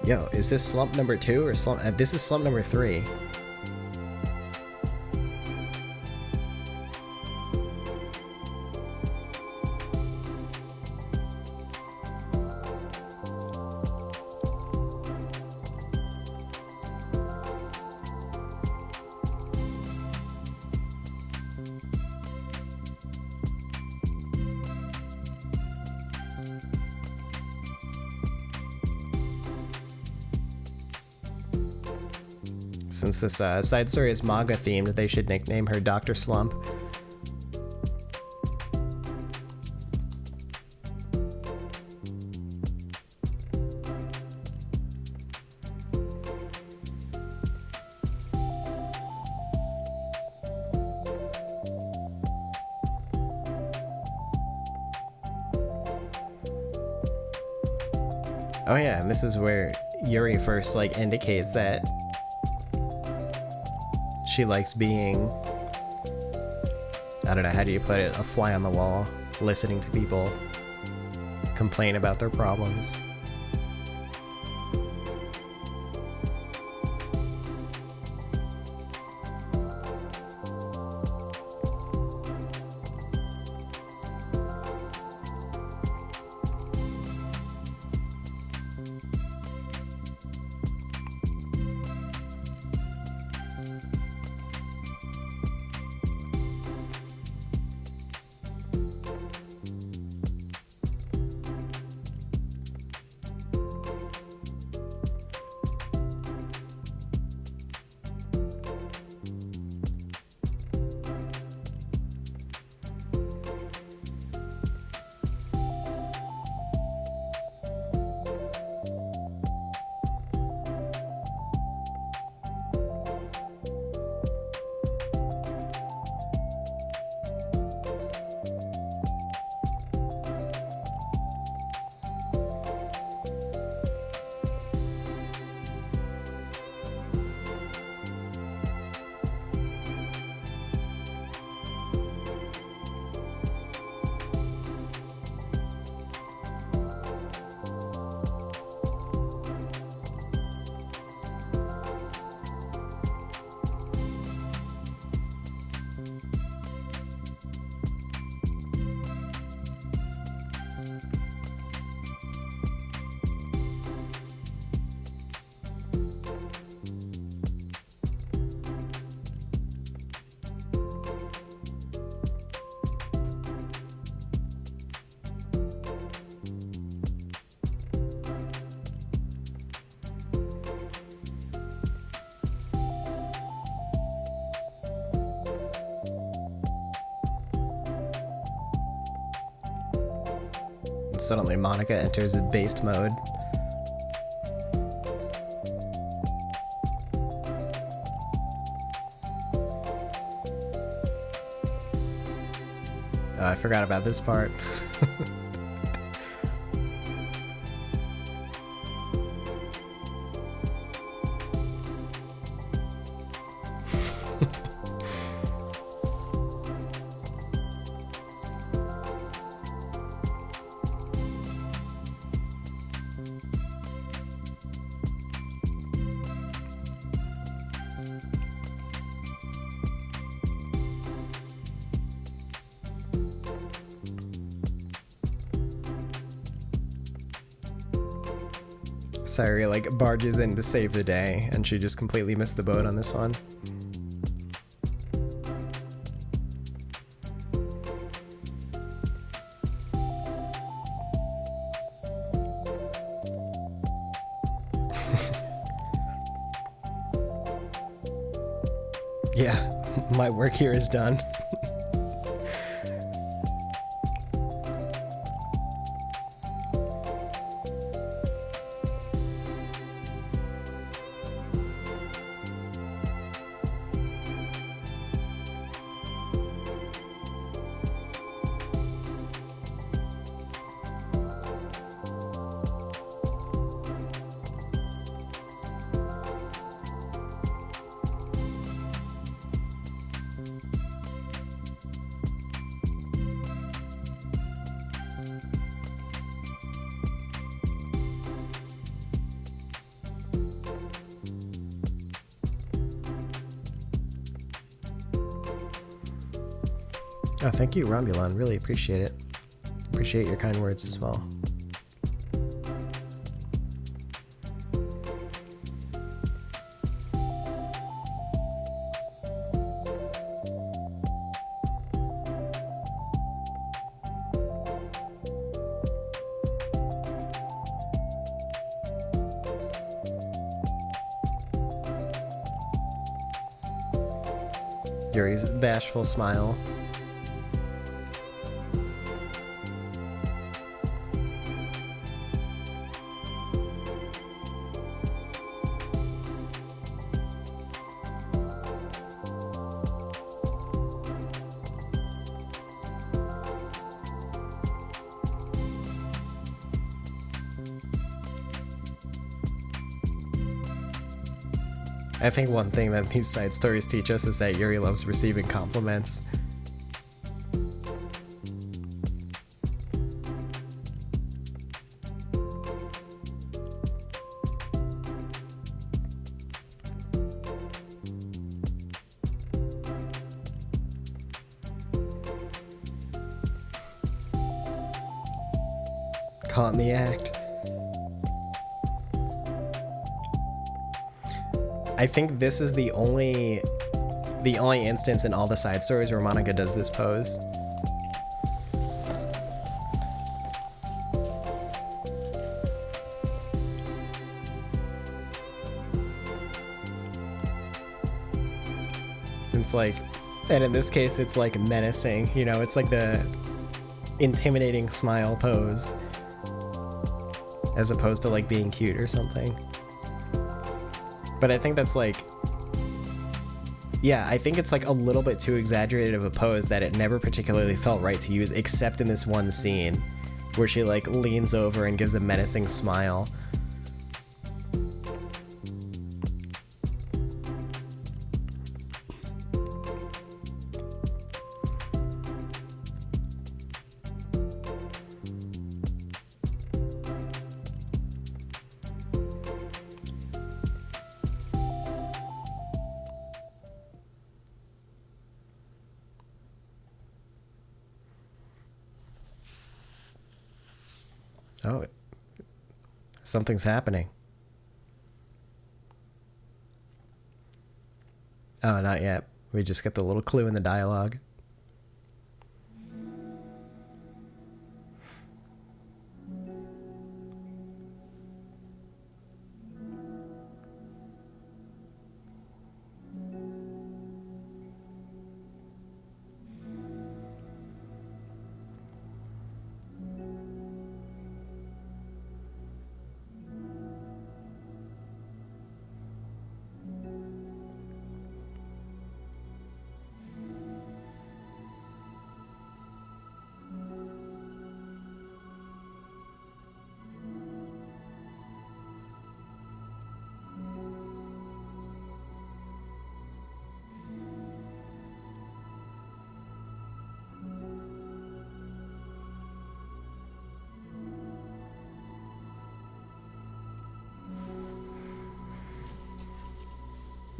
A: Yo, is this slump number 2 or slump? This is slump number 3. Since this side story is manga themed, they should nickname her Dr. Slump. Oh yeah, and this is where Yuri first like indicates that she likes being, I don't know, how do you put it, a fly on the wall, listening to people complain about their problems. Suddenly Monica enters a based mode. Oh, I forgot about this part. Sayuri like barges in to save the day, and she just completely missed the boat on this one. Yeah, my work here is done. Oh, thank you, Romulan. Really appreciate it. Appreciate your kind words as well. Yuri's bashful smile. I think one thing that these side stories teach us is that Yuri loves receiving compliments. Caught in the act. I think this is the only instance in all the side stories where Monica does this pose. It's like, and in this case, it's like menacing, you know, it's like the intimidating smile pose as opposed to like being cute or something. But I think that's like, yeah, I think it's like a little bit too exaggerated of a pose that it never particularly felt right to use, except in this one scene where she like leans over and gives a menacing smile. Oh, something's happening. Oh, not yet. We just get the little clue in the dialogue.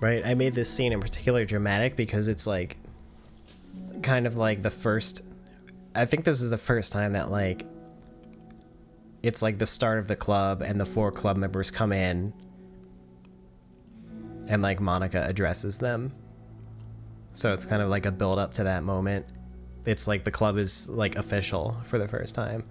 A: Right? I made this scene in particular dramatic because it's like kind of like the first, I think this is the first time that like it's like the start of the club and the 4 club members come in and like Monica addresses them. So it's kind of like a build up to that moment. It's like the club is like official for the first time.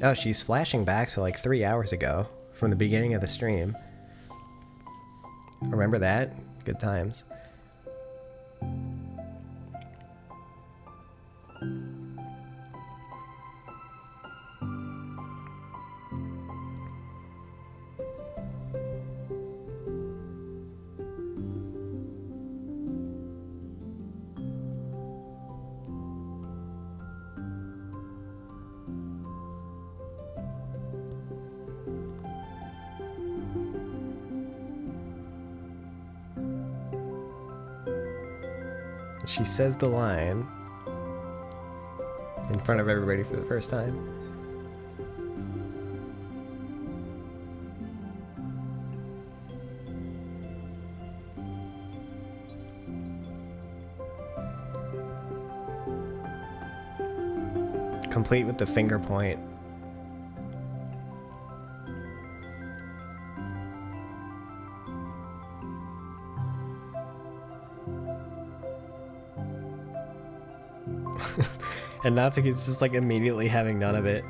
A: Oh, she's flashing back to like 3 hours ago from the beginning of the stream. Remember that? Good times. She says the line in front of everybody for the first time. Complete with the finger point. And Natsuki's just like immediately having none of it.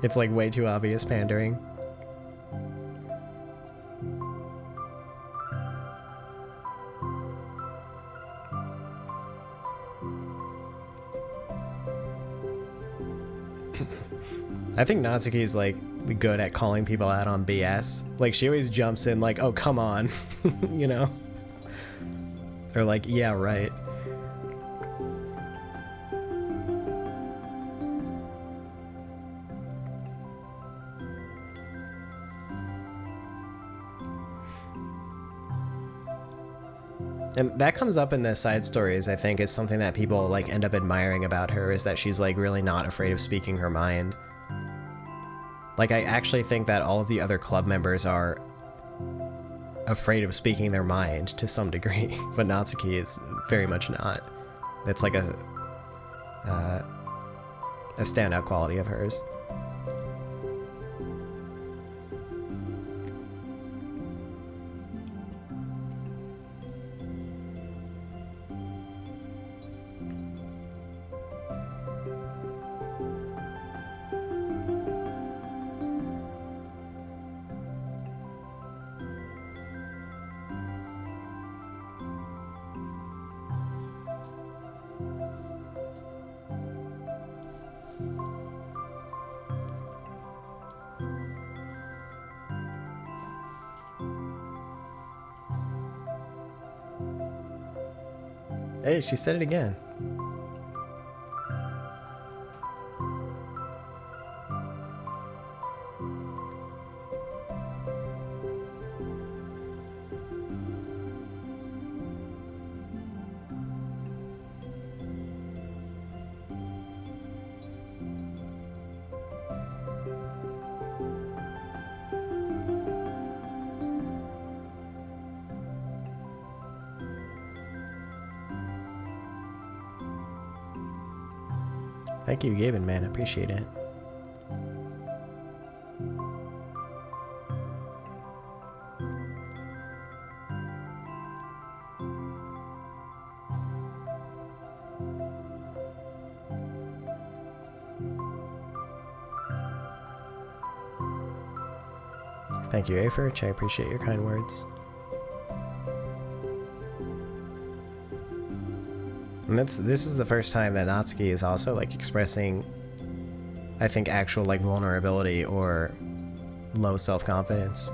A: It's like way too obvious pandering. I think Natsuki's like good at calling people out on BS. Like she always jumps in like, oh, come on, you know? Or like, yeah, right. And that comes up in the side stories, I think, is something that people like end up admiring about her, is that she's like really not afraid of speaking her mind. Like I actually think that all of the other club members are afraid of speaking their mind to some degree, but Natsuki is very much not. That's like a standout quality of hers. Hey, she said it again. Thank you, Gavin, man. I appreciate it. Thank you, Aferch. I appreciate your kind words. And this is the first time that Natsuki is also like expressing, I think, actual like vulnerability or low self-confidence.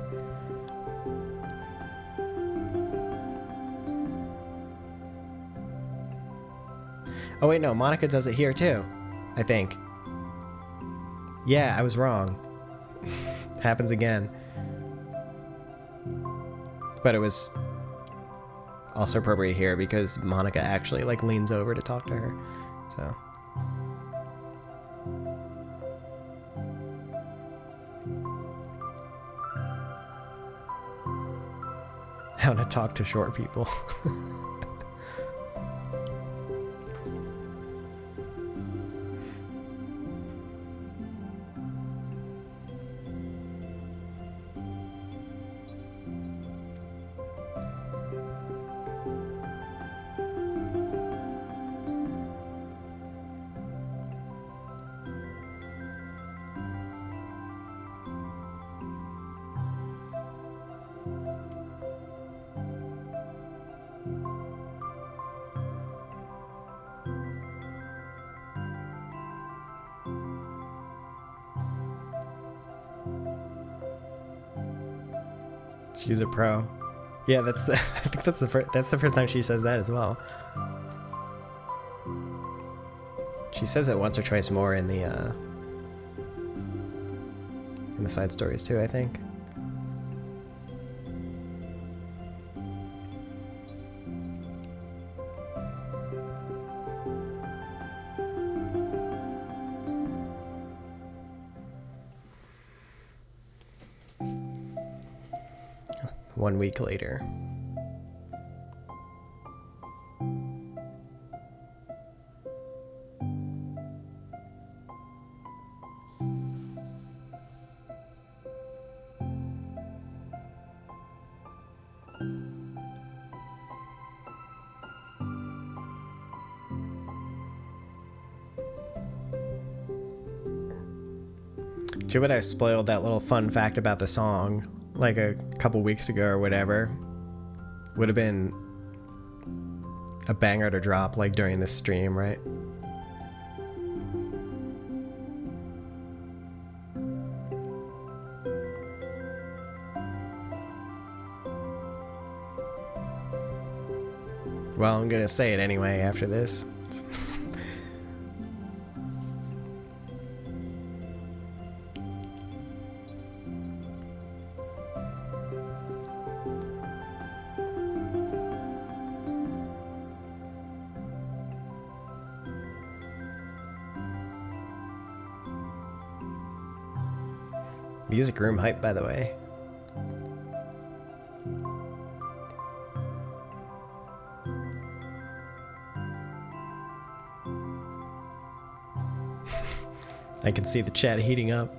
A: Oh wait, no, Monica does it here too, I think. Yeah, I was wrong. Happens again. But it was also appropriate here because Monica actually like leans over to talk to her. So how to talk to short people. She's a pro. Yeah, that's the. I think that's the first time she says that as well. She says it once or twice more in the side stories too, I think. One week later. Too bad I spoiled that little fun fact about the song like a couple weeks ago or whatever. Would have been a banger to drop like during this stream, right? Well, I'm gonna say it anyway after this. Music room hype, by the way. I can see the chat heating up.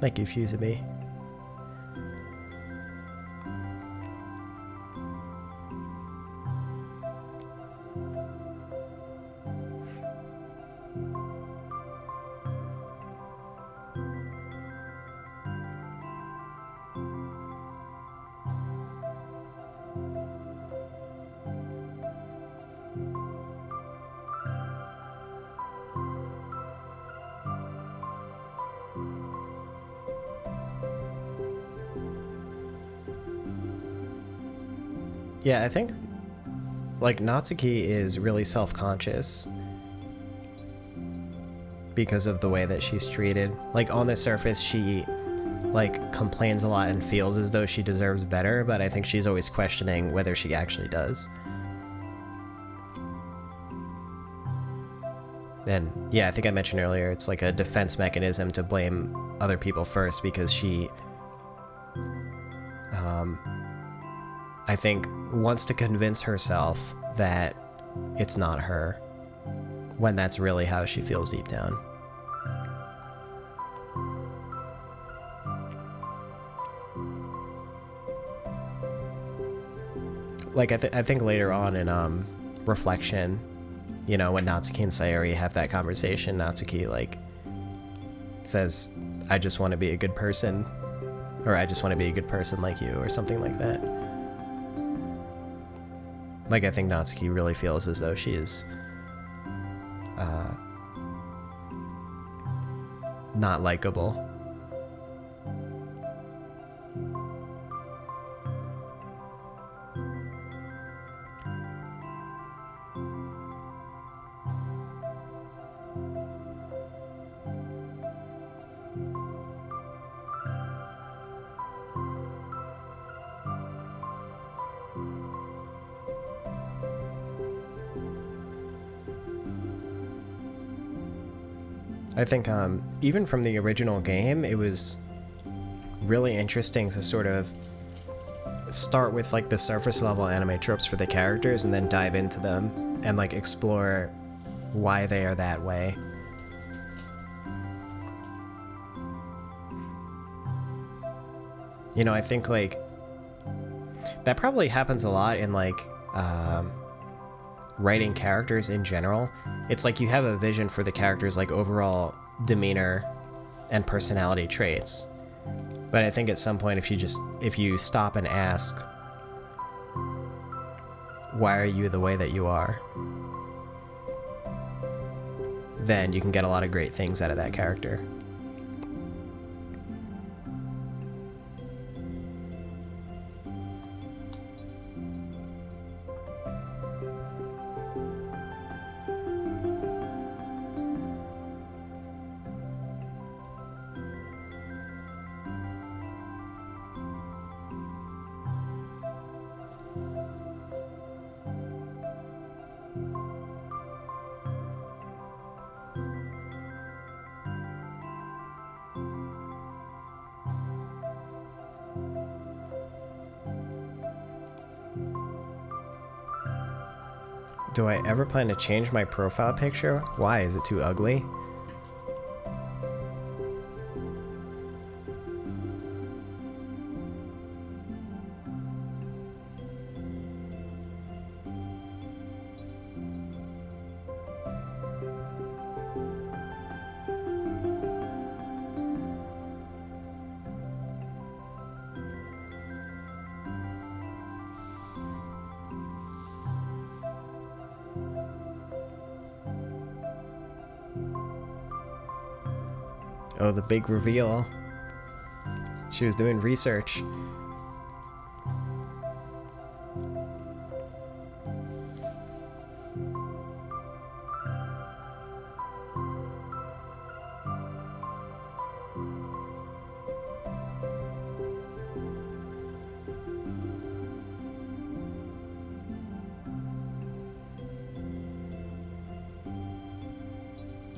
A: Thank you, Fuseby. Yeah, I think like Natsuki is really self-conscious because of the way that she's treated. Like on the surface, she like complains a lot and feels as though she deserves better, but I think she's always questioning whether she actually does. And yeah, I think I mentioned earlier, it's like a defense mechanism to blame other people first because she, I think, wants to convince herself that it's not her, when that's really how she feels deep down. Like, I think later on in Reflection, you know, when Natsuki and Sayori have that conversation, Natsuki, like, says, I just want to be a good person, or I just want to be a good person like you, or something like that. Like, I think Natsuki really feels as though she is not likable. I think even from the original game, it was really interesting to sort of start with like the surface level anime tropes for the characters and then dive into them and like explore why they are that way. You know, I think like that probably happens a lot in like writing characters in general. It's like you have a vision for the characters, like overall demeanor and personality traits. But I think at some point, if you stop and ask, why are you the way that you are? Then you can get a lot of great things out of that character. Do I ever plan to change my profile picture? Why? Is it too ugly? Oh, the big reveal. She was doing research.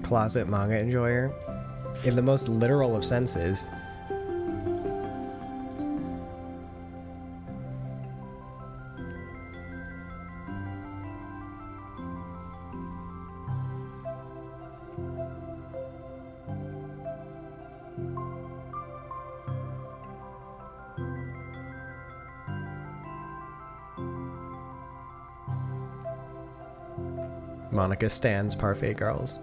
A: Closet manga enjoyer. In the most literal of senses. Monica stands Parfait Girls.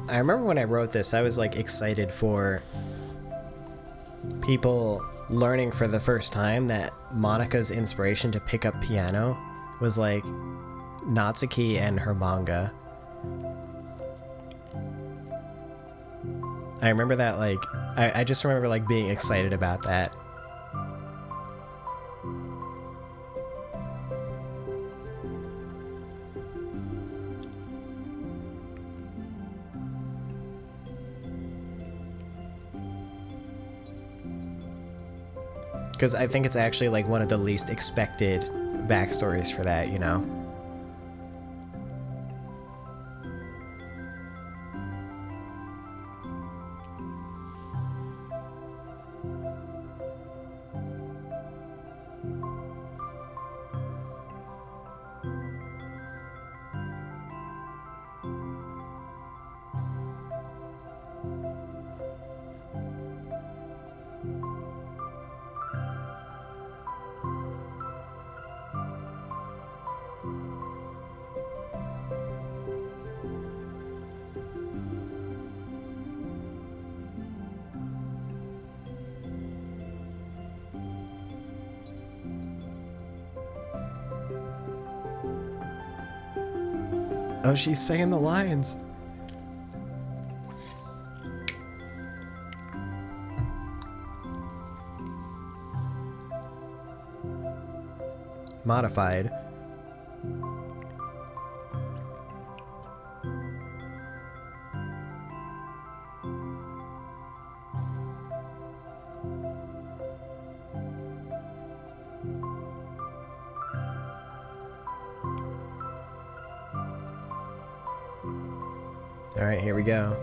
A: I remember when I wrote this, I was like excited for people learning for the first time that Monika's inspiration to pick up piano was like Natsuki and her manga. I remember that, like, I just remember like being excited about that. Because I think it's actually like one of the least expected backstories for that, you know? Oh, she's saying the lines. Modified. All right, here we go.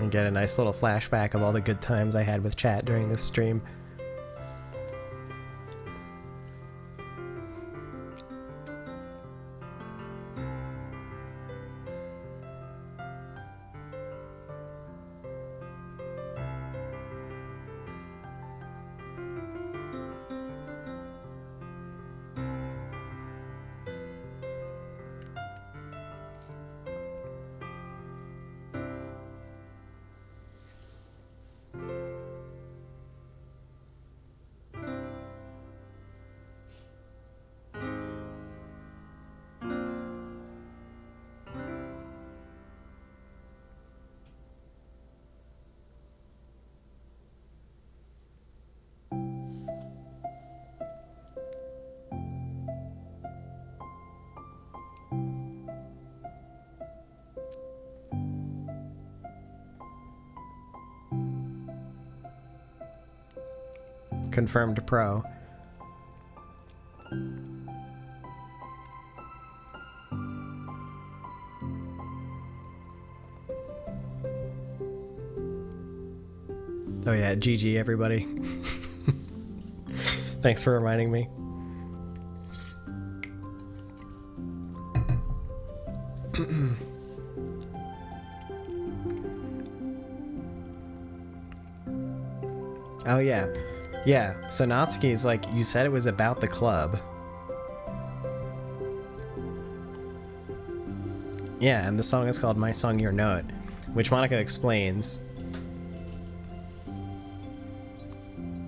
A: And get a nice little flashback of all the good times I had with chat during this stream. Confirmed pro. Oh yeah, GG everybody. Thanks for reminding me. Oh yeah. Yeah, so Natsuki's like, you said it was about the club. Yeah, and the song is called My Song Your Note, which Monika explains.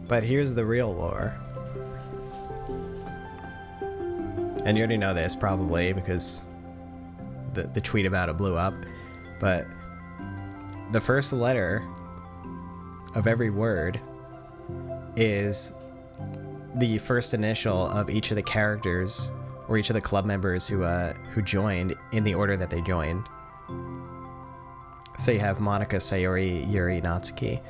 A: But here's the real lore. And you already know this, probably, because the tweet about it blew up. But the first letter of every word is the first initial of each of the characters or each of the club members who joined in the order that they joined. So you have Monika, Sayori, Yuri, Natsuki.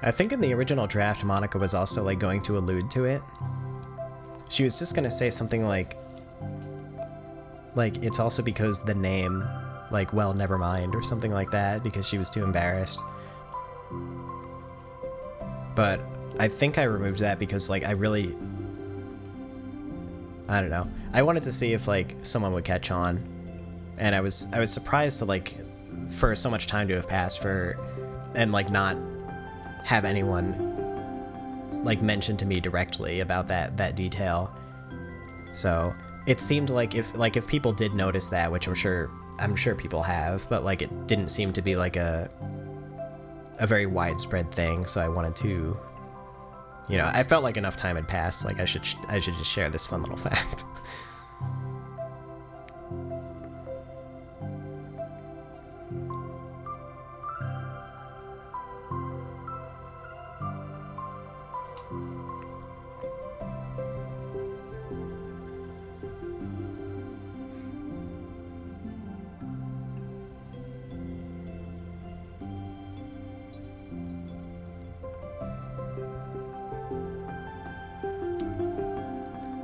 A: I think in the original draft, Monika was also like going to allude to it. She was just gonna say something like it's also because the name, like, well, never mind, or something like that, because she was too embarrassed. But I think I removed that because, like, I don't know. I wanted to see if, like, someone would catch on, and I was surprised to, like, for so much time to have passed and, like, not have anyone, like, mention to me directly about that detail. So it seemed like if people did notice that, which I'm sure I'm sure people have, but like it didn't seem to be like a very widespread thing. So I wanted to, you know, I felt like enough time had passed. Like I should just share this fun little fact.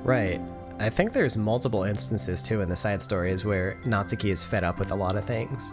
A: Right. I think there's multiple instances too in the side stories where Natsuki is fed up with a lot of things.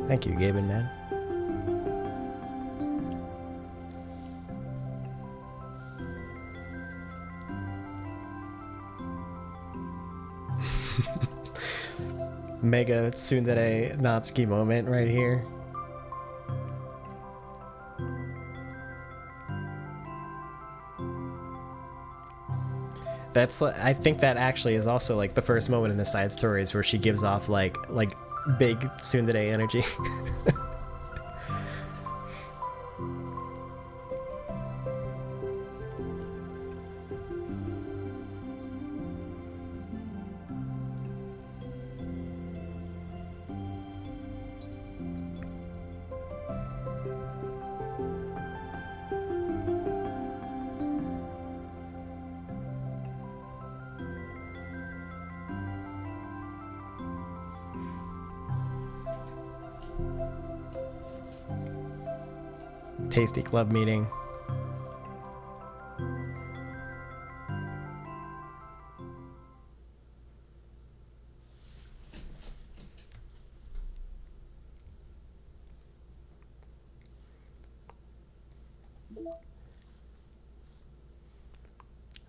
A: Thank you, Gaben, man. Mega tsundere Natsuki moment right here. That's, I think that actually is also like the first moment in the side stories where she gives off like big tsundere energy. Tasty club meeting.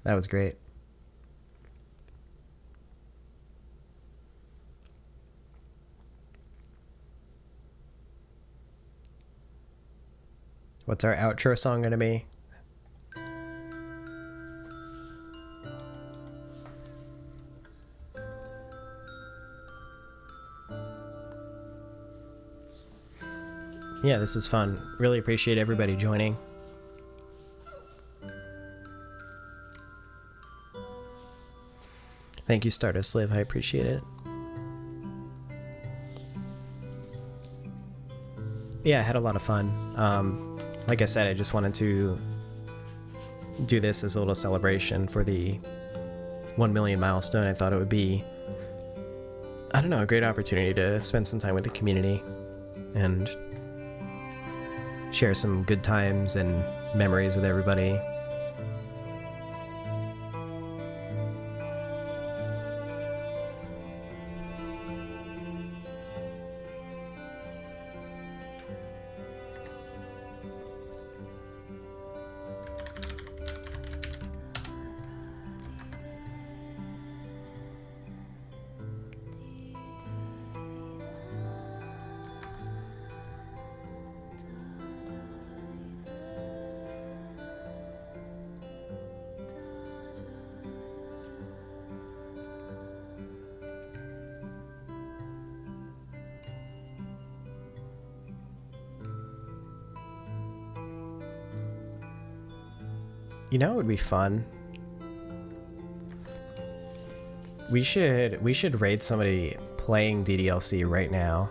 A: That was great. What's our outro song gonna be? Yeah, this was fun. Really appreciate everybody joining. Thank you, Stardust Live. I appreciate it. Yeah, I had a lot of fun. Like I said, I just wanted to do this as a little celebration for the 1 million milestone. I thought it would be, I don't know, a great opportunity to spend some time with the community and share some good times and memories with everybody. You know, it would be fun. We should raid somebody playing DDLC right now.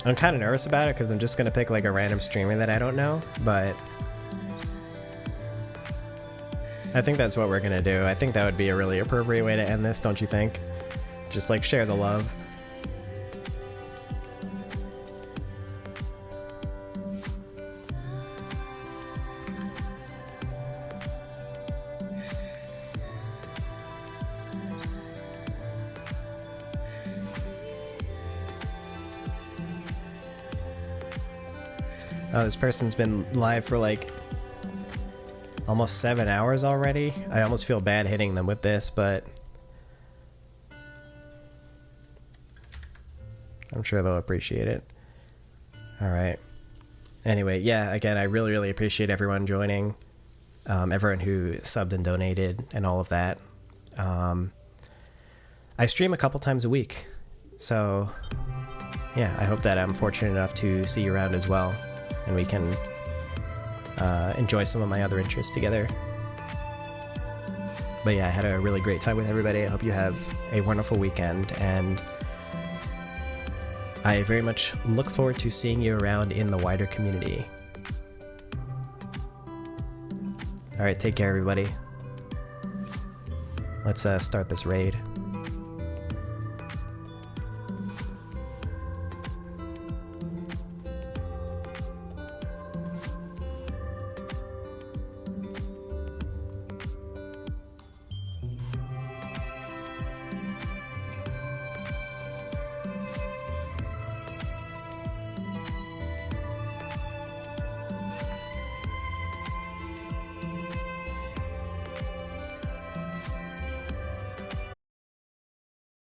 A: I'm kind of nervous about it because I'm just gonna pick like a random streamer that I don't know, but I think that's what we're gonna do. I think that would be a really appropriate way to end this, don't you think? Just like share the love. Oh, this person's been live for like almost 7 hours already. I almost feel bad hitting them with this, but I'm sure they'll appreciate it. All right. Anyway, yeah, again, I really, really appreciate everyone joining, everyone who subbed and donated and all of that. I stream a couple times a week, so yeah, I hope that I'm fortunate enough to see you around as well, and we can enjoy some of my other interests together. But yeah, I had a really great time with everybody. I hope you have a wonderful weekend, and I very much look forward to seeing you around in the wider community. Alright, take care everybody. Let's start this raid.